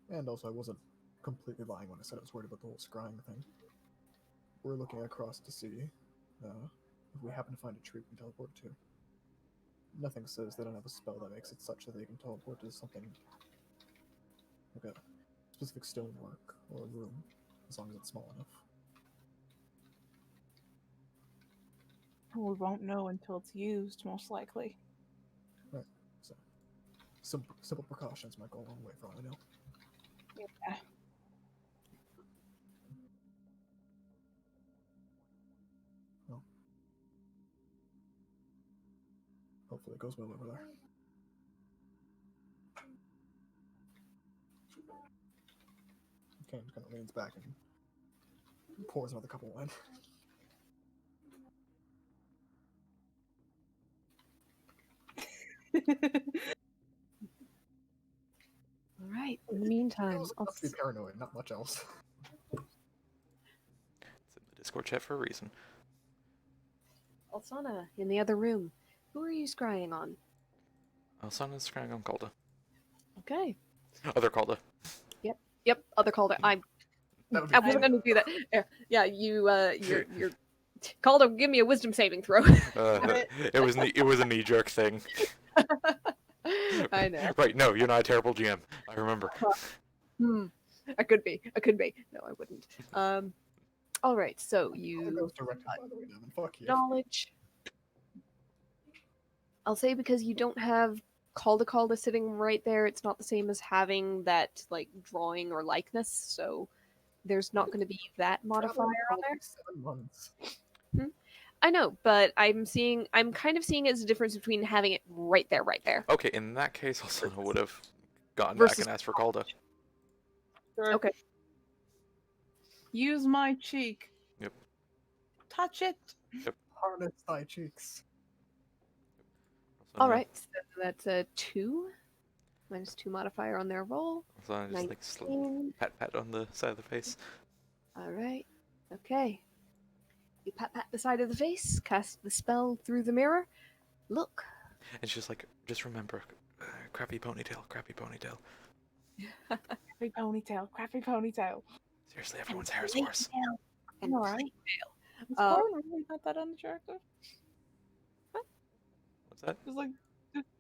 Speaker 2: And also, I wasn't completely lying when I said I was worried about the whole scrying thing. We're looking across to see if we happen to find a tree we can teleport to. Nothing says they don't have a spell that makes it such that they can teleport to something like a specific stonework or a room, as long as it's small enough.
Speaker 3: We won't know until it's used, most likely.
Speaker 2: Right. So, simple precautions might go a long way for all I know.
Speaker 3: Yeah.
Speaker 2: Well, hopefully it goes well over there. Ken kind of leans back and pours another cup of wine.
Speaker 1: All right. In the meantime, I'll
Speaker 2: Let's be paranoid, not much else.
Speaker 4: It's in the Discord chat for a reason.
Speaker 1: Alsana in the other room. Who are you scrying on?
Speaker 4: Alsana's scrying on Calda.
Speaker 1: Okay.
Speaker 4: Other Calda.
Speaker 1: Yep. Other Calder.
Speaker 2: That would be
Speaker 1: I wasn't
Speaker 2: fun.
Speaker 1: going to do that. Yeah. You're Calder. Give me a wisdom saving throw.
Speaker 4: It was a knee-jerk thing.
Speaker 1: I know.
Speaker 4: Right, no, you're not a terrible GM. I remember.
Speaker 1: I could be. No, I wouldn't. All right. So
Speaker 2: That
Speaker 1: you
Speaker 2: goes directed, by the way, Devin. Fuck you.
Speaker 1: knowledge. I'll say because you don't have Calda sitting right there, it's not the same as having that like drawing or likeness. So there's not going to be that modifier on there.
Speaker 2: 7 months.
Speaker 1: I know, but I'm kind of seeing it as a difference between having it right there.
Speaker 4: Okay, in that case, Alsana would have gotten
Speaker 1: Versus-
Speaker 4: back and asked for Calda.
Speaker 1: Okay.
Speaker 3: Use my cheek.
Speaker 4: Yep.
Speaker 3: Touch it.
Speaker 2: Harness thy cheeks.
Speaker 1: All right. So that's a 2 minus 2 modifier on their roll.
Speaker 4: Alsana just like
Speaker 1: 19.
Speaker 4: pat on the side of the face.
Speaker 1: All right. Okay. You pat the side of the face, cast the spell through the mirror. Look.
Speaker 4: And she's like, just remember, crappy ponytail, crappy ponytail.
Speaker 3: Crappy ponytail. Crappy ponytail.
Speaker 4: Seriously, everyone's hair is worse.
Speaker 1: And
Speaker 3: All right.
Speaker 1: plate
Speaker 3: Is
Speaker 1: Uh,
Speaker 3: Corin really not that unattractive?
Speaker 4: What's that?
Speaker 3: It was like,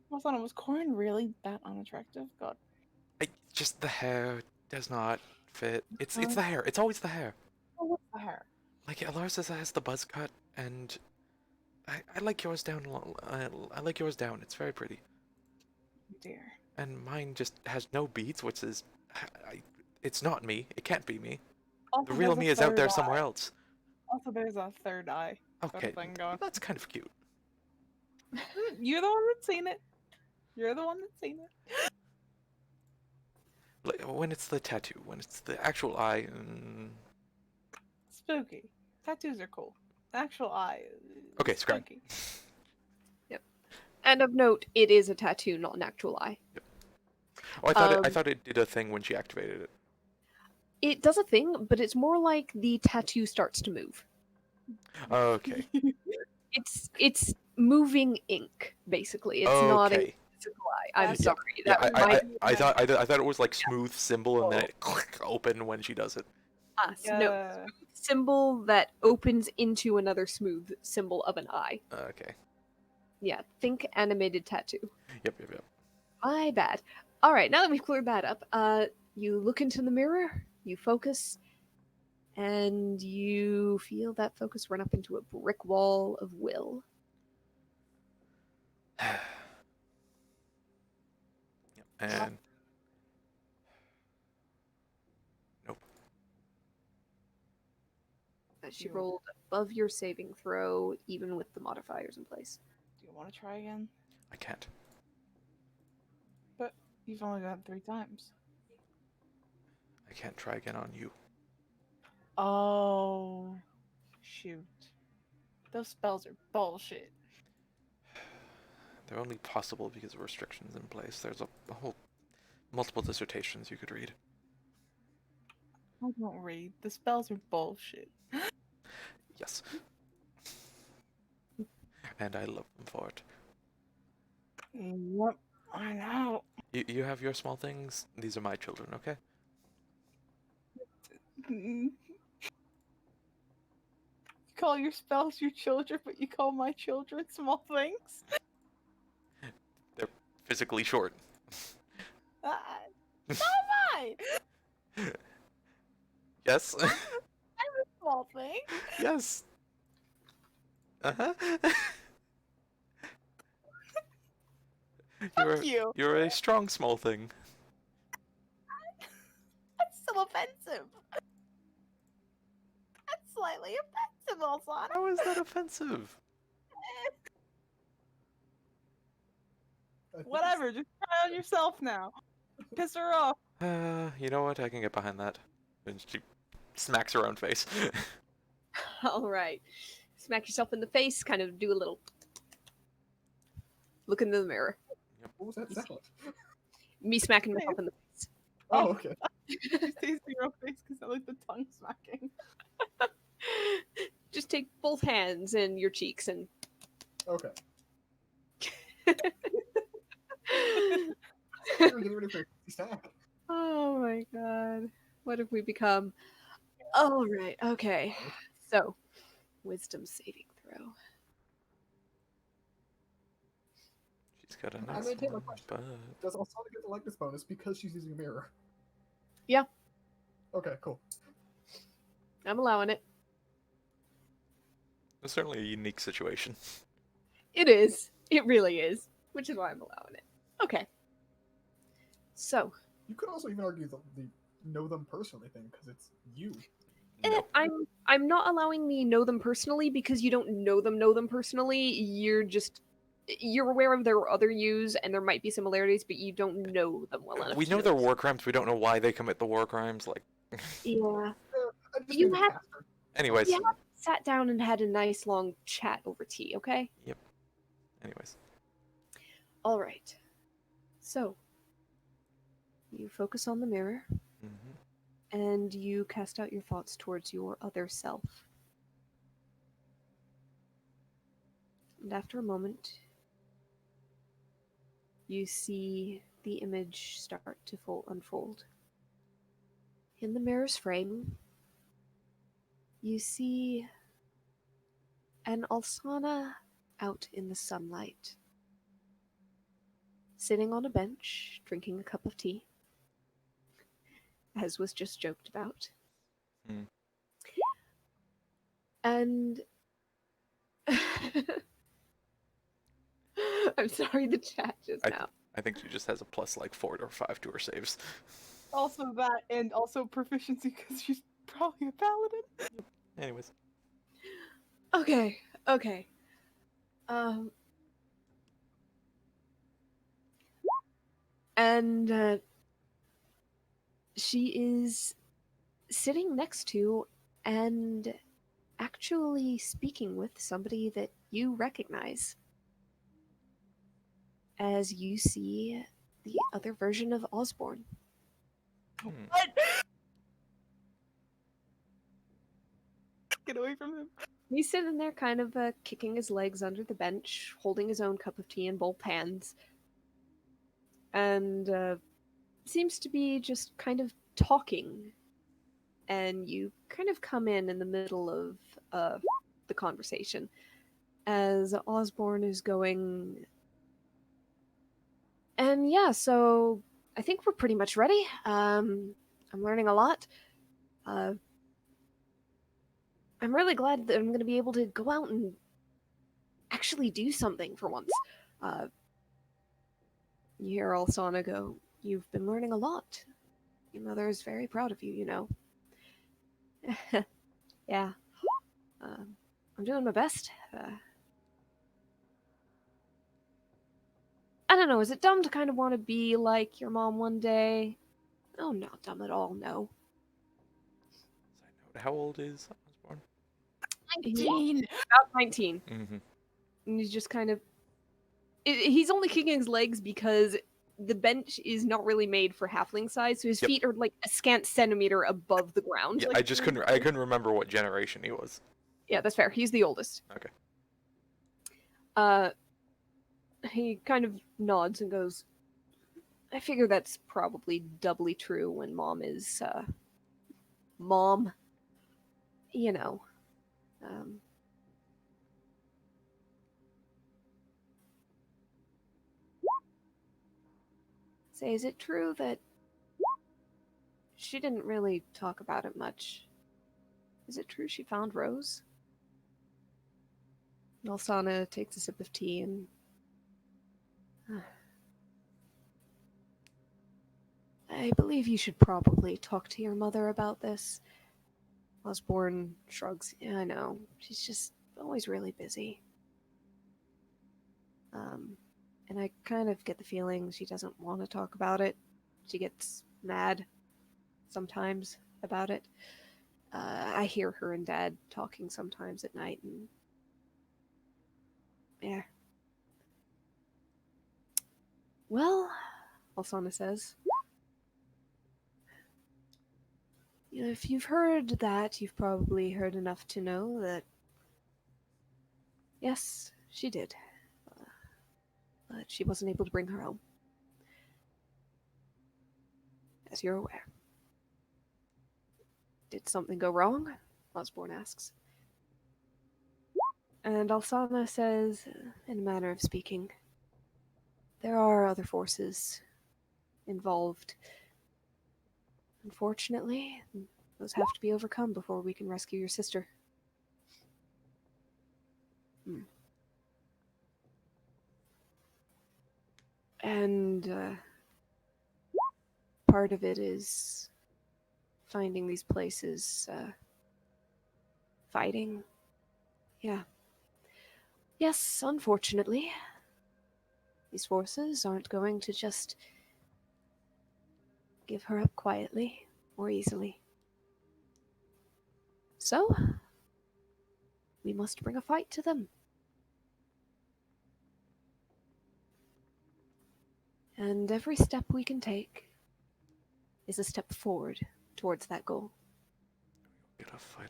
Speaker 3: what's on it? Was Corin really that unattractive? God.
Speaker 4: Just the hair does not fit. It's the hair. It's always the hair.
Speaker 3: Oh, what's the hair?
Speaker 4: Like Alarsa's has the buzz cut, and I like yours down. I like yours down. It's very pretty.
Speaker 3: Dear.
Speaker 4: And mine just has no beads, which is, it's not me. It can't be me.
Speaker 3: Also,
Speaker 4: The real
Speaker 3: there's a
Speaker 4: me is out
Speaker 3: third
Speaker 4: there
Speaker 3: eye.
Speaker 4: somewhere else.
Speaker 3: Also, there's a third eye. Sort
Speaker 4: Okay,
Speaker 3: of thing going.
Speaker 4: that's kind of cute.
Speaker 3: You're the one that's seen it. You're the one that's seen it.
Speaker 4: Like, when it's the tattoo, when it's the actual eye.
Speaker 3: Spooky. Tattoos are cool. The actual eye. Is
Speaker 4: Okay, scratch.
Speaker 3: spooky.
Speaker 1: And of note, it is a tattoo, not an actual eye.
Speaker 4: Oh, I
Speaker 1: Um,
Speaker 4: thought it did a thing when she activated it.
Speaker 1: It does a thing, but it's more like the tattoo starts to move.
Speaker 4: Okay.
Speaker 1: It's moving ink, basically. It's not a
Speaker 4: Okay.
Speaker 1: physical eye. I'm
Speaker 3: That's-
Speaker 1: sorry.
Speaker 4: Yeah,
Speaker 1: That
Speaker 4: I
Speaker 1: might
Speaker 4: thought it was like smooth symbol and then it open when she does it.
Speaker 1: us. No,
Speaker 3: Yeah.
Speaker 1: symbol that opens into another smooth symbol of an eye.
Speaker 4: Okay.
Speaker 1: Yeah, think animated tattoo.
Speaker 4: Yep.
Speaker 1: My bad. All right, now that we've cleared that up, you look into the mirror, you focus, and you feel that focus run up into a brick wall of will.
Speaker 4: Yep. And nope.
Speaker 1: She
Speaker 3: You-
Speaker 1: rolled above your saving throw, even with the modifiers in place.
Speaker 3: Do you want to try again?
Speaker 4: I can't.
Speaker 3: You've only done it 3 times.
Speaker 4: I can't try again on you.
Speaker 3: Oh. Shoot. Those spells are bullshit.
Speaker 4: They're only possible because of restrictions in place. There's a whole multiple dissertations you could read.
Speaker 3: I don't read. The spells are bullshit.
Speaker 4: Yes. And I love them for it.
Speaker 3: Yep. I know.
Speaker 4: You have your small things. These are my children, okay?
Speaker 3: You call your spells your children, but you call my children small things?
Speaker 4: Physically short.
Speaker 3: Not mine!
Speaker 4: Yes.
Speaker 3: Small thing.
Speaker 4: Yes. Uh-huh.
Speaker 3: Fuck you.
Speaker 4: You're a strong small thing.
Speaker 3: That's still offensive. That's slightly offensive, Alsana.
Speaker 4: How is that offensive?
Speaker 2: I think
Speaker 3: Whatever, just try it on yourself now. Piss her off.
Speaker 4: You know what? I can get behind that. And she smacks her own face.
Speaker 1: All right. Smack yourself in the face, kind of do a little look into the mirror.
Speaker 2: What was that sound?
Speaker 1: Me smacking myself in the face.
Speaker 2: Oh, okay.
Speaker 3: You say zero face because I like the tongue smacking.
Speaker 1: Just take both hands and your cheeks and
Speaker 2: Okay. We're getting ready for a stack.
Speaker 1: oh my god. What have we become? All right. Okay. So, wisdom saving throw.
Speaker 4: She's got a
Speaker 2: I
Speaker 4: nice
Speaker 2: maintain my
Speaker 4: one,
Speaker 2: question.
Speaker 4: but
Speaker 2: Does Alsana get the likeness bonus because she's using a mirror?
Speaker 1: Yeah.
Speaker 2: Okay, cool.
Speaker 1: I'm allowing it.
Speaker 4: it's certainly a unique situation.
Speaker 1: It is. It really is. Which is why I'm allowing it. Okay. So,
Speaker 2: You could also even argue the know them personally thing because it's you.
Speaker 4: Nope.
Speaker 1: I'm not allowing the know them personally because you don't know them personally. You're aware of their other use and there might be similarities, but you don't know them well enough.
Speaker 4: We
Speaker 1: to
Speaker 4: know their
Speaker 1: this.
Speaker 4: war crimes. We don't know why they commit the war crimes. Like,
Speaker 1: Yeah.
Speaker 2: I just
Speaker 1: You
Speaker 2: mean the
Speaker 1: have-
Speaker 2: caster.
Speaker 4: anyways,
Speaker 1: Yeah. Sat down and had a nice long chat over tea, okay?
Speaker 4: anyways.
Speaker 1: All right. So, you focus on the mirror
Speaker 4: hmm
Speaker 1: and you cast out your thoughts towards your other self. And after a moment, you see the image start to unfold. In the mirror's frame, you see an Alsana out in the sunlight, sitting on a bench, drinking a cup of tea. as was just joked about.
Speaker 4: Hmm.
Speaker 1: And I'm sorry, the chat just now.
Speaker 4: I think she just has a plus like 4 or 5 to her saves.
Speaker 3: Also that, and also proficiency because she's probably a paladin.
Speaker 4: Anyways.
Speaker 1: Okay, okay. And she is sitting next to and actually speaking with somebody that you recognize as you see the other version of Osborne.
Speaker 4: Hmm.
Speaker 3: What? Get away from him.
Speaker 1: He's sitting there kind of kicking his legs under the bench, holding his own cup of tea in both hands, and seems to be just kind of talking. And you kind of come in the middle of the conversation as Osborne is going. And yeah, so I think we're pretty much ready. I'm learning a lot. I'm really glad that I'm going to be able to go out and actually do something for once. You hear Alsana go, "You've been learning a lot. Your mother is very proud of you, you know." Yeah. I'm doing my best. I don't know, is it dumb to kind of want to be like your mom one day? Oh, not dumb at all, no.
Speaker 4: Side note, how old is Osborne?
Speaker 3: 19.
Speaker 1: About 19.
Speaker 4: Mm-hmm.
Speaker 1: And he's just kind of... He's only kicking his legs because the bench is not really made for halfling size, so his
Speaker 4: Yep.
Speaker 1: feet are like a scant centimeter above the ground.
Speaker 4: Yeah,
Speaker 3: Like,
Speaker 4: I couldn't remember what generation he was.
Speaker 1: Yeah, that's fair. He's the oldest.
Speaker 4: Okay.
Speaker 1: He kind of nods and goes, "I figure that's probably doubly true when mom is, mom. You know. Um, Say, is it true that she didn't really talk about it much? Is it true she found Rose?" Nalsana takes a sip of tea and... "I believe you should probably talk to your mother about this." Osborne shrugs. "Yeah, I know. She's just always really busy. And I kind of get the feeling she doesn't want to talk about it. She gets mad sometimes about it. I hear her and Dad talking sometimes at night, and yeah." "Well," Alsana says, "if you've heard that, you've probably heard enough to know that, yes, she did. But she wasn't able to bring her home. As you're aware." "Did something go wrong?" Osborne asks. And Alsana says, in a manner of speaking, "There are other forces involved. Unfortunately, those have to be overcome before we can rescue your sister." And part of it is finding these places, fighting. Yeah. Yes, unfortunately. These forces aren't going to just give her up quietly or easily. So, we must bring a fight to them. And every step we can take is a step forward towards that goal."
Speaker 4: Get a fight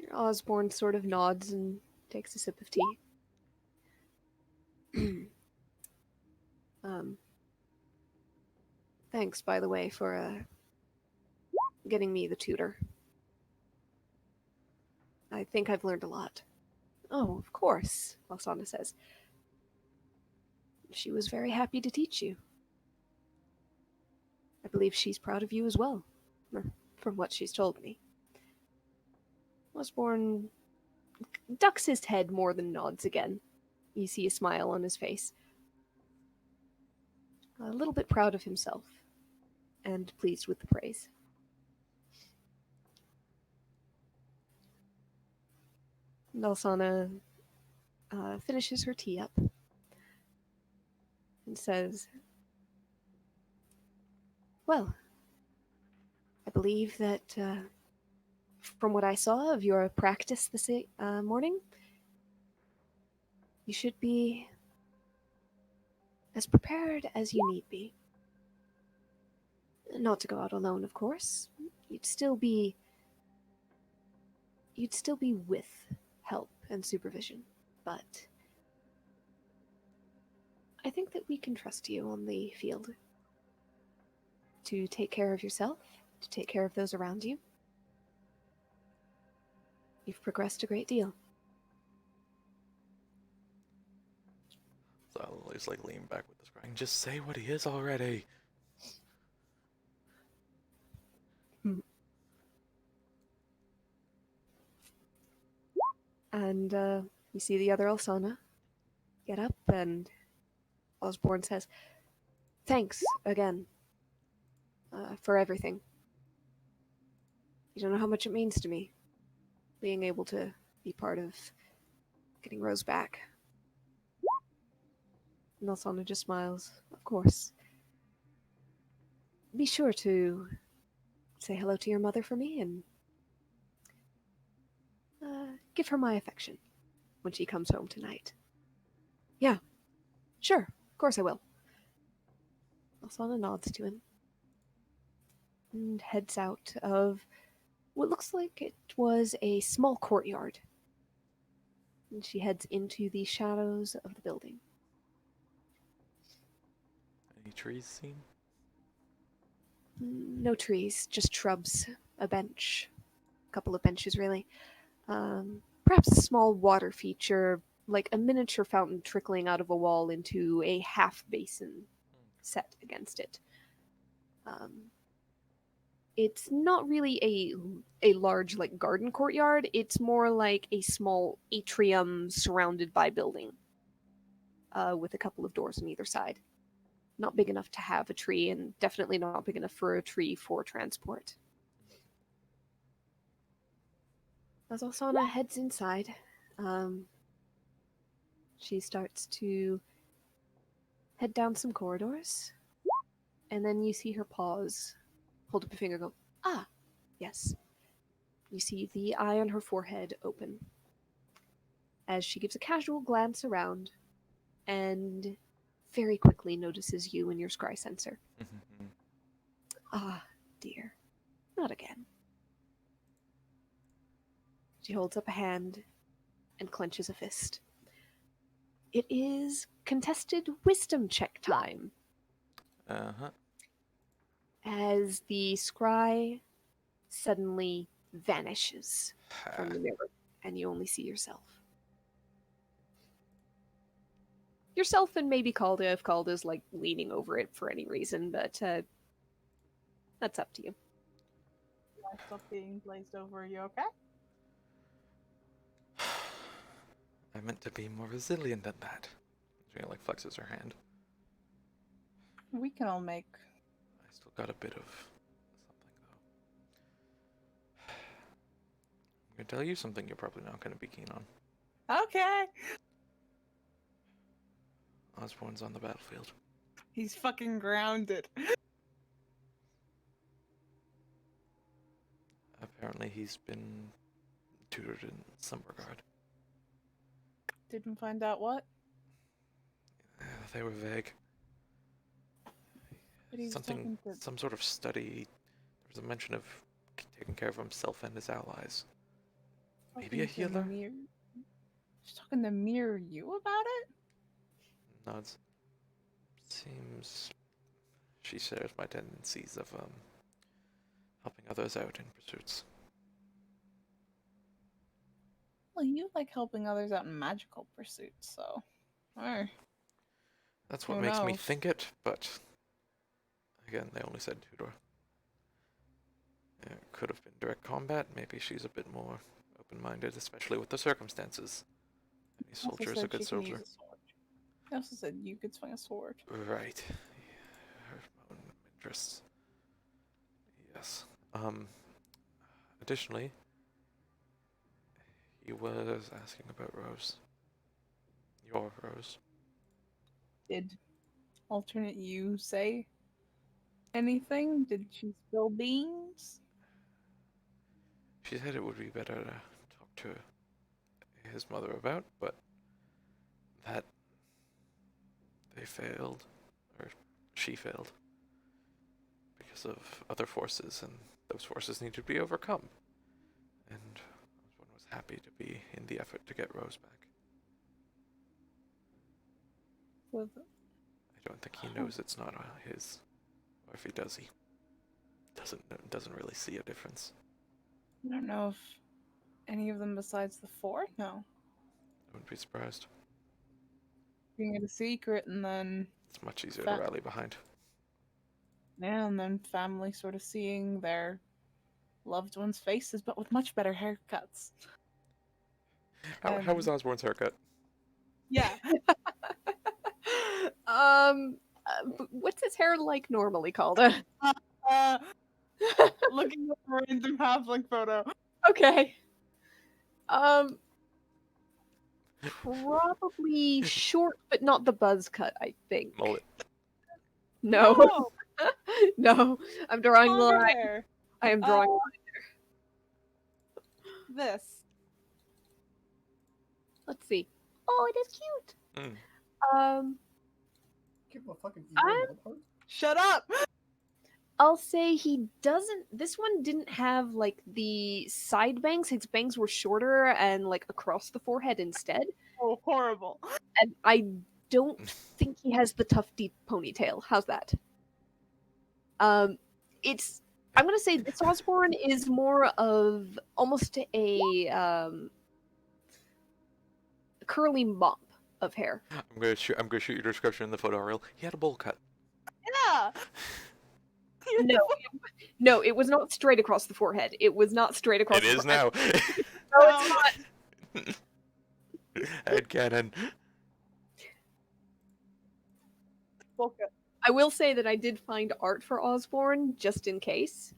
Speaker 4: already.
Speaker 1: Osborne sort of nods and takes a sip of tea. Thanks, by the way, for getting me the tutor. I think I've learned a lot. Oh, of course, Alsana says. She was very happy to teach you. I believe she's proud of you as well, from what she's told me. Osborne ducks his head more than nods again. You see a smile on his face. A little bit proud of himself, and pleased with the praise. And Alsana finishes her tea up and says, well, I believe that from what I saw of your practice this morning, you should be as prepared as you need be. Not to go out alone, of course. You'd still be with help and supervision, but I think that we can trust you on the field to take care of yourself, to take care of those around you. You've progressed a great deal.
Speaker 4: So Lily's like leaning back with this crying. Just say what he is already.
Speaker 1: And you see the other Alsana get up, and Osborne says, thanks again for everything. You don't know how much it means to me, being able to be part of getting Rose back. And Alsana just smiles. Of course. Be sure to say hello to your mother for me, and give her my affection when she comes home tonight. Yeah, sure, of course I will. Alsana nods to him and heads out of what looks like it was a small courtyard. And she heads into the shadows of the building.
Speaker 4: Any trees seen?
Speaker 1: No trees, just shrubs, a bench, a couple of benches really. Perhaps a small water feature, like a miniature fountain trickling out of a wall into a half basin set against it. It's not really a large like garden courtyard. It's more like a small atrium surrounded by building, with a couple of doors on either side. Not big enough to have a tree, and definitely not big enough for a tree for transport. As Alsana heads inside, she starts to head down some corridors, and then you see her pause, hold up a finger, go, ah, yes. You see the eye on her forehead open as she gives a casual glance around and very quickly notices you in your scry sensor. Ah, dear. Not again. She holds up a hand and clenches a fist. It is contested wisdom check time.
Speaker 4: Uh-huh.
Speaker 1: As the scry suddenly vanishes from the mirror, and you only see yourself. Yourself and maybe Calda if Calda's like leaning over it for any reason, but that's up to you.
Speaker 3: I'm still being glazed over. Are you okay?
Speaker 4: I meant to be more resilient than that. She like flexes her hand.
Speaker 3: We can all make.
Speaker 4: I still got a bit of something though. I'm gonna tell you something you're probably not gonna be keen on.
Speaker 3: Okay.
Speaker 4: Osborne's on the battlefield.
Speaker 3: He's fucking grounded.
Speaker 4: Apparently he's been tutored in some regard.
Speaker 3: Didn't find out what.
Speaker 4: They were vague.
Speaker 3: But he was
Speaker 4: Something,
Speaker 3: talking to.
Speaker 4: some sort of study. There was a mention of taking care of himself and his allies. Maybe a
Speaker 3: talking to
Speaker 4: healer?
Speaker 3: She's talking to Mir you about it?
Speaker 4: Nods. Seems she shares my tendencies of helping others out in pursuits.
Speaker 3: Well, you like helping others out in magical pursuits, so. Or
Speaker 4: That's what
Speaker 3: Who
Speaker 4: makes me
Speaker 3: knows?
Speaker 4: think it, but again, they only said Tudor. It could have been direct combat. Maybe she's a bit more open-minded, especially with the circumstances. Any
Speaker 3: also
Speaker 4: soldier is a
Speaker 3: said
Speaker 4: good
Speaker 3: she can use
Speaker 4: soldier.
Speaker 3: a sword. They also said you could swing a sword.
Speaker 4: Right. Her own interests. Yes. Additionally, he was asking about Rose. Your Rose.
Speaker 3: Did alternate you say anything? Did she spill beans?
Speaker 4: She said it would be better to talk to his mother about, but that they failed, or she failed, because of other forces, and those forces need to be overcome. And Osborne was happy to be in the effort to get Rose back.
Speaker 3: So
Speaker 4: I don't think he knows it's not his, or if he does, he doesn't really see a difference.
Speaker 3: I don't know if any of them besides the four? No.
Speaker 4: I wouldn't be surprised.
Speaker 3: Being it a secret and then
Speaker 4: It's much easier to rally behind.
Speaker 3: yeah, and then family sort of seeing their loved ones' faces, but with much better haircuts.
Speaker 4: How was Osborne's haircut?
Speaker 3: Yeah.
Speaker 1: What's his hair like normally, called?
Speaker 3: Looking at a random halfling photo.
Speaker 1: Okay. Probably short, but not the buzz cut, I think.
Speaker 4: Mullet.
Speaker 1: No.
Speaker 3: No,
Speaker 1: No. I'm drawing the
Speaker 3: longer
Speaker 1: line.
Speaker 3: hair.
Speaker 1: I am drawing.
Speaker 3: This.
Speaker 1: Let's see. Oh, it is cute.
Speaker 4: Mm.
Speaker 2: Give him a fucking
Speaker 1: I'm-
Speaker 2: emo part.
Speaker 3: Shut up!
Speaker 1: I'll say he doesn't. This one didn't have like the side bangs. His bangs were shorter and like across the forehead instead.
Speaker 3: Oh, horrible.
Speaker 1: And I don't think he has the tough deep ponytail. How's that? It's. I'm gonna say this Osborne is more of almost a curly mop of hair.
Speaker 4: I'm gonna shoot your description in the photo reel. He had a bowl cut.
Speaker 3: Yeah.
Speaker 1: No, it was not straight across the forehead. It was not straight across.
Speaker 4: It is now.
Speaker 1: No, it's not.
Speaker 4: Headcanon.
Speaker 1: I will say that I did find art for Osborne just in case.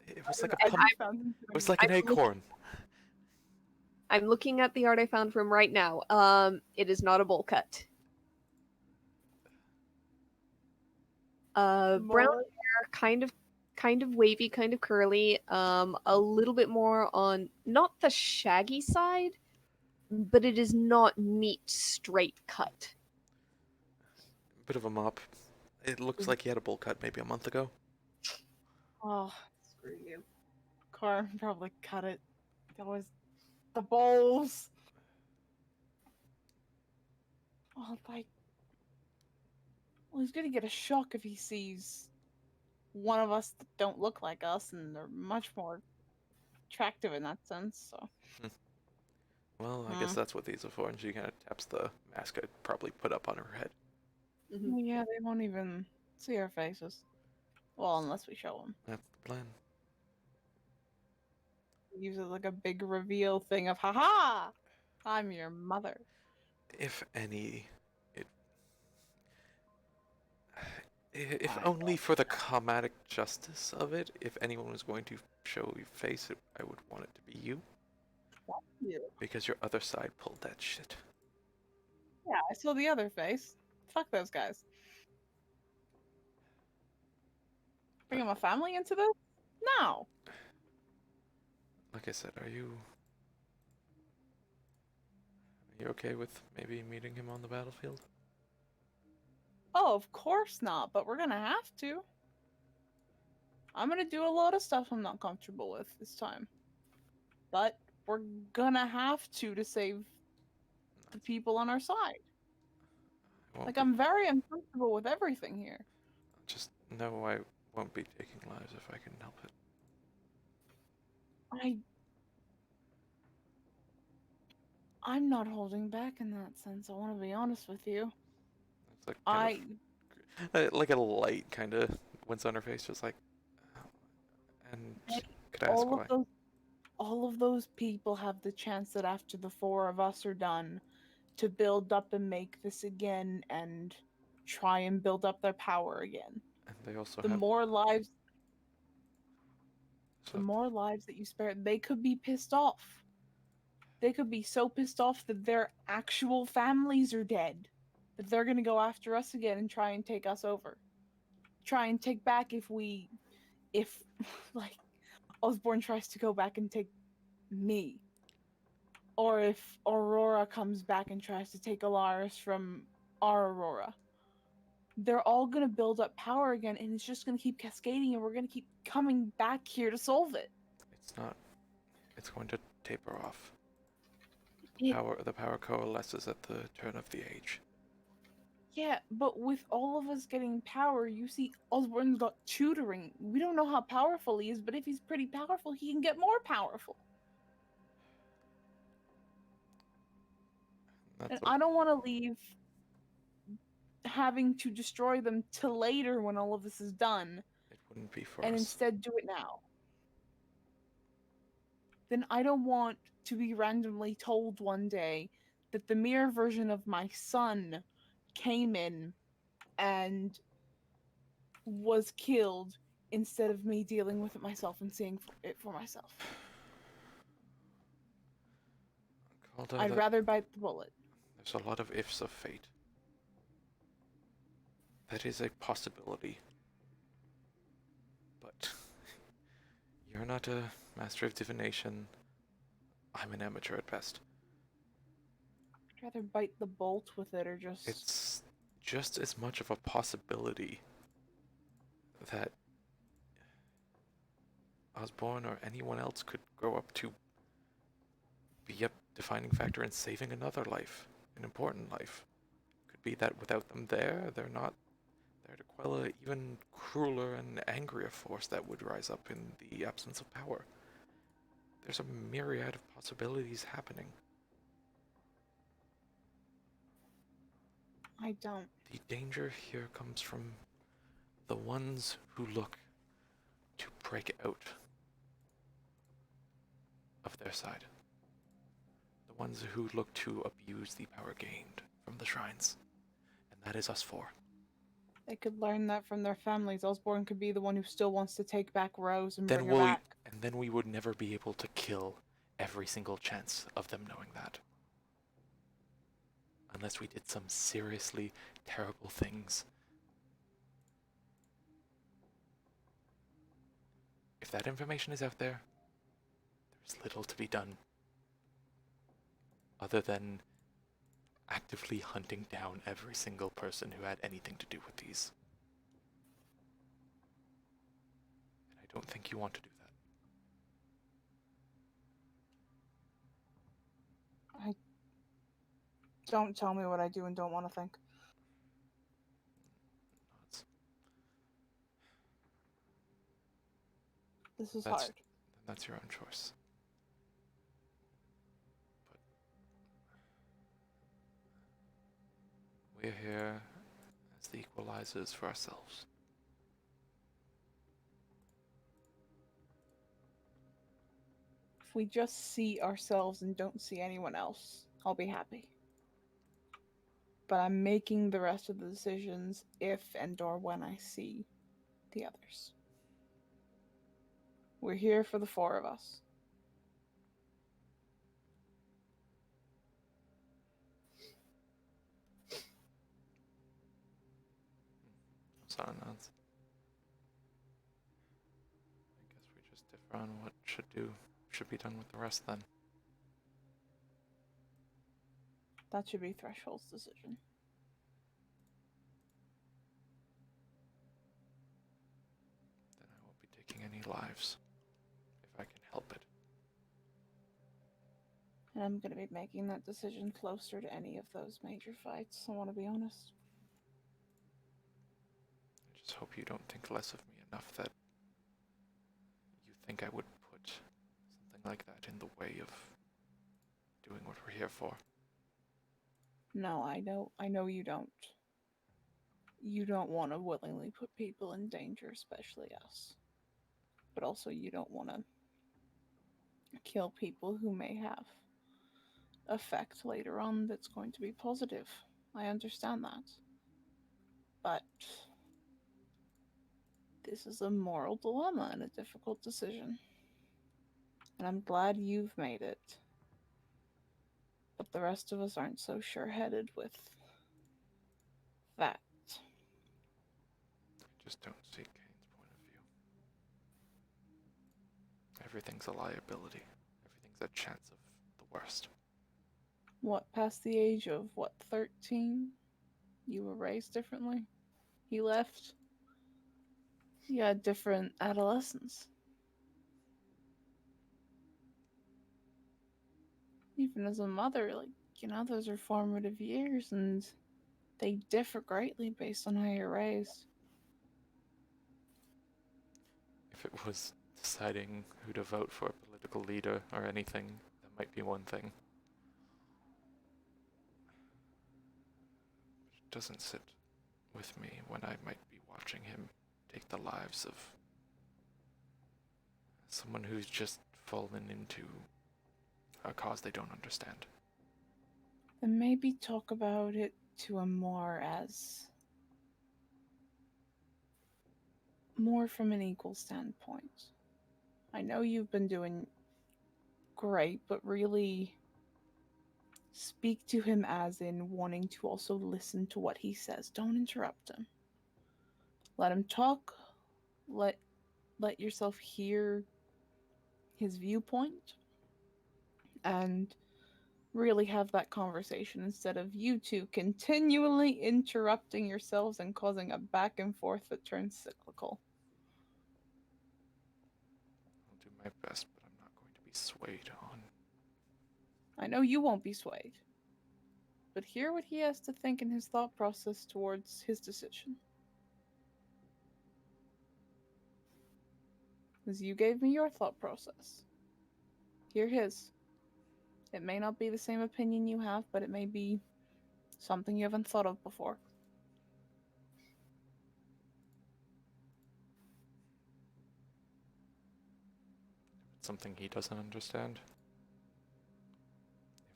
Speaker 4: It was like a
Speaker 3: I
Speaker 4: pump.
Speaker 3: found him
Speaker 4: It was like an acorn.
Speaker 1: I'm looking at the art I found from right now. It is not a bowl cut. Brown hair, kind of wavy, kind of curly. A little bit more on not the shaggy side, but it is not neat, straight cut.
Speaker 4: Bit of a mop. It looks like he had a bowl cut maybe a month ago.
Speaker 3: Oh, screw you. Car probably cut it. That was the bowls. Oh, like. Well, he's gonna get a shock if he sees one of us that don't look like us, and they're much more attractive in that sense. So.
Speaker 4: Well, I guess that's what these are for, and she kind of taps the mask I'd probably put up on her head.
Speaker 1: Mhm.
Speaker 3: Yeah, they won't even see our faces. Well, unless we show them.
Speaker 4: That's the plan.
Speaker 3: Use it like a big reveal thing of, haha! I'm your mother.
Speaker 4: If any, if only for the comedic justice of it, if anyone was going to show your face, I would want it to be you.
Speaker 3: You.
Speaker 4: Because your other side pulled that shit.
Speaker 3: Yeah, I saw the other face. Fuck those guys. Bringing my family into this? No.
Speaker 4: Like I said, are you okay with maybe meeting him on the battlefield?
Speaker 3: Oh, of course not, but we're gonna have to. I'm gonna do a lot of stuff I'm not comfortable with this time. But we're gonna have to save the people on our side. Like, I'm very uncomfortable with everything here.
Speaker 4: Just know I won't be taking lives if I can help it.
Speaker 3: I'm not holding back in that sense. I want to be honest with you.
Speaker 4: It's like kind
Speaker 3: I
Speaker 4: of like a light kind of went on her face, just like, and could I ask
Speaker 3: all of
Speaker 4: why?
Speaker 3: those people have the chance that after the four of us are done to build up and make this again and try and build up their power again.
Speaker 4: And they also
Speaker 3: The
Speaker 4: have
Speaker 3: more lives
Speaker 4: so
Speaker 3: that you spare, they could be pissed off. They could be so pissed off that their actual families are dead. That they're gonna go after us again and try and take us over. Try and take back if like Osborne tries to go back and take me. Or if Aurora comes back and tries to take Alaris from our Aurora. They're all gonna build up power again and it's just gonna keep cascading and we're gonna keep coming back here to solve it.
Speaker 4: it's not. It's going to taper off.
Speaker 3: It-
Speaker 4: The power coalesces at the turn of the age.
Speaker 3: Yeah, but with all of us getting power, you see Osborne's got tutoring. We don't know how powerful he is, but if he's pretty powerful, he can get more powerful.
Speaker 4: That's
Speaker 3: And
Speaker 4: a,
Speaker 3: I don't want to leave having to destroy them till later when all of this is done,
Speaker 4: it wouldn't be for
Speaker 3: and
Speaker 4: us.
Speaker 3: instead do it now. Then I don't want to be randomly told one day that the mirror version of my son came in and was killed instead of me dealing with it myself and seeing it for myself.
Speaker 4: Calder,
Speaker 3: I'd rather bite the bullet.
Speaker 4: there's a lot of ifs of fate. That is a possibility. But you're not a master of divination. I'm an amateur at best.
Speaker 3: I'd rather bite the bolt with it or just.
Speaker 4: It's just as much of a possibility that Osborne or anyone else could grow up to be a defining factor in saving another life, an important life. Could be that without them there, they're not there to quell an even crueler and angrier force that would rise up in the absence of power. There's a myriad of possibilities happening.
Speaker 3: I don't.
Speaker 4: The danger here comes from the ones who look to break out of their side. The ones who look to abuse the power gained from the shrines. And that is us four.
Speaker 3: They could learn that from their families. Osborne could be the one who still wants to take back Rose and bring her back.
Speaker 4: And then we would never be able to kill every single chance of them knowing that. Unless we did some seriously terrible things. If that information is out there, there's little to be done. Other than actively hunting down every single person who had anything to do with these. And I don't think you want to do that.
Speaker 3: Don't tell me what I do and don't want to think. This is hard.
Speaker 4: That's your own choice. But we're here as the equalizers for ourselves.
Speaker 3: If we just see ourselves and don't see anyone else, I'll be happy. But I'm making the rest of the decisions if and or when I see the others. We're here for the four of us.
Speaker 4: Sana nods. I guess we just differ on what should be done with the rest then.
Speaker 3: That should be Threshold's decision.
Speaker 4: Then I won't be taking any lives, if I can help it.
Speaker 3: And I'm going to be making that decision closer to any of those major fights, I want to be honest.
Speaker 4: I just hope you don't think less of me enough that you think I would put something like that in the way of doing what we're here for.
Speaker 3: No, I know you don't. You don't want to willingly put people in danger, especially us. But also you don't want to kill people who may have effect later on that's going to be positive. I understand that. But this is a moral dilemma and a difficult decision. And I'm glad you've made it. But the rest of us aren't so sure-headed with that.
Speaker 4: I just don't see Kane's point of view. Everything's a liability. Everything's a chance of the worst.
Speaker 3: What, past the age of, 13? You were raised differently? He left? You had different adolescence. Even as a mother, those are formative years, and they differ greatly based on how you're raised.
Speaker 4: If it was deciding who to vote for a political leader or anything, that might be one thing. But it doesn't sit with me when I might be watching him take the lives of someone who's just fallen into a cause they don't understand.
Speaker 3: Then maybe talk about it to him more from an equal standpoint. I know you've been doing great, but really speak to him as in wanting to also listen to what he says. Don't interrupt him. Let him talk. Let yourself hear his viewpoint and really have that conversation instead of you two continually interrupting yourselves and causing a back and forth that turns cyclical.
Speaker 4: I'll do my best, but I'm not going to be swayed on.
Speaker 3: I know you won't be swayed, but hear what he has to think in his thought process towards his decision. As you gave me your thought process. Hear his. It may not be the same opinion you have, but it may be something you haven't thought of before.
Speaker 4: If it's something he doesn't understand,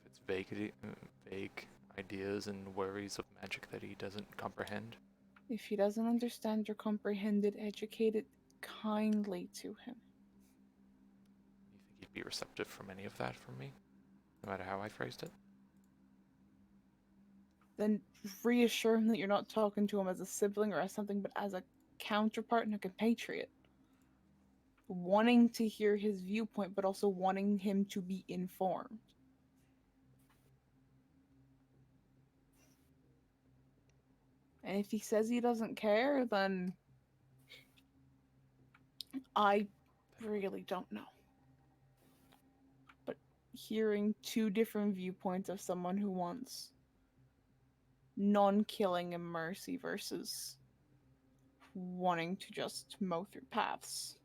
Speaker 4: if it's vague ideas and worries of magic that he doesn't comprehend.
Speaker 3: If he doesn't understand or comprehend it, educate it kindly to him.
Speaker 4: You think he'd be receptive from any of that from me? No matter how I phrased it?
Speaker 3: Then reassure him that you're not talking to him as a sibling or as something, but as a counterpart and a compatriot. Wanting to hear his viewpoint, but also wanting him to be informed. And if he says he doesn't care, then I really don't know. But hearing two different viewpoints of someone who wants non-killing and mercy versus wanting to just mow through paths.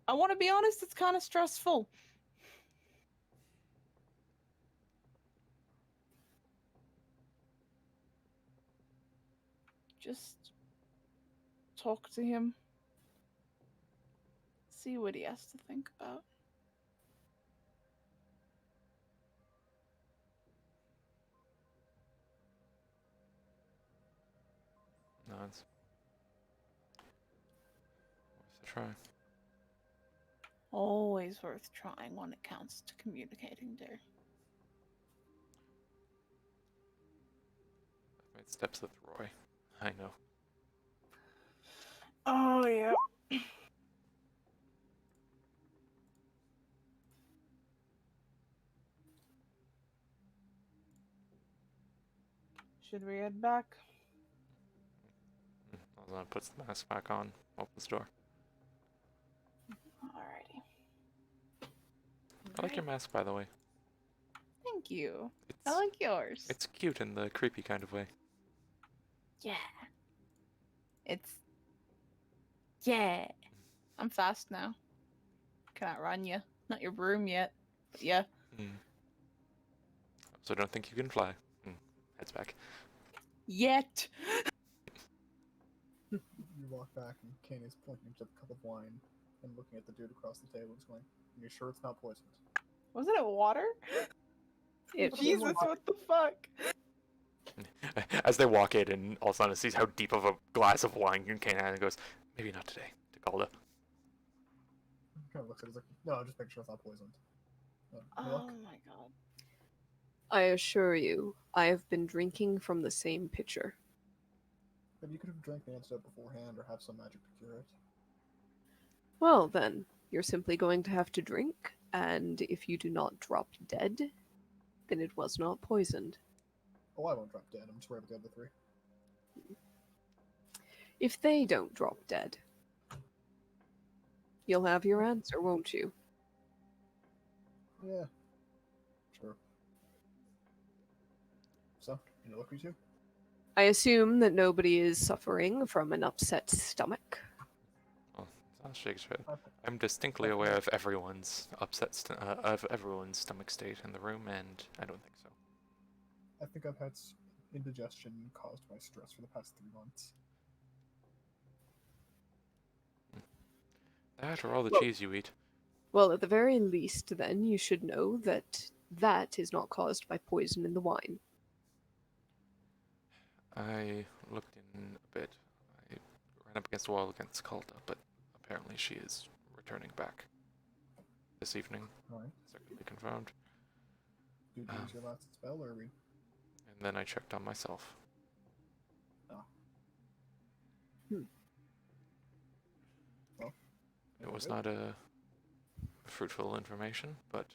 Speaker 3: I want to be honest, it's kind of stressful. Just talk to him. See what he has to think about.
Speaker 4: No, it's worth a try.
Speaker 3: Always worth trying when it counts to communicating, dear.
Speaker 4: I've made steps with Roy. I know.
Speaker 3: Oh, yeah. Should we head back?
Speaker 4: Alzana puts the mask back on, opens the door.
Speaker 3: Alrighty.
Speaker 4: I like your mask, by the way.
Speaker 3: Thank you.
Speaker 4: It's,
Speaker 3: I like yours.
Speaker 4: It's cute in the creepy kind of way.
Speaker 3: Yeah. Yeah. I'm fast now. Can outrun you. Not your broom yet, but yeah.
Speaker 4: So I don't think you can fly. Heads back.
Speaker 3: Yet.
Speaker 2: You walk back, and Kane is pointing to the cup of wine and looking at the dude across the table, just going, "You're sure it's not poisoned?"
Speaker 3: Wasn't it water?
Speaker 1: It
Speaker 3: Jesus, what the fuck?
Speaker 4: As they walk in, and all of a sudden sees how deep of a glass of wine Kane had, and goes, "Maybe not today." To Calda.
Speaker 2: Kind of looks at it, he's like, "No, just make sure it's not poisoned."
Speaker 3: Oh
Speaker 2: Milk?
Speaker 3: my god.
Speaker 1: I assure you, I have been drinking from the same pitcher.
Speaker 2: But you could have drank the antidote beforehand, or have some magic to cure it.
Speaker 1: Well, then, you're simply going to have to drink, and if you do not drop dead, then it was not poisoned.
Speaker 2: Oh, I won't drop dead. I'm just worried about the other three.
Speaker 1: If they don't drop dead, you'll have your answer, won't you?
Speaker 2: Yeah. Sure. So, you look at you?
Speaker 1: I assume that nobody is suffering from an upset stomach.
Speaker 4: Well, sounds Shakespeare.
Speaker 2: I-
Speaker 4: I'm distinctly aware of everyone's of everyone's stomach state in the room, and I don't think so.
Speaker 2: I think I've had indigestion caused by stress for the past 3 months.
Speaker 4: That or all the
Speaker 1: Well-
Speaker 4: cheese you eat.
Speaker 1: Well, at the very least, then, you should know that that is not caused by poison in the wine.
Speaker 4: I looked in a bit. I ran up against the wall against Calda, but apparently she is returning back this evening.
Speaker 2: Alright.
Speaker 4: Certainly confirmed.
Speaker 2: Did you use your last spell, or are we...
Speaker 4: And then I checked on myself.
Speaker 2: Well,
Speaker 4: It was
Speaker 2: good.
Speaker 4: not a fruitful information, but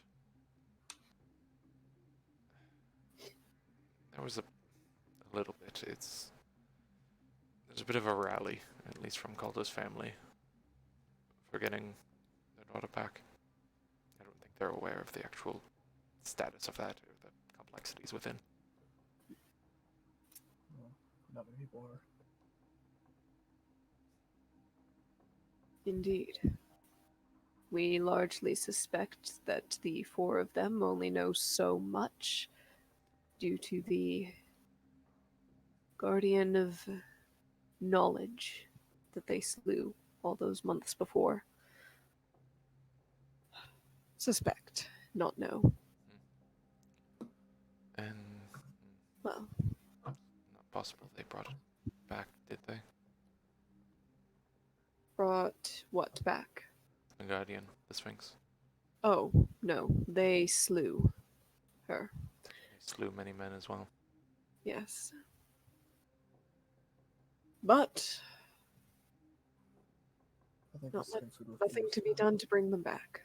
Speaker 4: there was a little bit. There's a bit of a rally, at least from Calda's family, for getting their daughter back. I don't think they're aware of the actual status of that or the complexities within.
Speaker 2: Well, not many people are.
Speaker 1: Indeed. We largely suspect that the 4 of them only know so much due to the guardian of knowledge that they slew all those months before. Suspect, not know.
Speaker 4: And
Speaker 1: Well,
Speaker 4: not possible they brought it back, did they?
Speaker 1: brought what back?
Speaker 4: The Guardian, the Sphinx.
Speaker 1: Oh, no, they slew her.
Speaker 4: They slew many men as well.
Speaker 1: Yes. But
Speaker 2: I think
Speaker 1: Not
Speaker 2: the Sphinx would
Speaker 1: nothing
Speaker 2: refuse
Speaker 1: to be done to bring them back.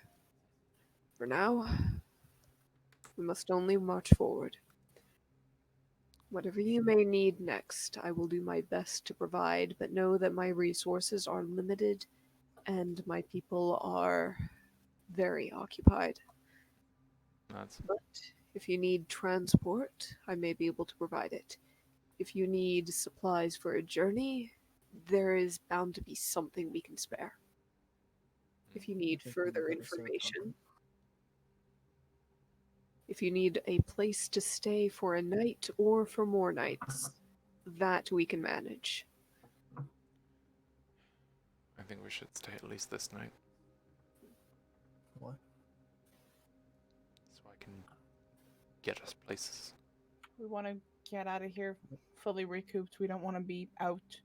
Speaker 1: For now, we must only march forward. Whatever you may need next, I will do my best to provide, but know that my resources are limited and my people are very occupied.
Speaker 4: That's
Speaker 1: But if you need transport, I may be able to provide it. If you need supplies for a journey, there is bound to be something we can spare. If you need
Speaker 2: think we
Speaker 1: further
Speaker 2: better save
Speaker 1: information,
Speaker 2: something.
Speaker 1: if you need a place to stay for a night or for more nights, that we can manage.
Speaker 4: I think we should stay at least this night,
Speaker 2: Why?
Speaker 4: so I can get us places.
Speaker 3: We want to get out of here fully recouped. We don't want to be out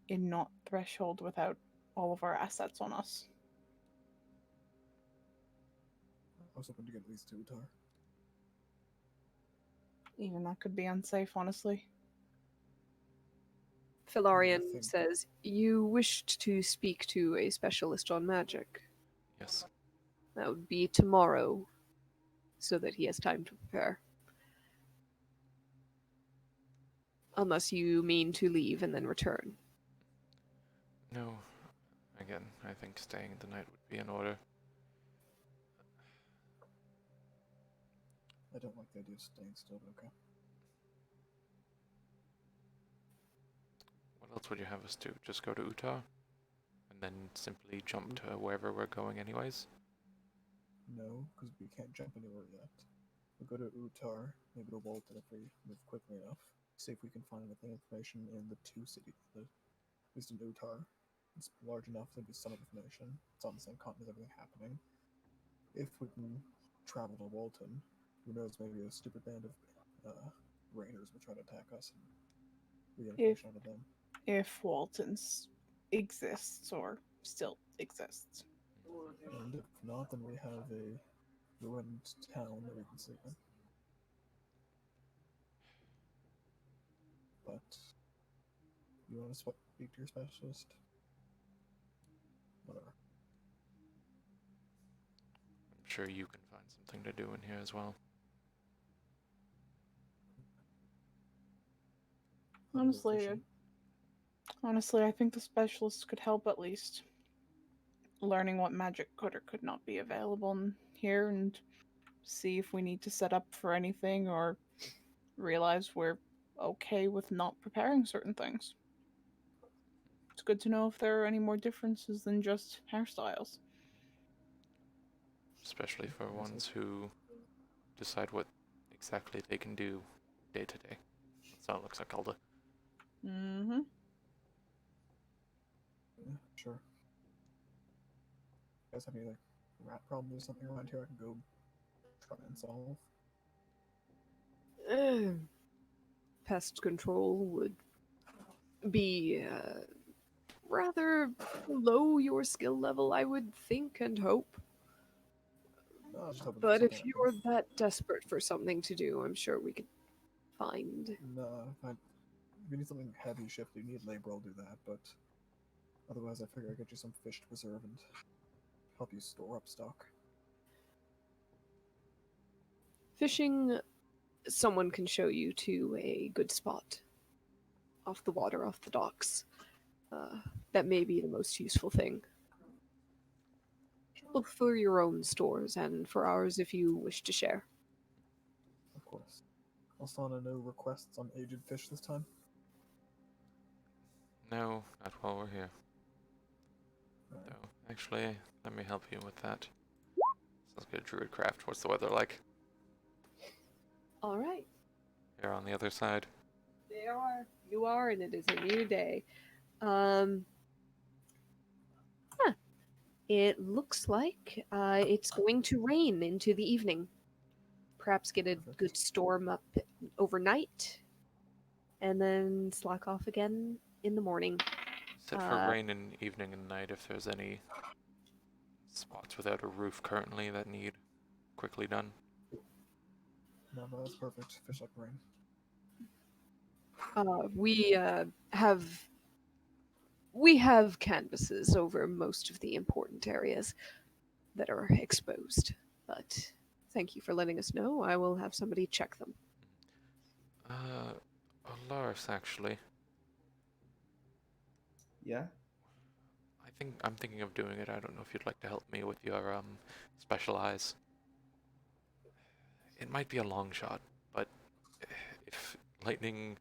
Speaker 3: in not threshold without all of our assets on us.
Speaker 2: I was hoping to get at least 2 Utar.
Speaker 3: Even that could be unsafe, honestly.
Speaker 1: Felarian
Speaker 2: think-
Speaker 1: says, you wished to speak to a specialist on magic.
Speaker 4: Yes.
Speaker 1: That would be tomorrow, so that he has time to prepare. Unless you mean to leave and then return.
Speaker 4: No. Again, I think staying the night would be in order.
Speaker 2: I don't like the idea of staying still, but okay.
Speaker 4: What else would you have us do? Just go to Utah? And then simply jump to wherever we're going anyways?
Speaker 2: No, because we can't jump anywhere yet. We'll go to Utar, maybe to Walton if we move quickly enough. See if we can find anything information in the two cities. At least in Utar. It's large enough to be some information. It's on the same continent as everything happening. If we can travel to Walton, who knows, maybe a stupid band of raiders will try to attack us and we get information out of them.
Speaker 3: If Walton's exists or still exists.
Speaker 2: And if not, then we have a ruined town that we can sleep in. But you want to speak to your specialist? Whatever.
Speaker 4: I'm sure you can find something to do in here as well.
Speaker 3: Honestly, I think the specialists could help at least. Learning what magic could or could not be available in here and see if we need to set up for anything or realize we're okay with not preparing certain things. It's good to know if there are any more differences than just hairstyles.
Speaker 4: Especially for ones who decide what exactly they can do day to day. That's how it looks like Alda.
Speaker 3: Mm-hmm.
Speaker 2: Yeah, sure. You guys have any like rat problems or something around here I can go try and solve?
Speaker 1: Pest control would be rather below your skill level, I would think and hope.
Speaker 2: No, I was just hoping for
Speaker 1: But if
Speaker 2: something I
Speaker 1: you're that desperate for something to do, I'm sure we could find.
Speaker 2: No, if you need something heavy shifty, you need labor, I'll do that, but otherwise I figure I'd get you some fish to preserve and help you store up stock.
Speaker 1: Fishing, someone can show you to a good spot. Off the water, off the docks. That may be the most useful thing. Look for your own stores and for ours if you wish to share.
Speaker 2: Of course. Alsana, no requests on aged fish this time?
Speaker 4: No, not while we're here.
Speaker 2: Alright.
Speaker 4: No, actually, let me help you with that. Sounds good, Druidcraft. What's the weather like?
Speaker 1: All right.
Speaker 4: Here on the other side.
Speaker 1: You are, and it is a new day. It looks like it's going to rain into the evening. Perhaps get a
Speaker 2: Perfect.
Speaker 1: good storm up overnight, and then slack off again in the morning.
Speaker 4: Set for rain in evening and night if there's any spots without a roof currently that need quickly done.
Speaker 2: No, that's perfect. Fish like rain.
Speaker 1: We have canvases over most of the important areas that are exposed. But thank you for letting us know. I will have somebody check them.
Speaker 4: Lars, actually.
Speaker 6: Yeah?
Speaker 4: I'm thinking of doing it. I don't know if you'd like to help me with your specialize. It might be a long shot, but if lightning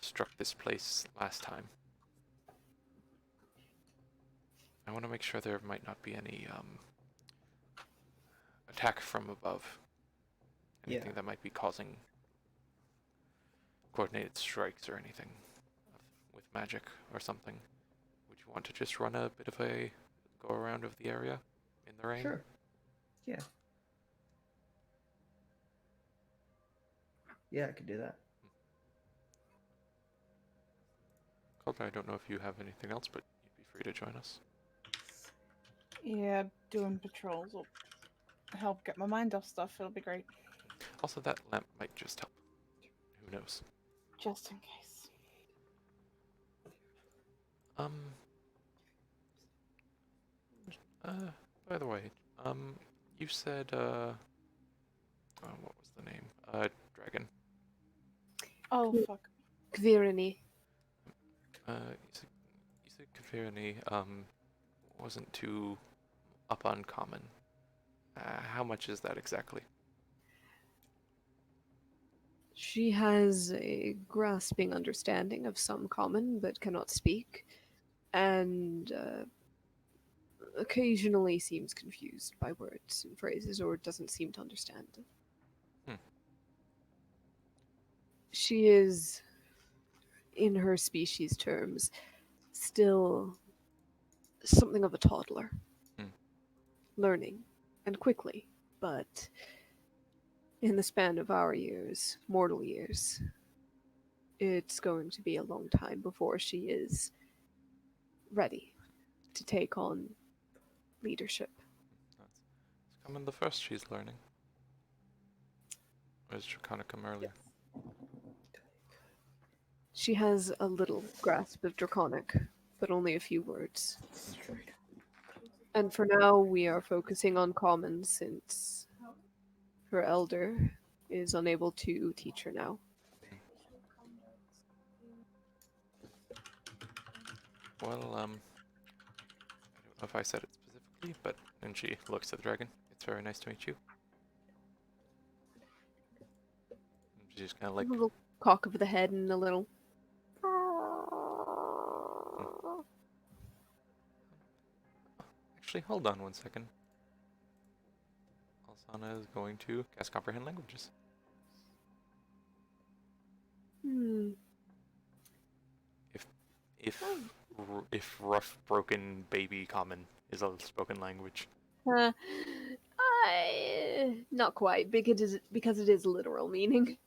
Speaker 4: struck this place last time, I want to make sure there might not be any attack from above. Anything
Speaker 6: Yeah.
Speaker 4: that might be causing coordinated strikes or anything with magic or something. Would you want to just run a bit of a go around of the area in the rain?
Speaker 6: Sure. Yeah. Yeah, I could do that.
Speaker 4: Calder, I don't know if you have anything else, but you'd be free to join us.
Speaker 3: Yeah, doing patrols will help get my mind off stuff. It'll be great.
Speaker 4: Also, that lamp might just help. Who knows?
Speaker 3: Just in case.
Speaker 4: By the way, you said, what was the name? Dragon.
Speaker 3: Oh, fuck.
Speaker 1: Kvirani.
Speaker 4: You said Kafirani, wasn't too up on common. How much is that exactly?
Speaker 1: She has a grasping understanding of some common, but cannot speak, and occasionally seems confused by words and phrases, or doesn't seem to understand. She is, in her species terms, still something of a toddler.
Speaker 4: Hmm.
Speaker 1: Learning, and quickly, but in the span of our years, mortal years, it's going to be a long time before she is ready to take on leadership.
Speaker 4: It's coming the first she's learning. Or is Draconic come earlier?
Speaker 1: She has a little grasp of Draconic, but only a few words. And for now, we are focusing on Common since her elder is unable to teach her now.
Speaker 4: Well, I don't know if I said it specifically, but then she looks at the dragon. It's very nice to meet you. And she's kind of like,
Speaker 1: A little cock of the head and a little.
Speaker 4: actually, hold on one second. Alsana is going to cast Comprehend Languages. If rough, broken baby common is a spoken language.
Speaker 1: Not quite, because it is literal meaning.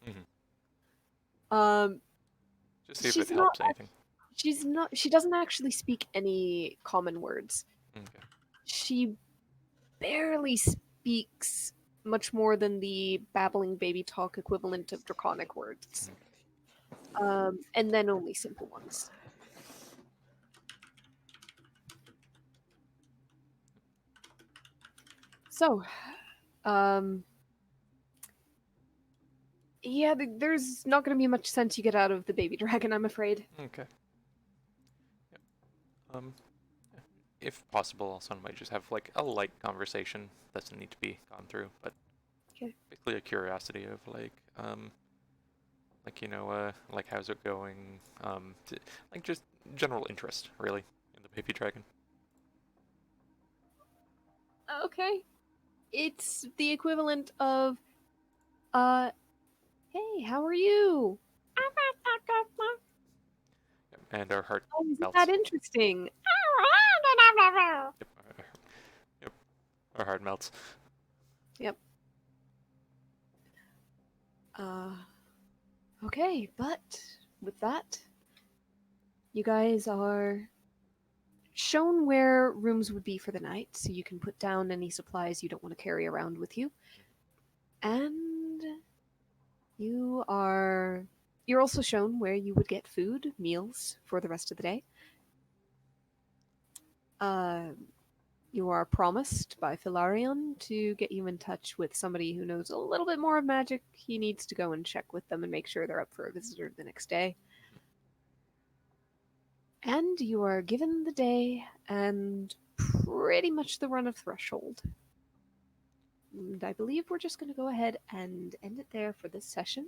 Speaker 4: Mm-hmm. Just see if
Speaker 1: She's
Speaker 4: it helps anything.
Speaker 1: She doesn't actually speak any common words.
Speaker 4: Okay.
Speaker 1: She barely speaks much more than the babbling baby talk equivalent of Draconic words. And then only simple ones. So, yeah, there's not going to be much sense you get out of the baby dragon, I'm afraid.
Speaker 4: Okay. Yep. If possible, Alsana might just have like a light conversation. Doesn't need to be gone through, but
Speaker 1: okay.
Speaker 4: Basically a curiosity of like like how's it going? Like just general interest, really, in the baby dragon.
Speaker 1: Okay. It's the equivalent of, hey, how are you?
Speaker 4: And our heart
Speaker 1: Oh, isn't
Speaker 4: melts.
Speaker 1: that interesting?
Speaker 4: Yep. Our heart melts.
Speaker 1: Yep. Okay, but with that, you guys are shown where rooms would be for the night, so you can put down any supplies you don't want to carry around with you. And you're also shown where you would get food, meals for the rest of the day. You are promised by Philarion to get you in touch with somebody who knows a little bit more of magic. He needs to go and check with them and make sure they're up for a visitor the next day. And you are given the day and pretty much the run of Threshold. And I believe we're just going to go ahead and end it there for this session.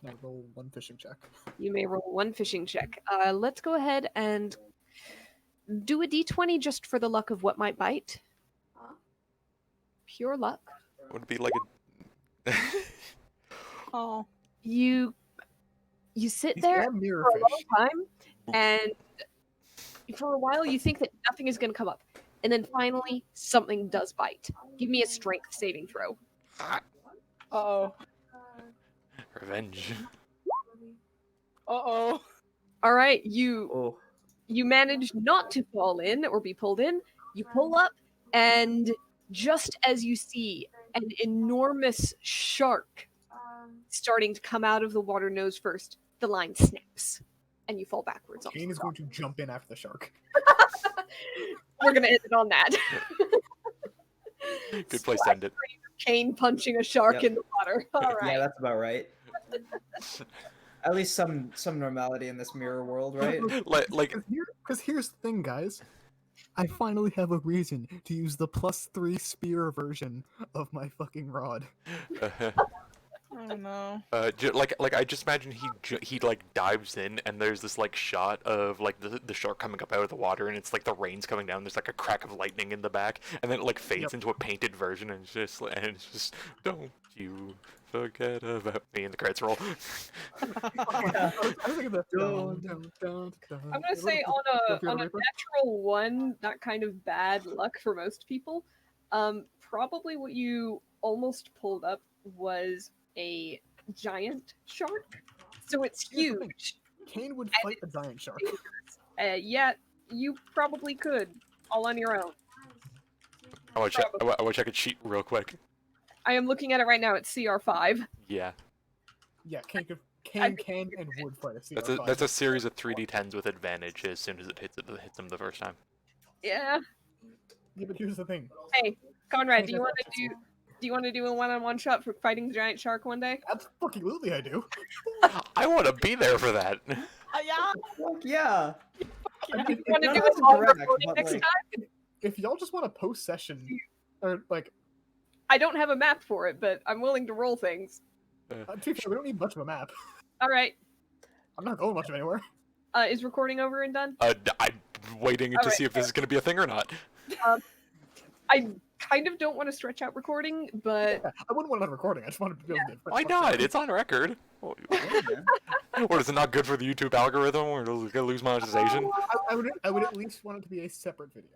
Speaker 2: Can I roll one fishing check?
Speaker 1: You may roll one fishing check. Let's go ahead and do a d20 just for the luck of what might bite. Pure luck.
Speaker 4: Would it be like a
Speaker 3: Oh.
Speaker 1: You sit
Speaker 2: These
Speaker 1: there
Speaker 2: damn mirror
Speaker 1: for a long
Speaker 2: fish.
Speaker 1: time, and for a while you think that nothing is going to come up. And then finally, something does bite. Give me a strength saving throw.
Speaker 3: Uh-oh.
Speaker 4: revenge?
Speaker 3: Uh-oh.
Speaker 1: All right,
Speaker 6: Oh.
Speaker 1: you manage not to fall in or be pulled in. You pull up, and just as you see an enormous shark starting to come out of the water nose first, the line snaps, and you fall backwards. Off.
Speaker 2: Kane is going to jump in after the shark.
Speaker 1: We're going to end it on that.
Speaker 4: Good place to end it.
Speaker 1: Kane punching a shark
Speaker 6: Yep.
Speaker 1: in the water. All right.
Speaker 6: Yeah, that's about right. At least some normality in this mirror world, right?
Speaker 4: like
Speaker 2: Because here's the thing, guys. I finally have a reason to use the +3 spear version of my fucking rod.
Speaker 3: don't know.
Speaker 4: Like I just imagine he like dives in and there's this like shot of like the shark coming up out of the water and it's like the rain's coming down. There's like a crack of lightning in the back and then it like fades into a painted version and it's just don't you forget about me and the credits roll.
Speaker 2: I was thinking the
Speaker 1: I'm gonna say on a natural one, not kind of bad luck for most people. Probably what you almost pulled up was a giant shark. So it's
Speaker 2: Here's the thing.
Speaker 1: huge.
Speaker 2: Kane would
Speaker 1: And
Speaker 2: fight a giant shark.
Speaker 1: Yeah, you probably could, all on your own.
Speaker 4: I want to check a sheet real quick.
Speaker 1: I am looking at it right now. It's CR5.
Speaker 4: Yeah,
Speaker 2: Yeah, Kane can and would fight a CR5.
Speaker 4: that's a series of 3d10s with advantage as soon as it hits him the first time.
Speaker 1: Yeah.
Speaker 2: Yeah, but here's the thing.
Speaker 1: Hey, Conrad,
Speaker 2: Kane
Speaker 1: do you
Speaker 2: has
Speaker 1: want to
Speaker 2: access
Speaker 1: do? Do you want to do a one-on-one shot for fighting the giant shark one day?
Speaker 2: Absolutely, I do.
Speaker 4: I want to be there for that.
Speaker 3: Yeah.
Speaker 6: Fuck yeah.
Speaker 2: I mean,
Speaker 1: You want to
Speaker 6: none
Speaker 1: do
Speaker 6: of
Speaker 1: it
Speaker 6: us
Speaker 1: all
Speaker 6: direct,
Speaker 1: recording
Speaker 6: but,
Speaker 1: next
Speaker 6: like-
Speaker 1: time?
Speaker 2: If y'all just want to post session, or like,
Speaker 1: I don't have a map for it, but I'm willing to roll things.
Speaker 2: to be fair, we don't need much of a map.
Speaker 1: All right.
Speaker 2: I'm not going much of anywhere.
Speaker 1: Is recording over and done?
Speaker 4: I'm waiting to
Speaker 1: Alright.
Speaker 4: see if this is going to be a thing or not.
Speaker 1: I kind of don't want to stretch out recording, but
Speaker 2: Yeah, I wouldn't want another recording. I just want to be able to.
Speaker 4: Why not? It's on record. What, is it not good for the YouTube algorithm or it'll lose monetization?
Speaker 2: I would at least want it to be a separate video.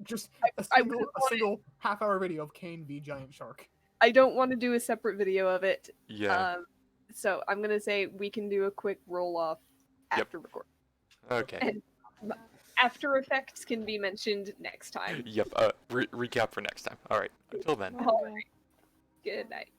Speaker 2: Just a
Speaker 1: I
Speaker 2: single,
Speaker 1: wouldn't
Speaker 2: a
Speaker 1: want
Speaker 2: single half-hour video of Kane v Giant Shark.
Speaker 1: I don't want to do a separate video of it.
Speaker 4: Yeah.
Speaker 1: So I'm gonna say we can do a quick roll off
Speaker 4: Yep.
Speaker 1: after record.
Speaker 4: Okay.
Speaker 1: And After Effects can be mentioned next time.
Speaker 4: Yep. Recap for next time. All right. Until then.
Speaker 1: All right. Good night.